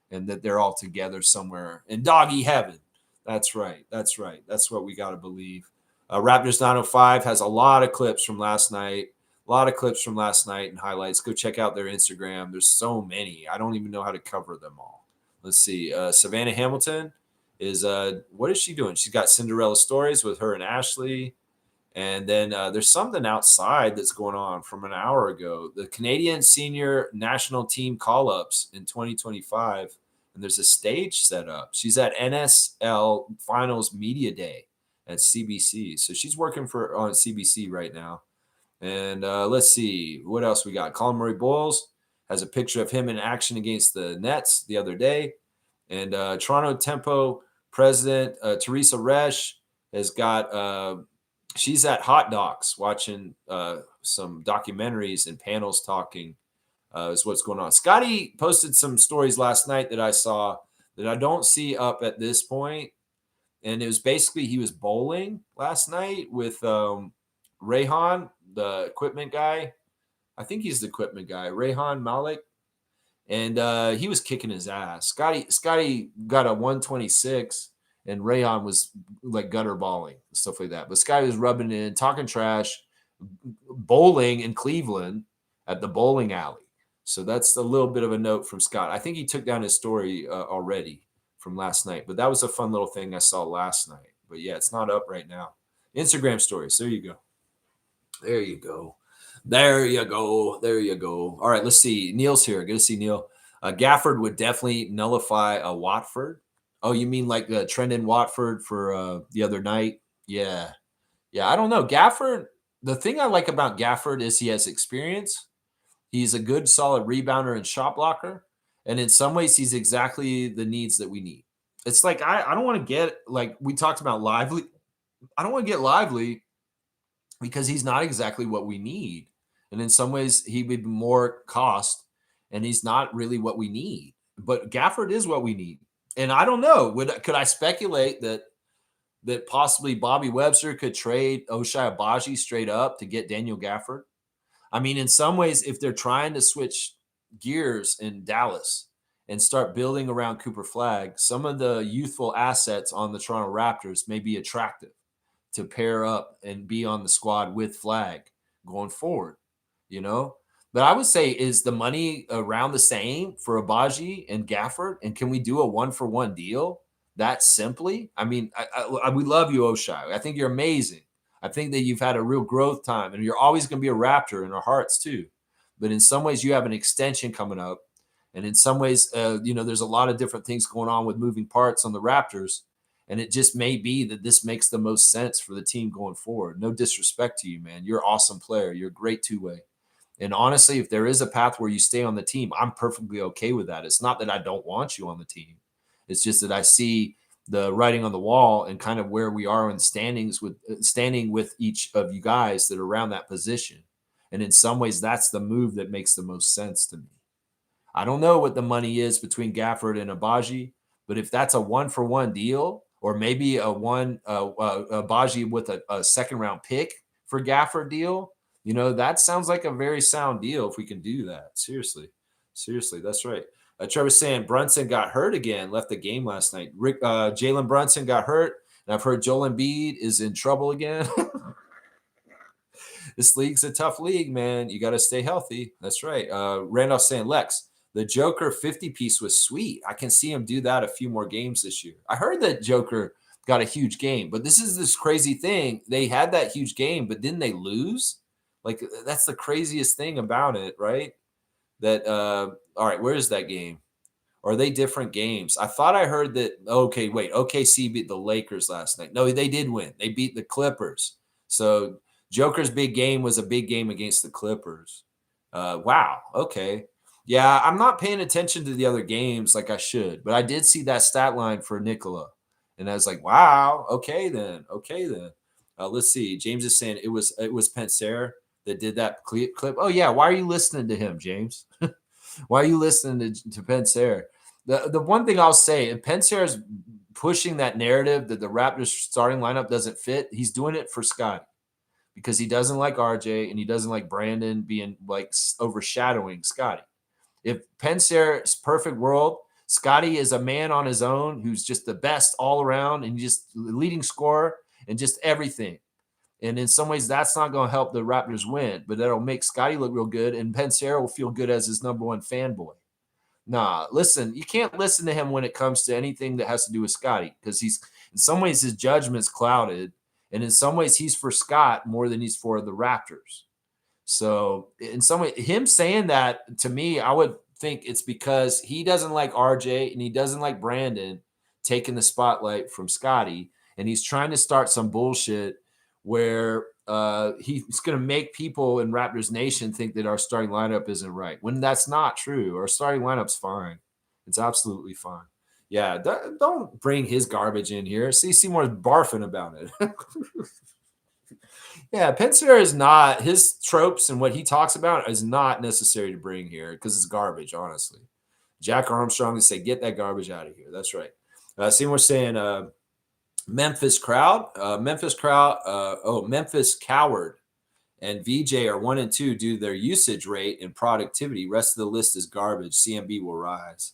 and that they're all together somewhere in doggy heaven. That's right. That's right. That's what we got to believe. Raptors 905 has a lot of clips from last night, and highlights. Go check out their Instagram. There's so many. I don't even know how to cover them all. Let's see. Savannah Hamilton is, what is she doing? She's got Cinderella stories with her and Ashley. And then there's something outside that's going on from an hour ago. The Canadian Senior National Team call-ups in 2025, and there's a stage set up. She's at NSL Finals Media Day at CBC. So she's working on CBC right now. And let's see. What else we got? Colin Murray Boyles has a picture of him in action against the Nets the other day. And Toronto Tempo president Teresa Resch has got she's at Hot Docs watching some documentaries and panels talking is what's going on. Scotty posted some stories last night that I saw that I don't see up at this point. And it was basically he was bowling last night with Rayhan, the equipment guy. I think he's the equipment guy, Rayhan Malik. And he was kicking his ass. Scotty got a 126. And Rayhan was like gutter balling, stuff like that. But Scotty was rubbing it in, talking trash, bowling in Cleveland at the bowling alley. So that's a little bit of a note from Scott. I think he took down his story already from last night, but that was a fun little thing I saw last night. But yeah, it's not up right now. Instagram stories. There you go. There you go. There you go. There you go. All right, let's see. Neil's here. Good to see Neil. Gafford would definitely nullify a Watford. Oh, you mean like Trendon Watford for the other night? Yeah. Yeah, I don't know. Gafford, the thing I like about Gafford is he has experience. He's a good, solid rebounder and shot blocker. And in some ways, he's exactly the needs that we need. It's like, I don't want to get, like we talked about Lively. I don't want to get Lively because he's not exactly what we need. And in some ways, he would be more cost, and he's not really what we need. But Gafford is what we need. And I don't know. Could I speculate that possibly Bobby Webster could trade Ochai Agbaji straight up to get Daniel Gafford? I mean, in some ways, if they're trying to switch gears in Dallas and start building around Cooper Flagg, some of the youthful assets on the Toronto Raptors may be attractive to pair up and be on the squad with Flagg going forward, you know? But I would say, is the money around the same for Agbaji and Gafford? And can we do a 1-for-1 deal that simply? I mean, we love you, Ochai. I think you're amazing. I think that you've had a real growth time, and you're always going to be a Raptor in our hearts too. But in some ways, you have an extension coming up. And in some ways, there's a lot of different things going on with moving parts on the Raptors. And it just may be that this makes the most sense for the team going forward. No disrespect to you, man. You're an awesome player. You're a great two-way. And honestly, if there is a path where you stay on the team, I'm perfectly okay with that. It's not that I don't want you on the team. It's just that I see the writing on the wall and kind of where we are in standing with each of you guys that are around that position. And in some ways, that's the move that makes the most sense to me. I don't know what the money is between Gafford and Agbaji, but if that's a 1-for-1 deal, or maybe a Agbaji with a second round pick for Gafford deal, that sounds like a very sound deal if we can do that. Seriously, that's right. Trevor's saying Brunson got hurt again, left the game last night. Jalen Brunson got hurt, and I've heard Joel Embiid is in trouble again. This league's a tough league, man. You got to stay healthy. That's right. Randolph saying, Lex, the Joker 50 piece was sweet. I can see him do that a few more games this year. I heard that Joker got a huge game, but this is this crazy thing. They had that huge game, but didn't they lose? Like, that's the craziest thing about it, right? That, all right, where is that game? Or are they different games? I thought I heard that, OKC beat the Lakers last night. No, they did win. They beat the Clippers. So Joker's big game was a big game against the Clippers. Wow, okay. Yeah, I'm not paying attention to the other games like I should, but I did see that stat line for Nikola. And I was like, wow, okay then. Let's see. James is saying it was Pensair that did that clip. Oh, yeah. Why are you listening to him, James? Why are you listening to Pensair? The one thing I'll say, if Pensair is pushing that narrative that the Raptors starting lineup doesn't fit, he's doing it for Scotty because he doesn't like RJ and he doesn't like Brandon being like overshadowing Scotty. If Pensair's perfect world, Scotty is a man on his own who's just the best all around and just leading scorer and just everything. And in some ways, that's not going to help the Raptors win, but that'll make Scotty look real good, and Pensair will feel good as his number one fanboy. Nah, listen, you can't listen to him when it comes to anything that has to do with Scotty because he's, in some ways, his judgment's clouded, and in some ways, he's for Scott more than he's for the Raptors. So in some way, him saying that to me, I would think it's because he doesn't like RJ and he doesn't like Brandon taking the spotlight from Scotty, and he's trying to start some bullshit where he's going to make people in Raptors Nation think that our starting lineup isn't right, when that's not true. Our starting lineup's fine. It's absolutely fine. Yeah, don't bring his garbage in here. See, Seymour's barfing about it. Yeah, Pensair is not, his tropes and what he talks about is not necessary to bring here because it's garbage, honestly. Jack Armstrong would say, get that garbage out of here. That's right. Seymour saying, Memphis Coward and VJ are 1 and 2 due to their usage rate and productivity. Rest of the list is garbage. CMB will rise.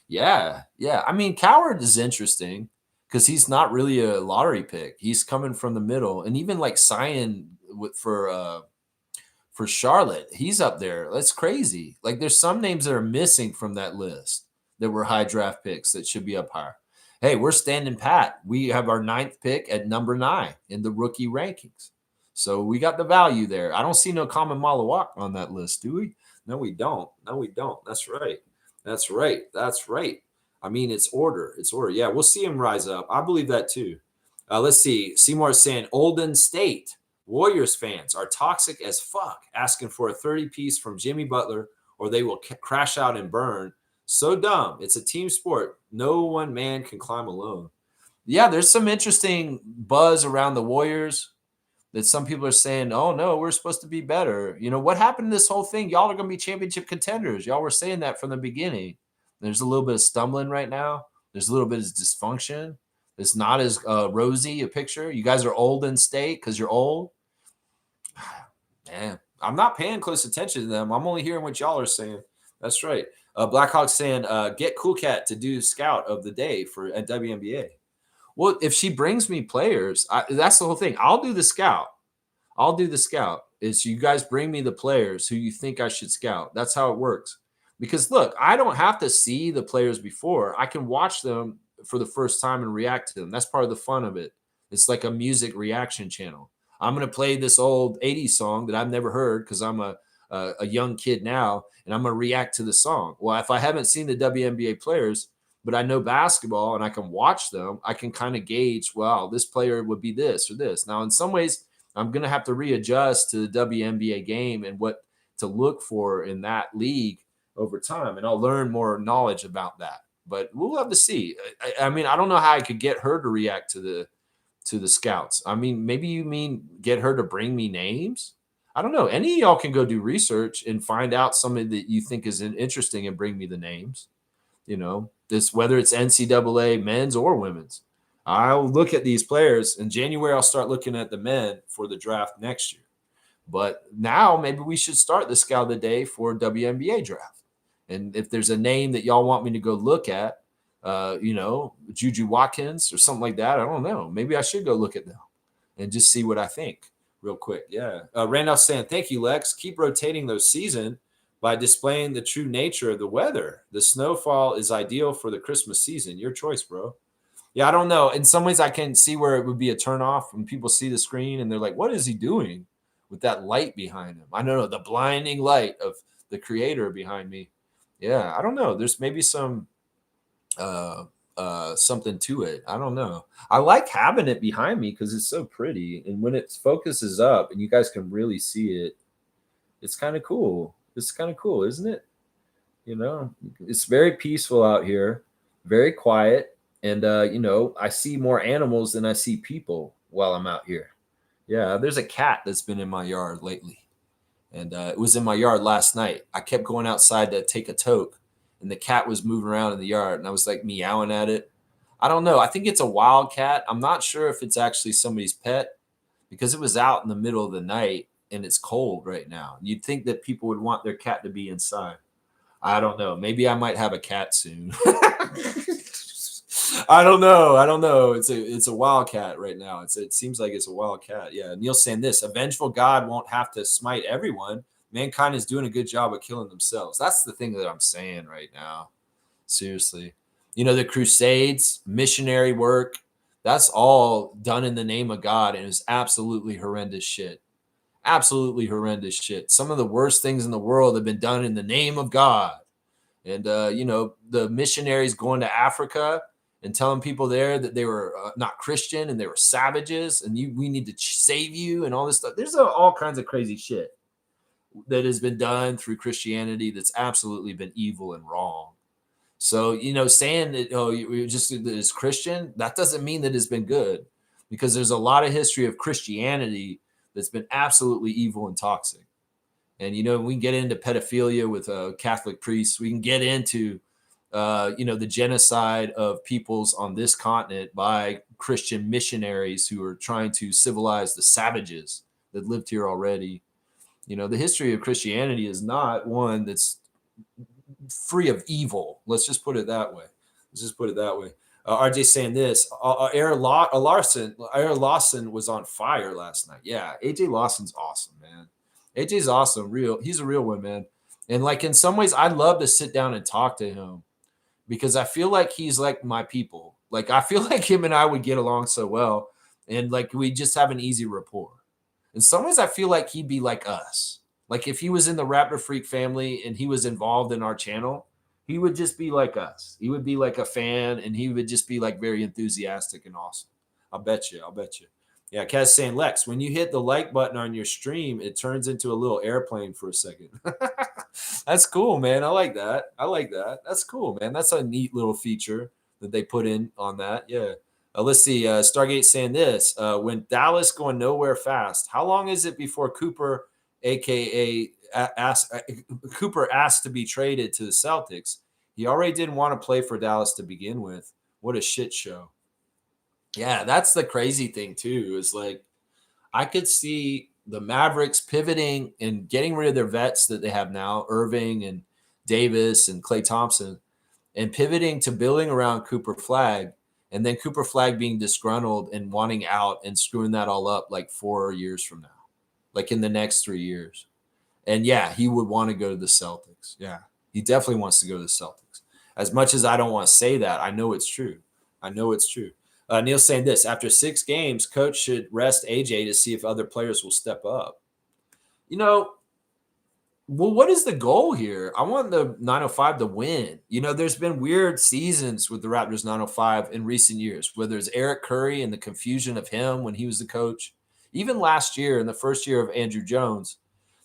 Yeah. I mean, Coward is interesting because he's not really a lottery pick. He's coming from the middle, and even like signing for for Charlotte. He's up there. That's crazy. Like there's some names that are missing from that list that were high draft picks that should be up higher. Hey, we're standing pat. We have our 9th pick at number 9 in the rookie rankings. So we got the value there. I don't see no common Malawak on that list, do we? No, we don't. No, we don't. That's right. That's right. That's right. I mean, it's order. It's order. Yeah, we'll see him rise up. I believe that too. Let's see. Seymour is saying Olden State Warriors fans are toxic as fuck, asking for a 30-piece from Jimmy Butler or they will crash out and burn. So dumb. It's a team sport. No one man can climb alone. Yeah, there's some interesting buzz around the Warriors that some people are saying, oh, no, we're supposed to be better. You know, what happened to this whole thing? Y'all are going to be championship contenders. Y'all were saying that from the beginning. There's a little bit of stumbling right now. There's a little bit of dysfunction. It's not as rosy a picture. You guys are old in state because you're old. Man, I'm not paying close attention to them. I'm only hearing what y'all are saying. That's right. Blackhawk saying, get Cool Cat to do scout of the day for at WNBA. Well, if she brings me players, that's the whole thing. I'll do the scout. I'll do the scout. Is you guys bring me the players who you think I should scout. That's how it works. Because look, I don't have to see the players before. I can watch them for the first time and react to them. That's part of the fun of it. It's like a music reaction channel. I'm going to play this old 80s song that I've never heard because I'm a young kid now, and I'm going to react to the song. Well, if I haven't seen the WNBA players, but I know basketball and I can watch them, I can kind of gauge, well, this player would be this or this. Now, in some ways, I'm going to have to readjust to the WNBA game and what to look for in that league over time, and I'll learn more knowledge about that. But we'll have to see. I mean, I don't know how I could get her to react to the scouts. I mean, maybe you mean get her to bring me names? I don't know. Any of y'all can go do research and find out somebody that you think is interesting and bring me the names. You know, this whether it's NCAA men's or women's. I'll look at these players in January. I'll start looking at the men for the draft next year. But now maybe we should start the scout of the day for WNBA draft. And if there's a name that y'all want me to go look at, you know, Juju Watkins or something like that, I don't know. Maybe I should go look at them and just see what I think real quick. Yeah. Randolph saying, thank you, Lex. Keep rotating those season by displaying the true nature of the weather. The snowfall is ideal for the Christmas season. Your choice, bro. Yeah, I don't know. In some ways, I can see where it would be a turnoff when people see the screen and they're like, what is he doing with that light behind him? I don't know. The blinding light of the creator behind me. Yeah, I don't know. There's maybe some something to it. I don't know. I like having it behind me because it's so pretty. And when it focuses up and you guys can really see it, it's kind of cool. It's kind of cool, isn't it? You know, it's very peaceful out here, very quiet. And, you know, I see more animals than I see people while I'm out here. Yeah, there's a cat that's been in my yard lately. And it was in my yard last night. I kept going outside to take a toke, and the cat was moving around in the yard, and I was like meowing at it. I don't know. I think it's a wild cat. I'm not sure if it's actually somebody's pet because it was out in the middle of the night, and it's cold right now. You'd think that people would want their cat to be inside. I don't know. Maybe I might have a cat soon. I don't know. I don't know. It's a wild cat right now. It seems like it's a wild cat. Yeah. Neil's saying this: a vengeful God won't have to smite everyone. Mankind is doing a good job of killing themselves. That's the thing that I'm saying right now. Seriously. You know, the Crusades, missionary work, that's all done in the name of God, and it's absolutely horrendous shit. Absolutely horrendous shit. Some of the worst things in the world have been done in the name of God. And, you know, the missionaries going to Africa and telling people there that they were not Christian and they were savages and we need to save you and all this stuff. There's all kinds of crazy shit that has been done through Christianity that's absolutely been evil and wrong. So, you know, saying that, oh, you're just as Christian, that doesn't mean that it's been good because there's a lot of history of Christianity that's been absolutely evil and toxic. And, you know, we can get into pedophilia with Catholic priests. We can get into, you know, the genocide of peoples on this continent by Christian missionaries who are trying to civilize the savages that lived here already. You know, the history of Christianity is not one that's free of evil. Let's just put it that way. RJ saying this, Aaron Lawson was on fire last night. Yeah, AJ Lawson's awesome, man. AJ's awesome. He's a real one, man. And like in some ways, I'd love to sit down and talk to him because I feel like he's like my people. Like I feel like him and I would get along so well, and like we just have an easy rapport. In some ways, I feel like he'd be like us. Like if he was in the Raptor Freak family and he was involved in our channel, he would just be like us. He would be like a fan, and he would just be like very enthusiastic and awesome. I'll bet you. I'll bet you. Yeah, Kaz saying, Lex, when you hit the like button on your stream, it turns into a little airplane for a second. That's cool, man. I like that. I like that. That's cool, man. That's a neat little feature that they put in on that. Yeah. Let's see. Stargate saying this. When Dallas going nowhere fast, how long is it before Cooper, a.k.a. Cooper asked to be traded to the Celtics? He already didn't want to play for Dallas to begin with. What a shit show. Yeah, that's the crazy thing too, is like I could see the Mavericks pivoting and getting rid of their vets that they have now, Irving and Davis and Klay Thompson, and pivoting to building around Cooper Flag, and then Cooper Flag being disgruntled and wanting out and screwing that all up like 4 years from now, like in the next 3 years. And yeah, he would want to go to the Celtics. Yeah, he definitely wants to go to the Celtics. As much as I don't want to say that, I know it's true. I know it's true. Neil's saying this. After 6 games, coach should rest AJ to see if other players will step up. You know, well, what is the goal here? I want the 905 to win. You know, there's been weird seasons with the Raptors 905 in recent years, whether it's Eric Curry and the confusion of him when he was the coach. Even last year, in the first year of Andrew Jones,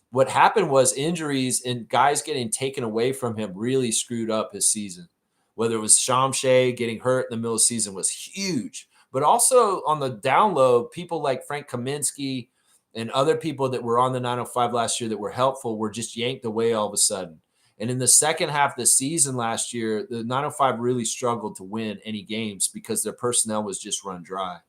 what happened was injuries and guys getting taken away from him really screwed up his season. Whether it was Shamshay getting hurt in the middle of the season was huge. But also on the down low, people like Frank Kaminsky and other people that were on the 905 last year that were helpful were just yanked away all of a sudden. And in the second half of the season last year, the 905 really struggled to win any games because their personnel was just run dry.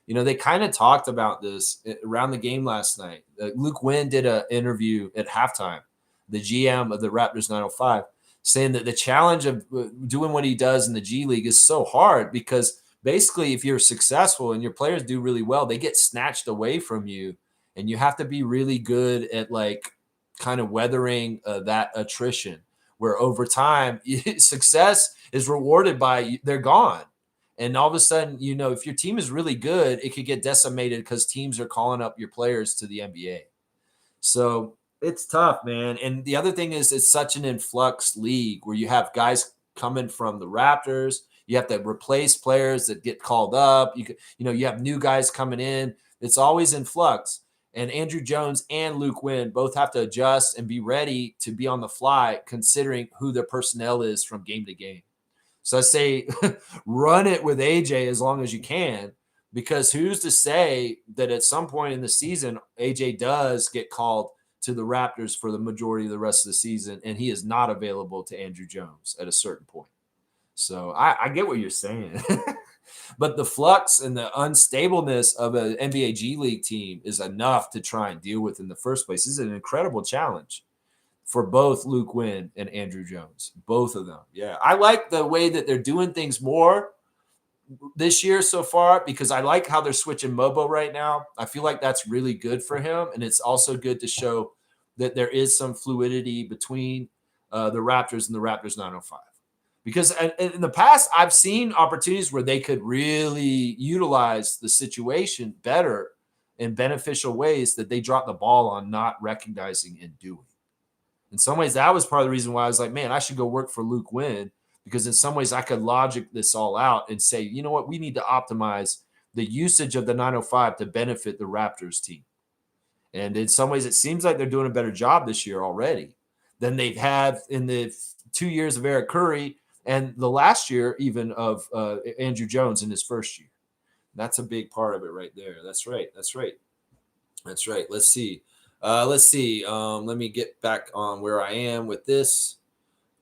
You know, they kind of talked about this around the game last night. Luke Wynn did an interview at halftime, the GM of the Raptors 905, saying that the challenge of doing what he does in the G League is so hard because basically if you're successful and your players do really well, they get snatched away from you, and you have to be really good at like kind of weathering that attrition where over time success is rewarded by they're gone. And all of a sudden, you know, if your team is really good, it could get decimated because teams are calling up your players to the NBA. So it's tough, man. And the other thing is it's such an influx league where you have guys coming from the Raptors. You have to replace players that get called up. You have new guys coming in. It's always in flux. And Andrew Jones and Luke Wynn both have to adjust and be ready to be on the fly, considering who their personnel is from game to game. So I say run it with AJ as long as you can, because who's to say that at some point in the season, AJ does get called to the Raptors for the majority of the rest of the season, and he is not available to Andrew Jones at a certain point. So I get what you're saying. But the flux and the unstableness of an NBA G League team is enough to try and deal with in the first place. This is an incredible challenge for both Luke Wynn and Andrew Jones, both of them. Yeah, I like the way that they're doing things more this year so far because I like how they're switching Mobo right now. I feel like that's really good for him, and it's also good to show that there is some fluidity between the Raptors and the Raptors 905. Because in the past, I've seen opportunities where they could really utilize the situation better in beneficial ways that they dropped the ball on not recognizing and doing. In some ways, that was part of the reason why I was like, man, I should go work for Luke Wynn, because in some ways I could logic this all out and say, you know what, we need to optimize the usage of the 905 to benefit the Raptors team. And in some ways, it seems like they're doing a better job this year already than they've had in the 2 years of Eric Curry and the last year even of Andrew Jones in his first year. That's a big part of it right there. That's right. That's right. That's right. Let's see. Let me get back on where I am with this.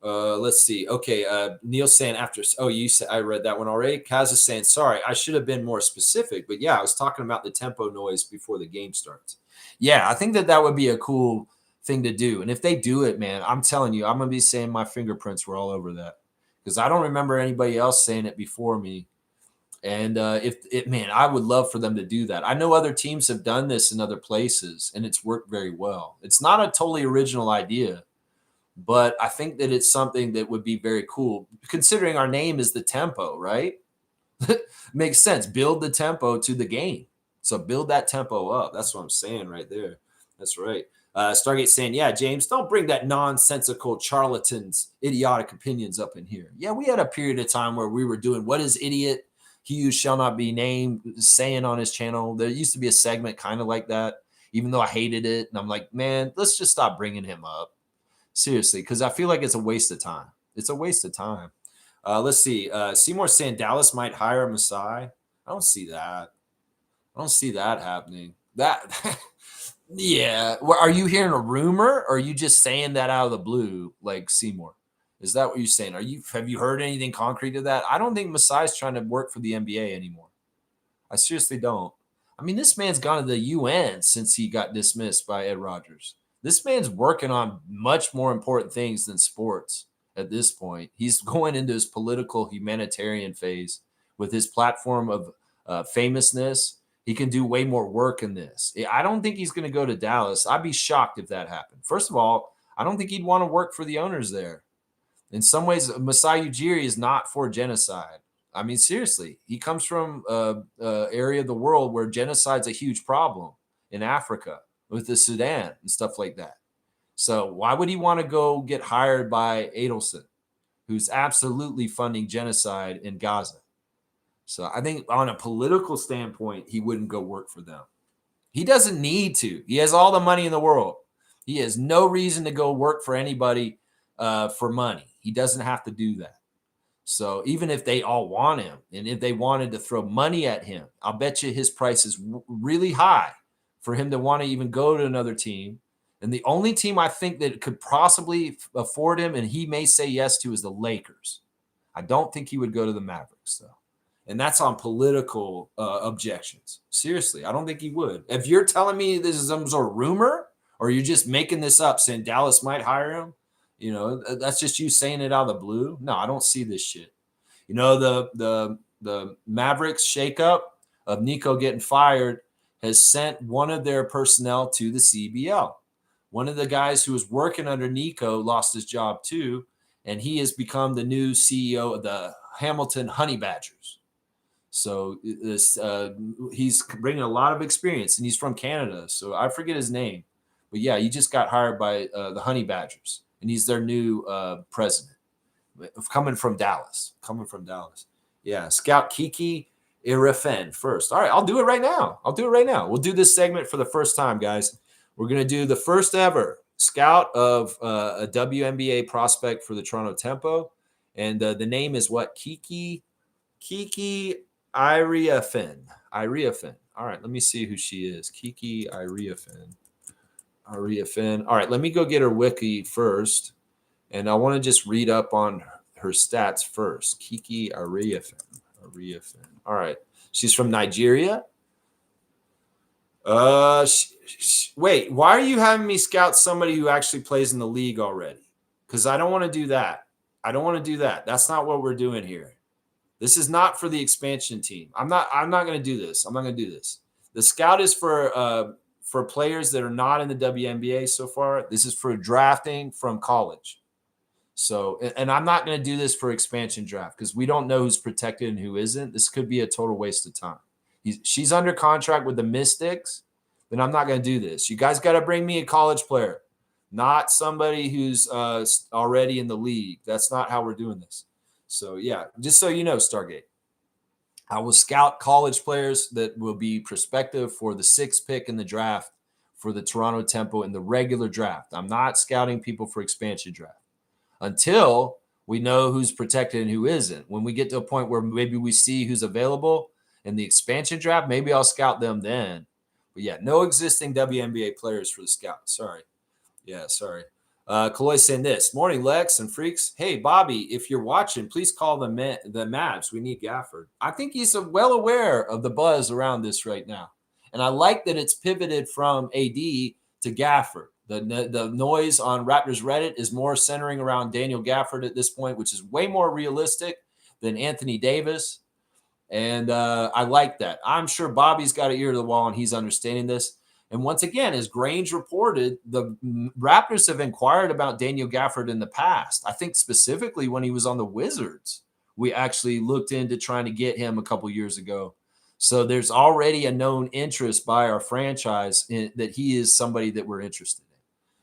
Let's see. Okay. Neil's saying after. Oh, you said I read that one already. Kaz is saying, sorry, I should have been more specific. But yeah, I was talking about the tempo noise before the game starts. Yeah, I think that would be a cool thing to do. And if they do it, man, I'm telling you, I'm going to be saying my fingerprints were all over that, because I don't remember anybody else saying it before me. And man, I would love for them to do that. I know other teams have done this in other places, and it's worked very well. It's not a totally original idea, but I think that it's something that would be very cool, considering our name is the tempo, right? Makes sense. Build the tempo to the game. So build that tempo up. That's what I'm saying right there. That's right. Stargate saying, yeah, James, don't bring that nonsensical charlatans, idiotic opinions up in here. Yeah, we had a period of time where we were doing what is idiot, he who shall not be named, saying on his channel. There used to be a segment kind of like that, even though I hated it. And I'm like, man, let's just stop bringing him up. Seriously, because I feel like it's a waste of time. It's a waste of time. Let's see. Seymour saying Dallas might hire Masai. I don't see that. I don't see that happening. That, yeah. Well, are you hearing a rumor, or are you just saying that out of the blue, like Seymour? Is that what you're saying? Have you heard anything concrete of that? I don't think Masai's trying to work for the NBA anymore. I seriously don't. I mean, this man's gone to the UN since he got dismissed by Ed Rogers. This man's working on much more important things than sports at this point. He's going into his political humanitarian phase with his platform of famousness. He can do way more work in this. I don't think he's going to go to Dallas. I'd be shocked if that happened. First of all, I don't think he'd want to work for the owners there. In some ways, Masai Ujiri is not for genocide. I mean, seriously, he comes from an area of the world where genocide's a huge problem in Africa with the Sudan and stuff like that. So why would he want to go get hired by Adelson, who's absolutely funding genocide in Gaza? So I think on a political standpoint, he wouldn't go work for them. He doesn't need to. He has all the money in the world. He has no reason to go work for anybody for money. He doesn't have to do that. So even if they all want him, and if they wanted to throw money at him, I'll bet you his price is really high for him to want to even go to another team. And the only team I think that could possibly afford him, and he may say yes to, is the Lakers. I don't think he would go to the Mavericks, though. And that's on political objections. Seriously, I don't think he would. If you're telling me this is some sort of rumor, or you're just making this up saying Dallas might hire him, you know, that's just you saying it out of the blue. No, I don't see this shit. You know, the Mavericks shakeup of Nico getting fired has sent one of their personnel to the CBL. One of the guys who was working under Nico lost his job too, and he has become the new CEO of the Hamilton Honey Badgers. So this he's bringing a lot of experience, and he's from Canada. So I forget his name, but yeah, he just got hired by the Honey Badgers, and he's their new president, coming from Dallas. Yeah, Scout Kiki Irifen first. All right, I'll do it right now. We'll do this segment for the first time, guys. We're going to do the first ever scout of a WNBA prospect for the Toronto Tempo. And the name is what? Kiki Iriafen. All right, let me see who she is. Kiki Iriafen. All right, let me go get her wiki first. And I want to just read up on her stats first. Kiki Iriafen. All right. She's from Nigeria. Wait, why are you having me scout somebody who actually plays in the league already? Because I don't want to do that. That's not what we're doing here. This is not for the expansion team. I'm not going to do this. The scout is for players that are not in the WNBA so far. This is for drafting from college. So, and I'm not going to do this for expansion draft because we don't know who's protected and who isn't. This could be a total waste of time. She's under contract with the Mystics, then I'm not going to do this. You guys got to bring me a college player, not somebody who's already in the league. That's not how we're doing this. So, yeah, just so you know, Stargate, I will scout college players that will be prospective for the 6th pick in the draft for the Toronto Tempo in the regular draft. I'm not scouting people for expansion draft until we know who's protected and who isn't. When we get to a point where maybe we see who's available in the expansion draft, maybe I'll scout them then. But yeah, no existing WNBA players for the scout. Sorry. Kaloy saying this. Morning, Lex and Freaks. Hey, Bobby, if you're watching, please call the Mavs. We need Gafford. I think he's well aware of the buzz around this right now. And I like that it's pivoted from AD to Gafford. The noise on Raptors Reddit is more centering around Daniel Gafford at this point, which is way more realistic than Anthony Davis. And I like that. I'm sure Bobby's got an ear to the wall and he's understanding this. And once again, as Grange reported, the Raptors have inquired about Daniel Gafford in the past. I think specifically when he was on the Wizards, we actually looked into trying to get him a couple years ago. So there's already a known interest by our franchise that he is somebody that we're interested in.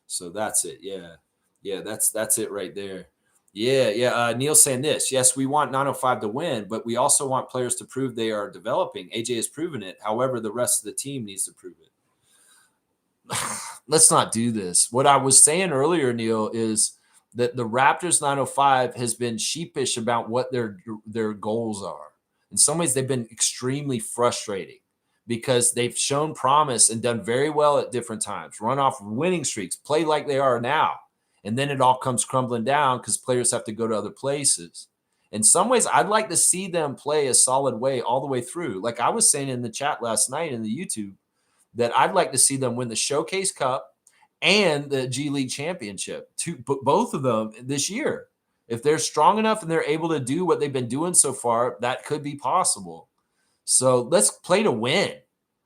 So that's it. Yeah, that's it right there. Yeah. Neil's saying this. Yes, we want 905 to win, but we also want players to prove they are developing. AJ has proven it. However, the rest of the team needs to prove it. Let's not do this. What I was saying earlier, Neil, is that the Raptors 905 has been sheepish about what their goals are. In some ways, they've been extremely frustrating because they've shown promise and done very well at different times, run off winning streaks, play like they are now. And then it all comes crumbling down because players have to go to other places. In some ways, I'd like to see them play a solid way all the way through. Like I was saying in the chat last night in the YouTube, that I'd like to see them win the Showcase Cup and the G League Championship, both of them this year. If they're strong enough and they're able to do what they've been doing so far, that could be possible. So let's play to win.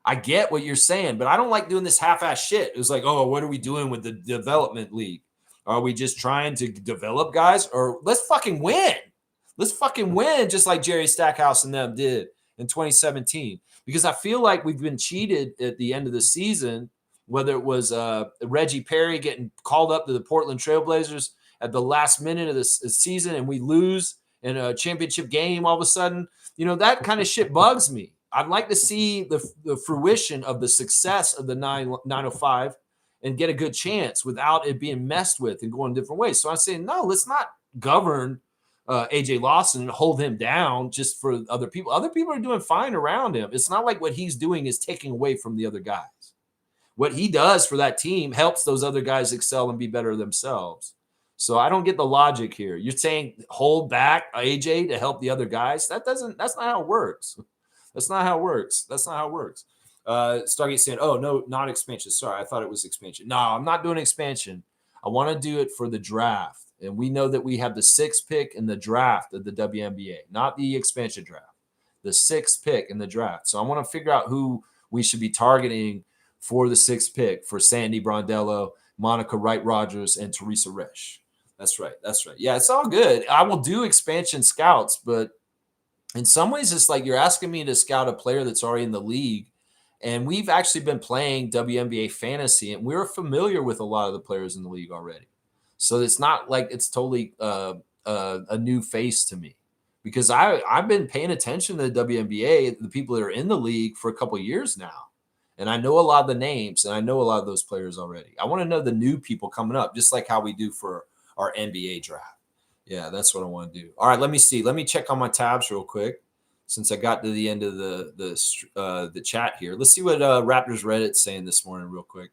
I get what you're saying, but I don't like doing this half-ass shit. It was like, oh, what are we doing with the development league? Are we just trying to develop guys? Or let's fucking win. Let's fucking win just like Jerry Stackhouse and them did in 2017. Because I feel like we've been cheated at the end of the season, whether it was Reggie Perry getting called up to the Portland Trailblazers at the last minute of the season and we lose in a championship game all of a sudden. You know, that kind of shit bugs me. I'd like to see the fruition of the success of the 905 and get a good chance without it being messed with and going different ways. So I'm saying, no, let's not govern AJ Lawson and hold him down just for other people. Other people are doing fine around him. It's not like what he's doing is taking away from the other guys. What he does for that team helps those other guys excel and be better themselves. So I don't get the logic here. You're saying hold back AJ to help the other guys. That's not how it works. That's not how it works. Stargate saying, oh, no, not expansion. Sorry, I thought it was expansion. No, I'm not doing expansion. I want to do it for the draft. And we know that we have the 6th pick in the draft of the WNBA, not the expansion draft, the 6th pick in the draft. So I want to figure out who we should be targeting for the 6th pick for Sandy Brondello, Monica Wright-Rogers, and Teresa Resch. That's right. Yeah, it's all good. I will do expansion scouts, but in some ways it's like you're asking me to scout a player that's already in the league. And we've actually been playing WNBA fantasy, and we're familiar with a lot of the players in the league already. So it's not like it's totally a new face to me because I've been paying attention to the WNBA, the people that are in the league for a couple of years now. And I know a lot of the names and I know a lot of those players already. I want to know the new people coming up, just like how we do for our NBA draft. Yeah, that's what I want to do. All right, let me see. Let me check on my tabs real quick since I got to the end of the chat here. Let's see what Raptors Reddit's saying this morning real quick.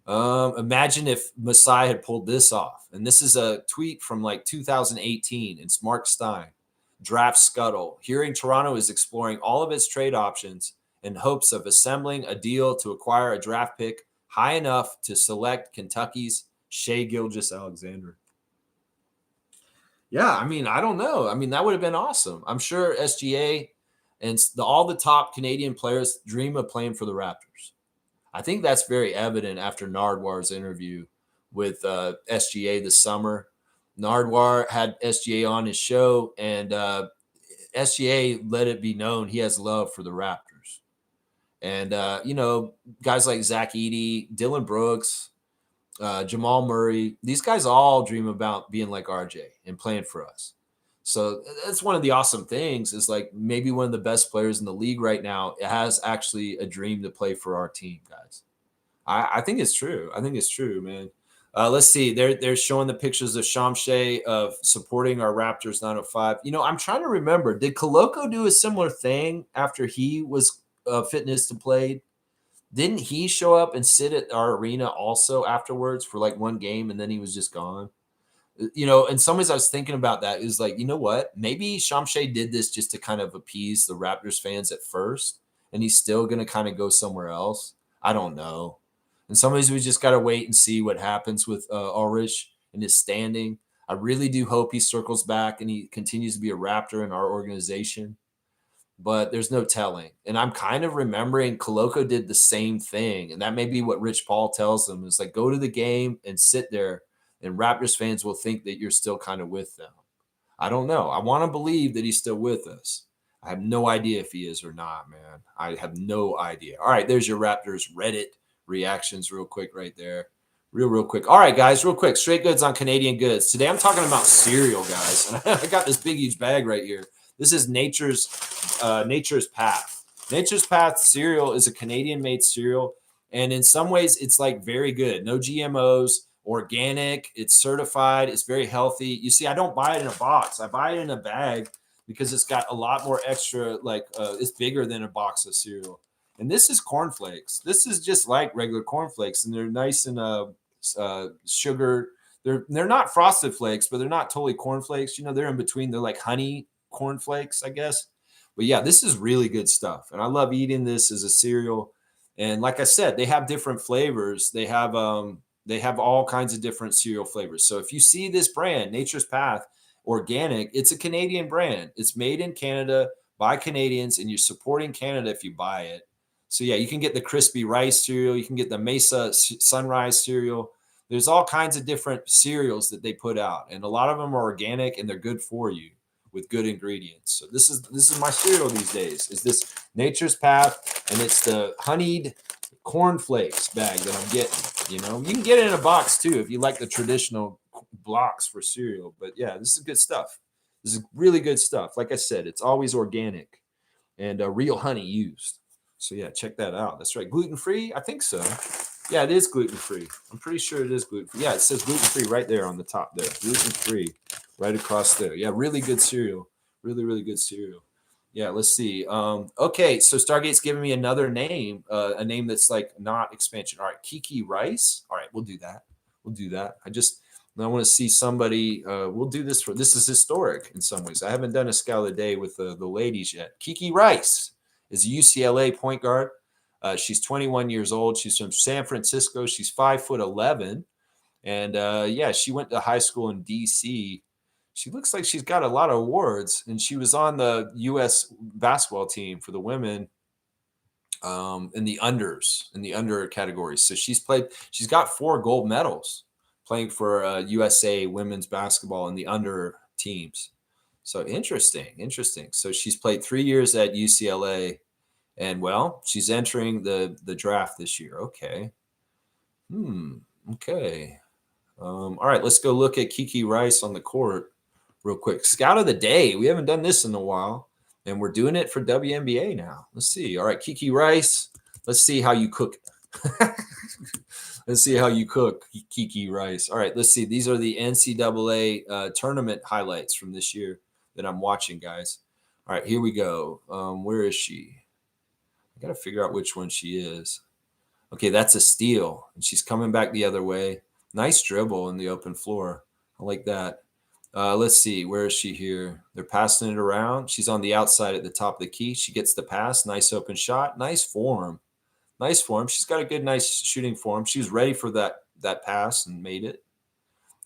Imagine if Masai had pulled this off. And this is a tweet from like 2018. It's Mark Stein. Draft Scuttle. Hearing Toronto is exploring all of its trade options in hopes of assembling a deal to acquire a draft pick high enough to select Kentucky's Shai Gilgeous-Alexander. Yeah, I mean, I don't know. I mean, that would have been awesome. I'm sure SGA and all the top Canadian players dream of playing for the Raptors. I think that's very evident after Nardwar's interview with SGA this summer. Nardwar had SGA on his show, and SGA let it be known he has love for the Raptors. And, guys like Zach Edey, Dylan Brooks, Jamal Murray, these guys all dream about being like RJ and playing for us. So that's one of the awesome things is like maybe one of the best players in the league right now has actually a dream to play for our team, guys. I think it's true. I think it's true, man. Let's see. They're showing the pictures of Shamshay of supporting our Raptors 905. I'm trying to remember. Did Koloko do a similar thing after he was fitness to play? Didn't he show up and sit at our arena also afterwards for like one game and then he was just gone? In some ways I was thinking about that. It was like, you know what? Maybe Shamshay did this just to kind of appease the Raptors fans at first and he's still going to kind of go somewhere else. I don't know. In some ways we just got to wait and see what happens with Ulrich and his standing. I really do hope he circles back and he continues to be a Raptor in our organization. but there's no telling. And I'm kind of remembering Coloco did the same thing. And that may be what Rich Paul tells them is like, go to the game and sit there, and Raptors fans will think that you're still kind of with them. I don't know. I want to believe that he's still with us. I have no idea if he is or not, man. I have no idea. All right, there's your Raptors Reddit reactions real quick right there. Real quick. All right, guys, real quick. Straight goods on Canadian goods. Today I'm talking about cereal, guys. And I got this big, huge bag right here. This is Nature's Path. Nature's Path cereal is a Canadian-made cereal. And in some ways, it's like very good. No GMOs, organic. It's certified. It's very healthy. You see, I don't buy it in a box. I buy it in a bag because it's got a lot more extra, like it's bigger than a box of cereal. And this is cornflakes. This is just like regular cornflakes, and they're nice and sugar. They're not frosted flakes, but they're not totally cornflakes. You know, they're in between. They're like honey cornflakes, I guess. But yeah, this is really good stuff, and I love eating this as a cereal. And like I said, they have different flavors. They have all kinds of different cereal flavors. So if you see this brand, Nature's Path Organic, it's a Canadian brand. It's made in Canada by Canadians, and you're supporting Canada if you buy it. So yeah, you can get the crispy rice cereal. You can get the Mesa Sunrise cereal. There's all kinds of different cereals that they put out, and a lot of them are organic and they're good for you with good ingredients. So this is my cereal these days. Is this Nature's Path, and it's the honeyed cornflakes bag that I'm getting. You know, you can get it in a box too if you like the traditional blocks for cereal. But yeah, this is good stuff. This is really good stuff. Like I said, it's always organic and real honey used. So yeah, check that out. That's right. Gluten-free? I think so. Yeah, it is gluten-free. I'm pretty sure it is gluten-free. Yeah, it says gluten-free right there on the top there. Gluten-free right across there. Yeah, really good cereal. Really, really good cereal. Yeah, let's see. Okay, so Stargate's giving me another name, a name that's like not expansion. All right, Kiki Rice. All right, we'll do that. We'll do that. I want to see somebody. We'll do this this is historic in some ways. I haven't done a scout of the day with the ladies yet. Kiki Rice is a UCLA point guard. She's 21 years old. She's from San Francisco. She's 5'11", and yeah, she went to high school in DC. She looks like she's got a lot of awards, and she was on the U.S. basketball team for the women in the under categories. So she's got 4 gold medals playing for USA women's basketball in the under teams. So interesting. So she's played 3 years at UCLA, and well, she's entering the draft this year. Okay. Okay. All right, let's go look at Kiki Rice on the court real quick. Scout of the day. We haven't done this in a while, and we're doing it for WNBA now. Let's see. All right, Kiki Rice. Let's see how you cook. Let's see how you cook, Kiki Rice. All right, let's see. These are the NCAA tournament highlights from this year that I'm watching, guys. All right, here we go. Where is she? I got to figure out which one she is. Okay, that's a steal, and she's coming back the other way. Nice dribble in the open floor. I like that. Let's see. Where is she here? They're passing it around. She's on the outside at the top of the key. She gets the pass. Nice open shot. Nice form. Nice form. She's got a good, nice shooting form. She was ready for that pass and made it.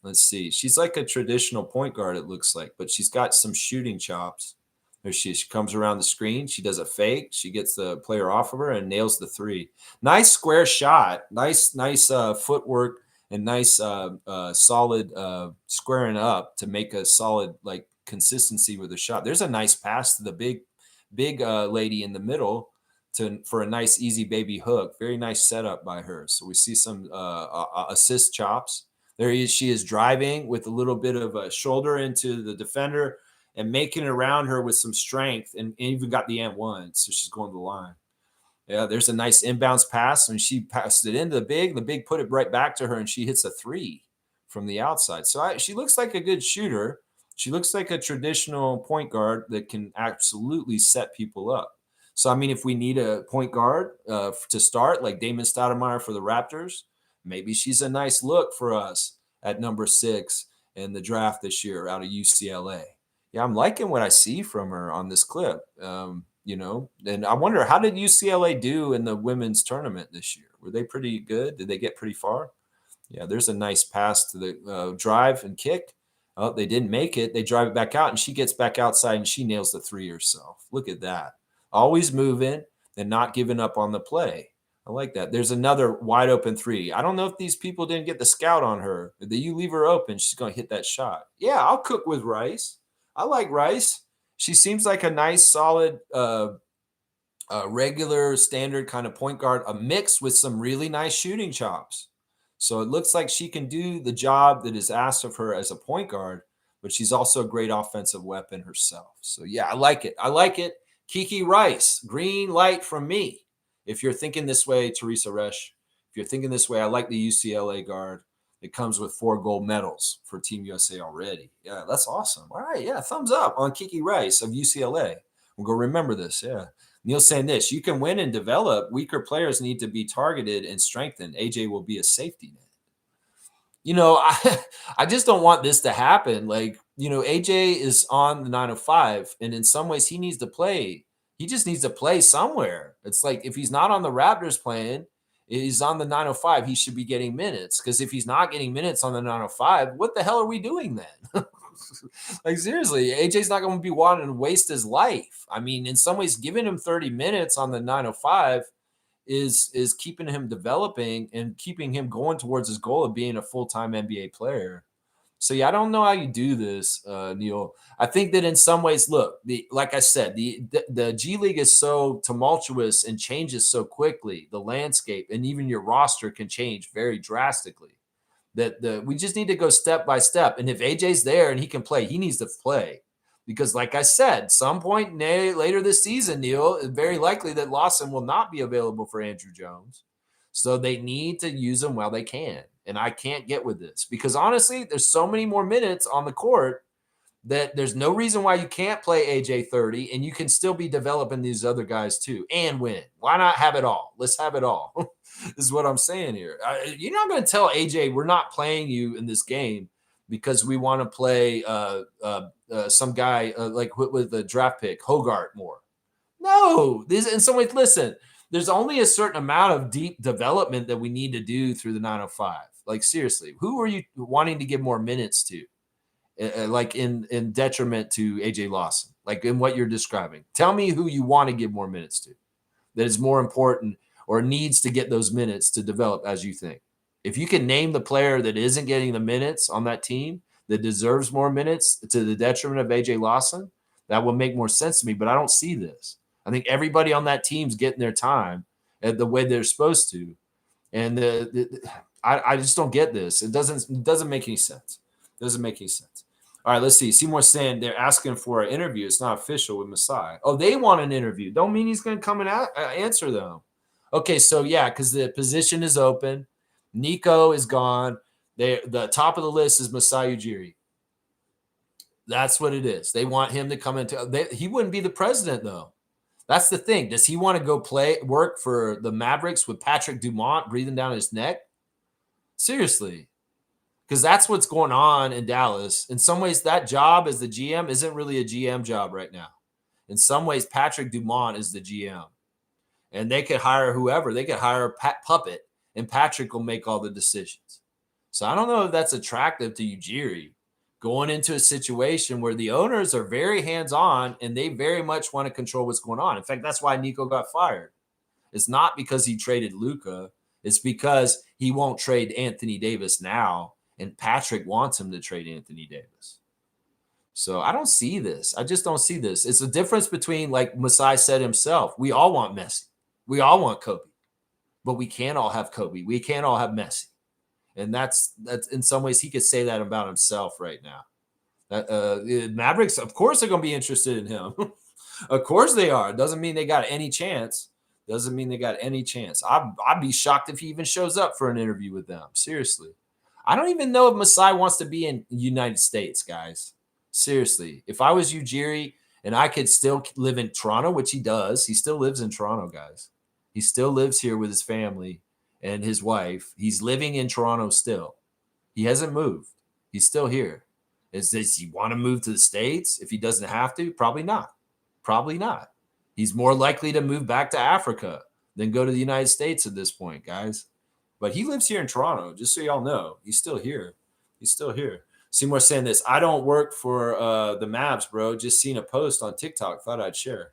Let's see. She's like a traditional point guard, it looks like, but she's got some shooting chops. There she is. She comes around the screen. She does a fake. She gets the player off of her and nails the 3. Nice square shot. Nice footwork and nice solid squaring up to make a solid like consistency with the shot. There's a nice pass to the big lady in the middle for a nice easy baby hook. Very nice setup by her. So we see some assist chops. She is driving with a little bit of a shoulder into the defender and making it around her with some strength, and even got the and 1. So she's going to the line. Yeah, there's a nice inbounds pass, and she passed it into the big. The big put it right back to her, and she hits a 3 from the outside. So she looks like a good shooter. She looks like a traditional point guard that can absolutely set people up. So, I mean, if we need a point guard to start, like Damon Stoudemire for the Raptors, maybe she's a nice look for us at number 6 in the draft this year out of UCLA. Yeah, I'm liking what I see from her on this clip. You know, and I wonder, how did UCLA do in the women's tournament this year? Were they pretty good? Did they get pretty far? Yeah, there's a nice pass to the drive and kick. Oh, they didn't make it. They drive it back out, and she gets back outside, and she nails the 3 herself. Look at that. always moving and not giving up on the play. I like that. There's another wide open three. I don't know if these people didn't get the scout on her. That you leave her open, she's going to hit that shot. Yeah, I'll cook with Rice. I like Rice. She seems like a nice, solid, regular, standard kind of point guard, a mix with some really nice shooting chops. So it looks like she can do the job that is asked of her as a point guard, but she's also a great offensive weapon herself. So yeah, I like it. I like it. Kiki Rice, green light from me. If you're thinking this way, Teresa Resch, if you're thinking this way, I like the UCLA guard. It comes with 4 gold medals for Team USA already. Yeah, that's awesome. All right, yeah, thumbs up on Kiki Rice of UCLA. We'll go remember this. Yeah. Neil's saying this: you can win and develop. Weaker players need to be targeted and strengthened. AJ will be a safety net. I just don't want this to happen. Like, AJ is on the 905, and in some ways he needs to play. He just needs to play somewhere. It's like if he's not on the Raptors playing, he's on the 905, he should be getting minutes. Because if he's not getting minutes on the 905, what the hell are we doing then? Like, seriously, AJ's not going to be wanting to waste his life. I mean, in some ways, giving him 30 minutes on the 905 is keeping him developing and keeping him going towards his goal of being a full-time NBA player. So yeah, I don't know how you do this, Neil. I think that in some ways, look, like I said, the G League is so tumultuous and changes so quickly. The landscape and even your roster can change very drastically. That we just need to go step by step. And if AJ's there and he can play, he needs to play. Because, like I said, some point later this season, Neil, it's very likely that Lawson will not be available for Andrew Jones. So they need to use him while they can. And I can't get with this because, honestly, there's so many more minutes on the court that there's no reason why you can't play AJ 30 and you can still be developing these other guys too and win. Why not have it all? Let's have it all. This is what I'm saying here. You're not going to tell AJ we're not playing you in this game because we want to play some guy like with the draft pick, Hogarth, more. No, this in some ways, listen, there's only a certain amount of deep development that we need to do through the 905. Like, seriously, who are you wanting to give more minutes to? Like in detriment to AJ Lawson, like in what you're describing. Tell me who you want to give more minutes to that is more important or needs to get those minutes to develop as you think. If you can name the player that isn't getting the minutes on that team that deserves more minutes to the detriment of AJ Lawson, that will make more sense to me, but I don't see this. I think everybody on that team's getting their time at the way they're supposed to. And I just don't get this. It doesn't make any sense. It doesn't make any sense. All right, let's see. Seymour's saying they're asking for an interview. It's not official with Masai. Oh, they want an interview. Don't mean he's going to come and answer them. Okay, so yeah, because the position is open. Nico is gone. The top of the list is Masai Ujiri. That's what it is. They want him to come into. He wouldn't be the president though. That's the thing. Does he want to go work for the Mavericks with Patrick Dumont breathing down his neck? Seriously. Because that's what's going on in Dallas. In some ways, that job as the GM isn't really a GM job right now. In some ways, Patrick Dumont is the GM. And they could hire whoever. They could hire a puppet, and Patrick will make all the decisions. So I don't know if that's attractive to Ujiri, going into a situation where the owners are very hands-on and they very much want to control what's going on. In fact, that's why Nico got fired. It's not because he traded Luka. It's because he won't trade Anthony Davis now, and Patrick wants him to trade Anthony Davis. So I don't see this. I just don't see this. It's a difference between, like Masai said himself, we all want Messi. We all want Kobe. But we can't all have Kobe. We can't all have Messi. And that's in some ways he could say that about himself right now. Mavericks, of course, are going to be interested in him. Of course they are. It doesn't mean they got any chance. Doesn't mean they got any chance. I'd be shocked if he even shows up for an interview with them. Seriously. I don't even know if Masai wants to be in the United States, guys. Seriously. If I was Ujiri and I could still live in Toronto, which he does. He still lives in Toronto, guys. He still lives here with his family and his wife. He's living in Toronto still. He hasn't moved. He's still here. Does he want to move to the States if he doesn't have to? Probably not. Probably not. He's more likely to move back to Africa than go to the United States at this point, guys. But he lives here in Toronto, just so y'all know. He's still here. He's still here. Seymour saying this. I don't work for the Mavs, bro. Just seen a post on TikTok. Thought I'd share.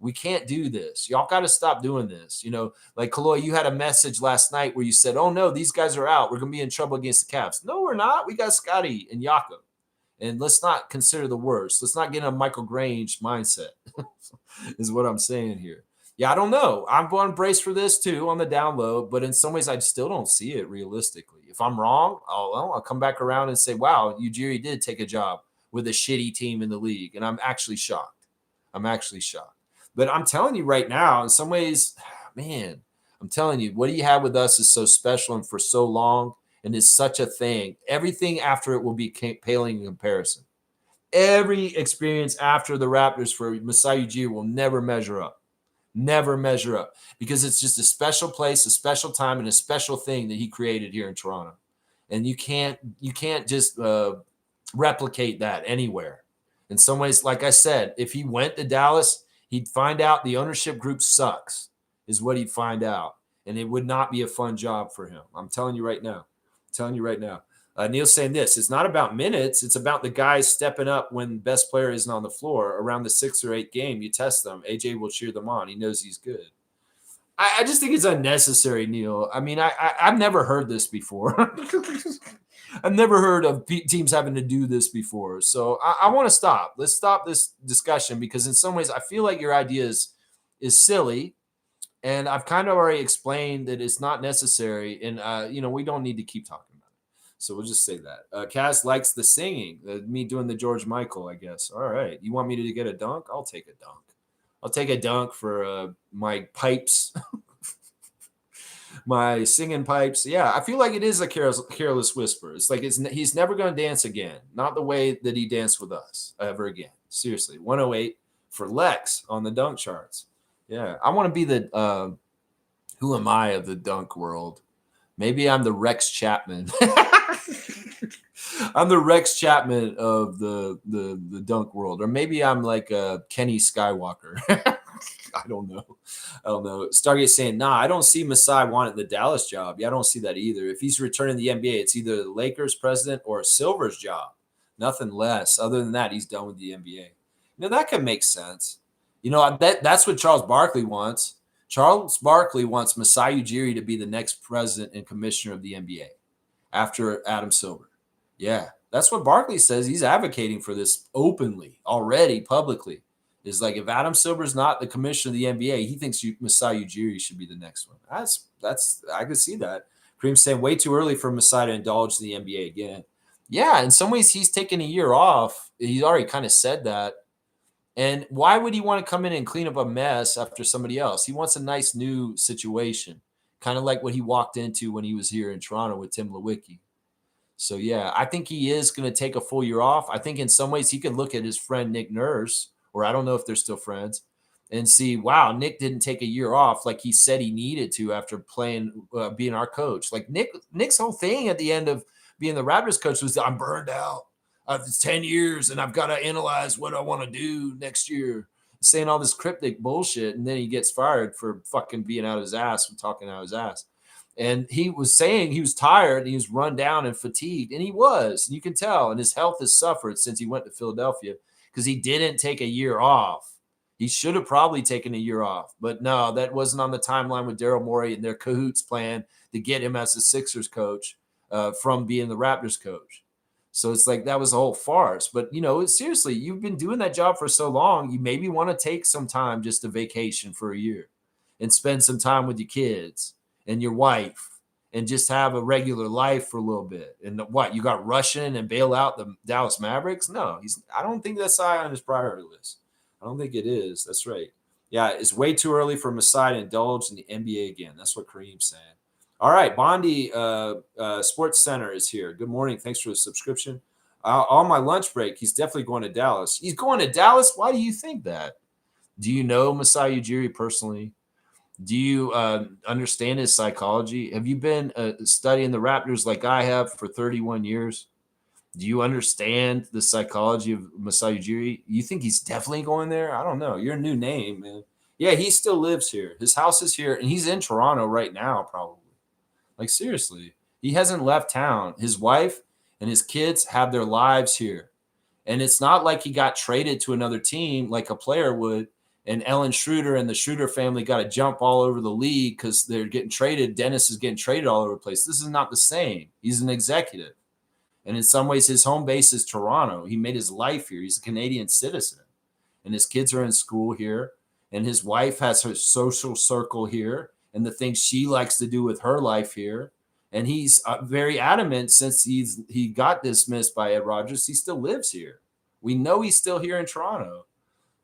We can't do this. Y'all got to stop doing this. Like Kaloy, you had a message last night where you said, oh no, these guys are out. We're going to be in trouble against the Cavs. No, we're not. We got Scotty and Jakob. And let's not consider the worst. Let's not get in a Michael Grange mindset is what I'm saying here. Yeah, I don't know. I'm going to brace for this too on the down low, but in some ways I still don't see it realistically. If I'm wrong, I'll come back around and say, wow, Ujiri did take a job with a shitty team in the league. And I'm actually shocked. But I'm telling you right now, in some ways, man, I'm telling you, what he had with us is so special and for so long and is such a thing. Everything after it will be paling in comparison. Every experience after the Raptors for Masai Ujiri will never measure up. Never measure up because it's just a special place, a special time, and a special thing that he created here in Toronto. And you can't just replicate that anywhere. In some ways, like I said, if he went to Dallas, he'd find out the ownership group sucks, is what he'd find out. And it would not be a fun job for him. I'm telling you right now. Neil's saying this. It's not about minutes. It's about the guys stepping up when the best player isn't on the floor. Around the 6 or 8 game, you test them. AJ will cheer them on. He knows he's good. I just think it's unnecessary, Neil. I mean, I've never heard this before. I've never heard of teams having to do this before. So I want to stop. Let's stop this discussion because in some ways I feel like your idea is silly. And I've kind of already explained that it's not necessary. And, we don't need to keep talking about it. So we'll just say that. Cass likes the singing. Me doing the George Michael, I guess. All right. You want me to get a dunk? I'll take a dunk. I'll take a dunk for my pipes. My singing pipes. Yeah, I feel like it is a careless whisper. It's like he's never going to dance again. Not the way that he danced with us ever again. Seriously. 108 for Lex on the dunk charts. Yeah, I want to be the who am I of the dunk world? Maybe I'm the Rex Chapman. I'm the Rex Chapman of the dunk world. Or maybe I'm like Kenny Skywalker. I don't know. Stargate saying, nah, I don't see Masai wanting the Dallas job. Yeah, I don't see that either. If he's returning to the NBA, it's either the Lakers president or a Silver's job. Nothing less. Other than that, he's done with the NBA. That could make sense. That's what Charles Barkley wants. Charles Barkley wants Masai Ujiri to be the next president and commissioner of the NBA after Adam Silver. Yeah, that's what Barkley says. He's advocating for this openly already, publicly. Is like if Adam Silver's not the commissioner of the NBA, he thinks Masai Ujiri should be the next one. That's I could see that. Kareem's saying way too early for Masai to indulge in the NBA again. Yeah, in some ways he's taken a year off. He's already kind of said that. And why would he want to come in and clean up a mess after somebody else? He wants a nice new situation, kind of like what he walked into when he was here in Toronto with Tim Lewicki. So, yeah, I think he is going to take a full year off. I think in some ways he could look at his friend Nick Nurse, or I don't know if they're still friends, and see, wow, Nick didn't take a year off like he said he needed to after being our coach. Like Nick's whole thing at the end of being the Raptors coach was, I'm burned out. It's 10 years and I've got to analyze what I want to do next year, saying all this cryptic bullshit. And then he gets fired for fucking being out of his ass and talking out of his ass. And he was saying he was tired, and he was run down and fatigued, and he was, and you can tell. And his health has suffered since he went to Philadelphia because he didn't take a year off. He should have probably taken a year off, but no, that wasn't on the timeline with Daryl Morey and their cahoots plan to get him as the Sixers coach from being the Raptors coach. So it's like that was a whole farce. But, seriously, you've been doing that job for so long. You maybe want to take some time just to vacation for a year and spend some time with your kids and your wife and just have a regular life for a little bit. And what, you got Russian and bail out the Dallas Mavericks? No, I don't think that's high on his priority list. I don't think it is. That's right. Yeah, it's way too early for Masai to indulge in the NBA again. That's what Kareem's saying. All right, Bondi Sports Center is here. Good morning. Thanks for the subscription. On my lunch break, he's definitely going to Dallas. He's going to Dallas? Why do you think that? Do you know Masai Ujiri personally? Do you understand his psychology? Have you been studying the Raptors like I have for 31 years? Do you understand the psychology of Masai Ujiri? You think he's definitely going there? I don't know. You're a new name, man. Yeah, he still lives here. His house is here, and he's in Toronto right now, probably. Like, seriously, he hasn't left town. His wife and his kids have their lives here. And it's not like he got traded to another team like a player would, and Ellen Schroeder and the Schroeder family got to jump all over the league because they're getting traded. Dennis is getting traded all over the place. This is not the same. He's an executive. And in some ways, his home base is Toronto. He made his life here. He's a Canadian citizen. And his kids are in school here. And his wife has her social circle here and the things she likes to do with her life here. And he's very adamant since he got dismissed by Ed Rogers. He still lives here. We know he's still here in Toronto.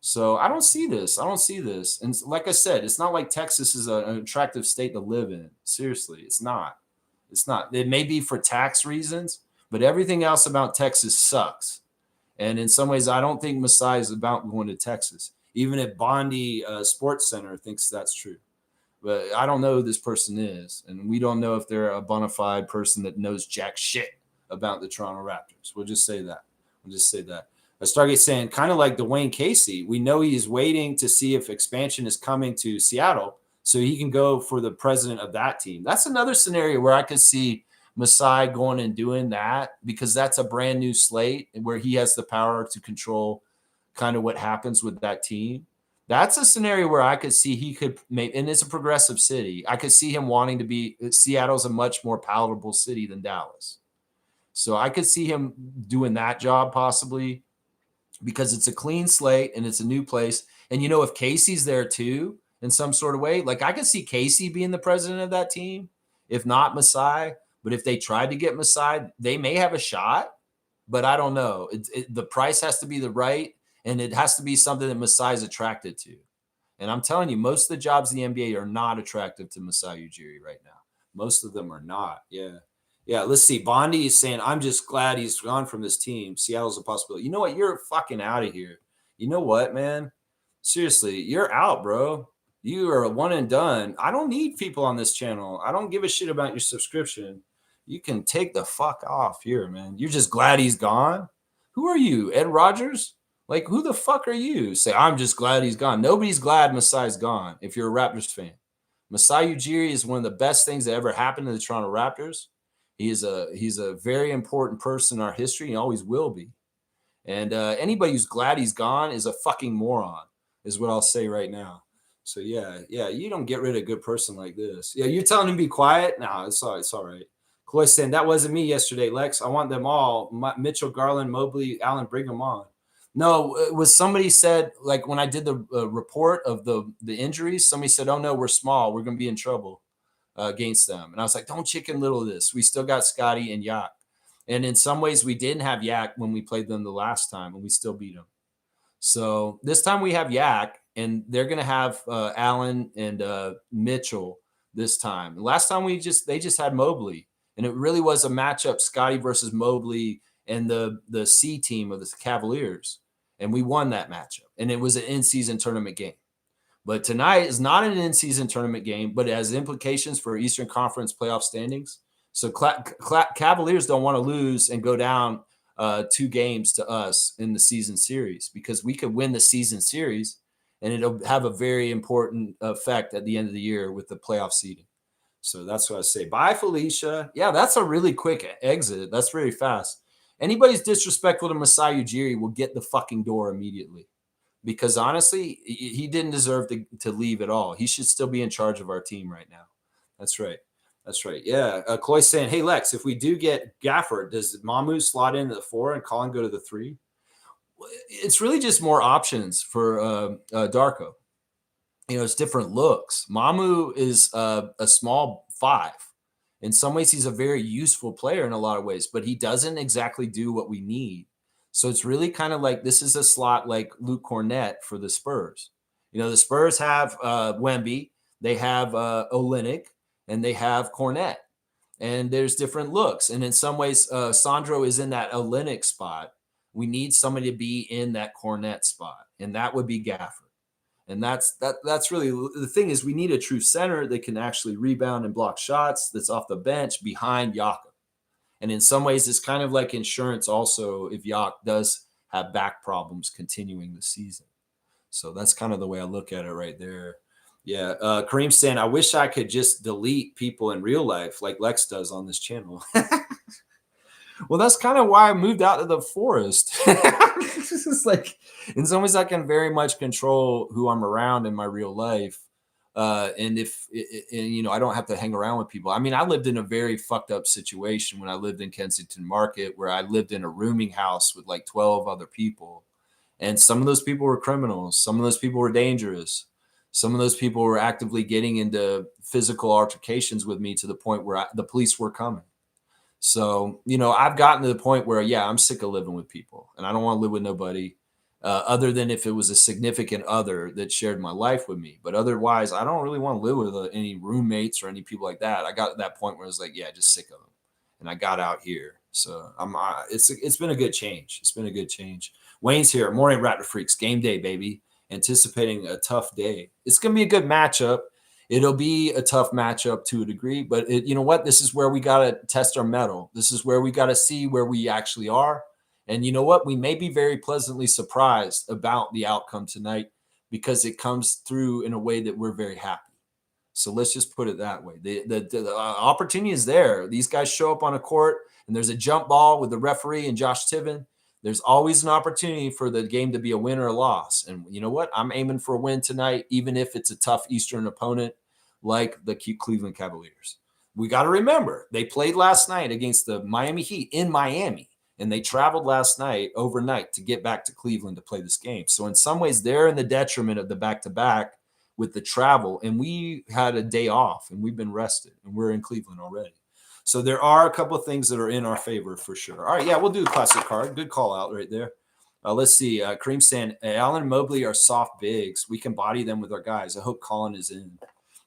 So I don't see this. I don't see this. And like I said, it's not like Texas is an attractive state to live in. Seriously, it's not. It's not. It may be for tax reasons, but everything else about Texas sucks. And in some ways, I don't think Masai is about going to Texas, even if Bondi Sports Center thinks that's true. But I don't know who this person is. And we don't know if they're a bona fide person that knows jack shit about the Toronto Raptors. We'll just say that. Stargate saying, kind of like Dwayne Casey, we know he's waiting to see if expansion is coming to Seattle so he can go for the president of that team. That's another scenario where I could see Masai going and doing that because that's a brand new slate where he has the power to control kind of what happens with that team. That's a scenario where I could see he could make, and it's a progressive city. I could see him wanting to be, Seattle's a much more palatable city than Dallas. So I could see him doing that job possibly, because it's a clean slate and it's a new place. And, you know, if Casey's there too, in some sort of way, like I could see Casey being the president of that team, if not Masai. But if they tried to get Masai, they may have a shot, but I don't know. The price has to be the right, and it has to be something that Masai is attracted to. And I'm telling you, most of the jobs in the NBA are not attractive to Masai Ujiri right now. Most of them are not. Yeah. Let's see. Bondi is saying, I'm just glad he's gone from this team. Seattle's a possibility. You know what? You're fucking out of here. You know what, man? Seriously, you're out, bro. You are a one and done. I don't need people on this channel. I don't give a shit about your subscription. You can take the fuck off here, man. You're just glad he's gone? Who are you, Ed Rogers? Like, who the fuck are you? Say, I'm just glad he's gone. Nobody's glad Masai's gone if you're a Raptors fan. Masai Ujiri is one of the best things that ever happened to the Toronto Raptors. He's a very important person in our history. He always will be. And anybody who's glad he's gone is a fucking moron, is what I'll say right now. So, yeah, you don't get rid of a good person like this. Yeah, you're telling him to be quiet? No, it's all right. Chloe saying, that wasn't me yesterday, Lex. I want them all. Mitchell, Garland, Mobley, Allen, bring them on. No, it was somebody said, like when I did the report of the injuries, somebody said, oh, no, we're small. We're going to be in trouble against them. And I was like, don't chicken little this. We still got Scotty and Yak. And in some ways, we didn't have Yak when we played them the last time, and we still beat them. So this time we have Yak, and they're going to have Allen and Mitchell this time. Last time they just had Mobley. And it really was a matchup, Scotty versus Mobley and the C team of the Cavaliers. And we won that matchup. And it was an in-season tournament game. But tonight is not an in-season tournament game, but it has implications for Eastern Conference playoff standings. So Cavaliers don't want to lose and go down 2 games to us in the season series, because we could win the season series and it'll have a very important effect at the end of the year with the playoff seeding. So that's what I say. Bye, Felicia. Yeah, that's a really quick exit. That's very fast. Anybody's disrespectful to Masai Ujiri will get the fucking door immediately, because honestly, he didn't deserve to leave at all. He should still be in charge of our team right now. That's right. Yeah. Chloe's saying, hey, Lex, if we do get Gafford, does Mamu slot into the 4 and Colin go to the 3? It's really just more options for Darko. You know, it's different looks. Mamu is a small 5. In some ways, he's a very useful player in a lot of ways, but he doesn't exactly do what we need. So it's really kind of like this is a slot like Luke Cornett for the Spurs. You know, the Spurs have Wemby, they have Olynyk, and they have Cornett. And there's different looks. And in some ways, Sandro is in that Olynyk spot. We need somebody to be in that Cornett spot, and that would be Gafford. And that's really the thing, is we need a true center that can actually rebound and block shots, that's off the bench behind Jakob. And in some ways, it's kind of like insurance also if Yak does have back problems continuing the season. So that's kind of the way I look at it right there. Yeah. Kareem's saying, I wish I could just delete people in real life like Lex does on this channel. Well, that's kind of why I moved out to the forest. It's like, in some ways, I can very much control who I'm around in my real life. And I don't have to hang around with people. I mean, I lived in a very fucked up situation when I lived in Kensington Market, where I lived in a rooming house with like 12 other people. And some of those people were criminals. Some of those people were dangerous. Some of those people were actively getting into physical altercations with me to the point where the police were coming. So, I've gotten to the point where, yeah, I'm sick of living with people and I don't want to live with nobody other than if it was a significant other that shared my life with me. But otherwise, I don't really want to live with any roommates or any people like that. I got to that point where I was like, yeah, just sick of them. And I got out here. So it's been a good change. It's been a good change. Wayne's here. Morning, Raptor Freaks. Game day, baby. Anticipating a tough day. It's going to be a good matchup. It'll be a tough matchup to a degree, but you know what? This is where we got to test our mettle. This is where we got to see where we actually are. And you know what? We may be very pleasantly surprised about the outcome tonight because it comes through in a way that we're very happy. So let's just put it that way. The opportunity is there. These guys show up on a court and there's a jump ball with the referee and Josh Tiven. There's always an opportunity for the game to be a win or a loss. And you know what? I'm aiming for a win tonight, even if it's a tough Eastern opponent like the Cleveland Cavaliers. We got to remember, they played last night against the Miami Heat in Miami, and they traveled last night overnight to get back to Cleveland to play this game. So in some ways, they're in the detriment of the back-to-back with the travel. And we had a day off, and we've been rested, and we're in Cleveland already. So there are a couple of things that are in our favor for sure. All right, yeah, we'll do a classic card. Good call out right there. Let's see. Kareem saying, Allen and Mobley are soft bigs. We can body them with our guys. I hope Colin is in.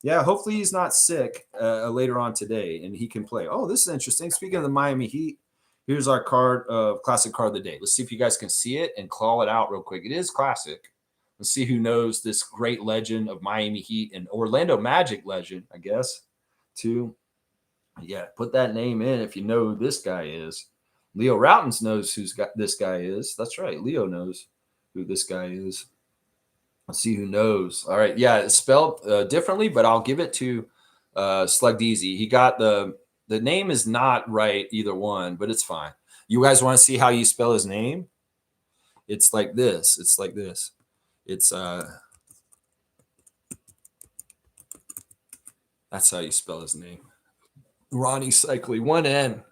Yeah, hopefully he's not sick later on today and he can play. Oh, this is interesting. Speaking of the Miami Heat, here's our card, classic card of the day. Let's see if you guys can see it and call it out real quick. It is classic. Let's see who knows this great legend of Miami Heat and Orlando Magic legend, I guess, too. Yeah, put that name in if you know who this guy is. Leo Routens knows who this guy is. That's right. Leo knows who this guy is. Let's see who knows. All right. Yeah, it's spelled differently, but I'll give it to Slug Deezy. He got the name is not right, either one, but it's fine. You guys want to see how you spell his name? It's like this. It's like this. It's that's how you spell his name. Ronnie Cycli, one N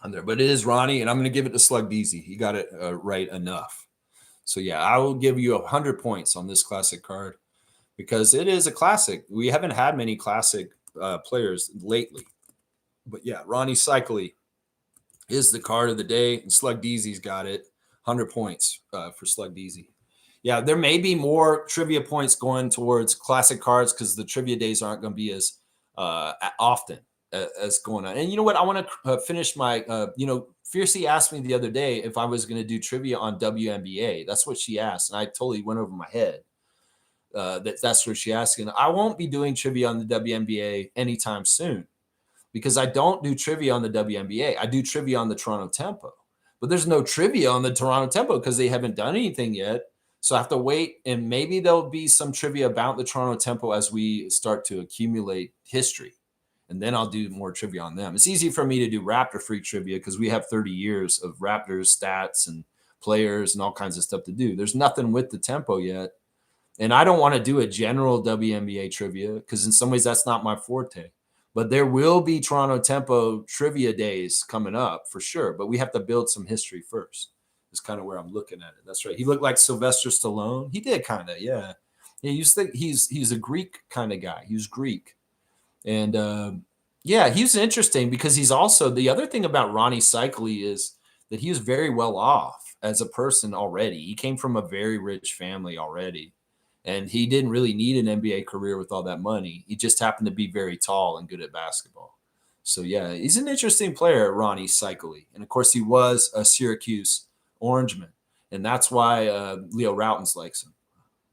on there, but it is Ronnie, and I'm going to give it to Slug Deezy. He got it right enough. So yeah, I will give you 100 points on this classic card because it is a classic. We haven't had many classic players lately, but yeah, Ronnie Cycli is the card of the day, and Slug Deezy's got it. 100 points for Slug Deezy. Yeah, there may be more trivia points going towards classic cards because the trivia days aren't going to be as often as going on. And you know what? I want to finish my, Fiercey asked me the other day if I was going to do trivia on WNBA. That's what she asked. And I totally went over my head. That's what she asked. And I won't be doing trivia on the WNBA anytime soon because I don't do trivia on the WNBA. I do trivia on the Toronto Tempo. But there's no trivia on the Toronto Tempo because they haven't done anything yet. So I have to wait, and maybe there'll be some trivia about the Toronto Tempo as we start to accumulate history. And then I'll do more trivia on them. It's easy for me to do Raptor Freak trivia because we have 30 years of Raptors stats and players and all kinds of stuff to do. There's nothing with the Tempo yet. And I don't want to do a general WNBA trivia because in some ways that's not my forte. But there will be Toronto Tempo trivia days coming up for sure. But we have to build some history first. Is kind of where I'm looking at it. That's right. He looked like Sylvester Stallone. He did kind of, yeah. He's a Greek kind of guy. He was Greek. And yeah, he's interesting because he's also, the other thing about Ronnie Cycli is that he was very well off as a person already. He came from a very rich family already. And he didn't really need an NBA career with all that money. He just happened to be very tall and good at basketball. So yeah, he's an interesting player, Ronnie Cycli. And of course, he was a Syracuse Orangeman. And that's why Leo Routens likes him.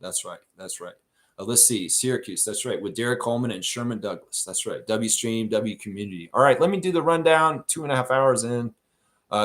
That's right. That's right. Let's see. Syracuse. That's right. With Derek Coleman and Sherman Douglas. That's right. W Stream, W Community. All right. Let me do the rundown. 2.5 hours in.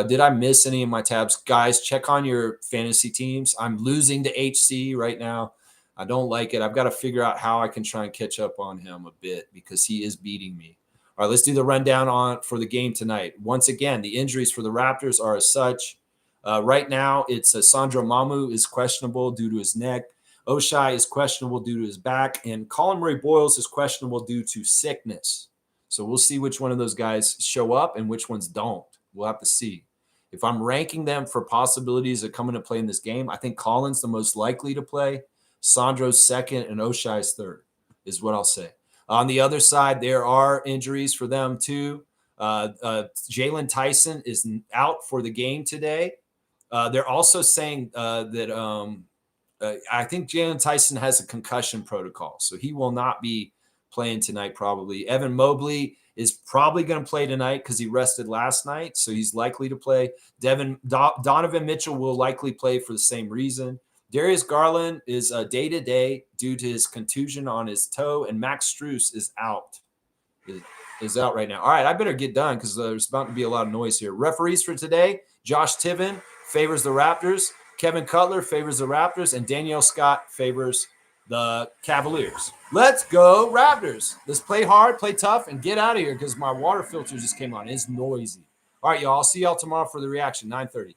Did I miss any of my tabs? Guys, check on your fantasy teams. I'm losing to HC right now. I don't like it. I've got to figure out how I can try and catch up on him a bit because he is beating me. All right, let's do the rundown for the game tonight. Once again, the injuries for the Raptors are as such. Right now, it's Sandro Mamu is questionable due to his neck. Oshai is questionable due to his back. And Colin Murray Boyles is questionable due to sickness. So we'll see which one of those guys show up and which ones don't. We'll have to see. If I'm ranking them for possibilities of coming to play in this game, I think Colin's the most likely to play. Sandro's second and Oshai's third is what I'll say. On the other side, there are injuries for them too. Jalen Tyson is out for the game today. They're also saying that I think Jalen Tyson has a concussion protocol, so he will not be playing tonight probably. Evan Mobley is probably going to play tonight because he rested last night, so he's likely to play. Donovan Mitchell will likely play for the same reason. Darius Garland is day-to-day due to his contusion on his toe, and Max Strus is out. Is out right now. All right, I better get done because there's about to be a lot of noise here. Referees for today, Josh Tiven favors the Raptors. Kevin Cutler favors the Raptors, and Danielle Scott favors the Cavaliers. Let's go, Raptors. Let's play hard, play tough, and get out of here because my water filter just came on. It's noisy. All right, y'all. I'll see y'all tomorrow for the reaction, 9:30.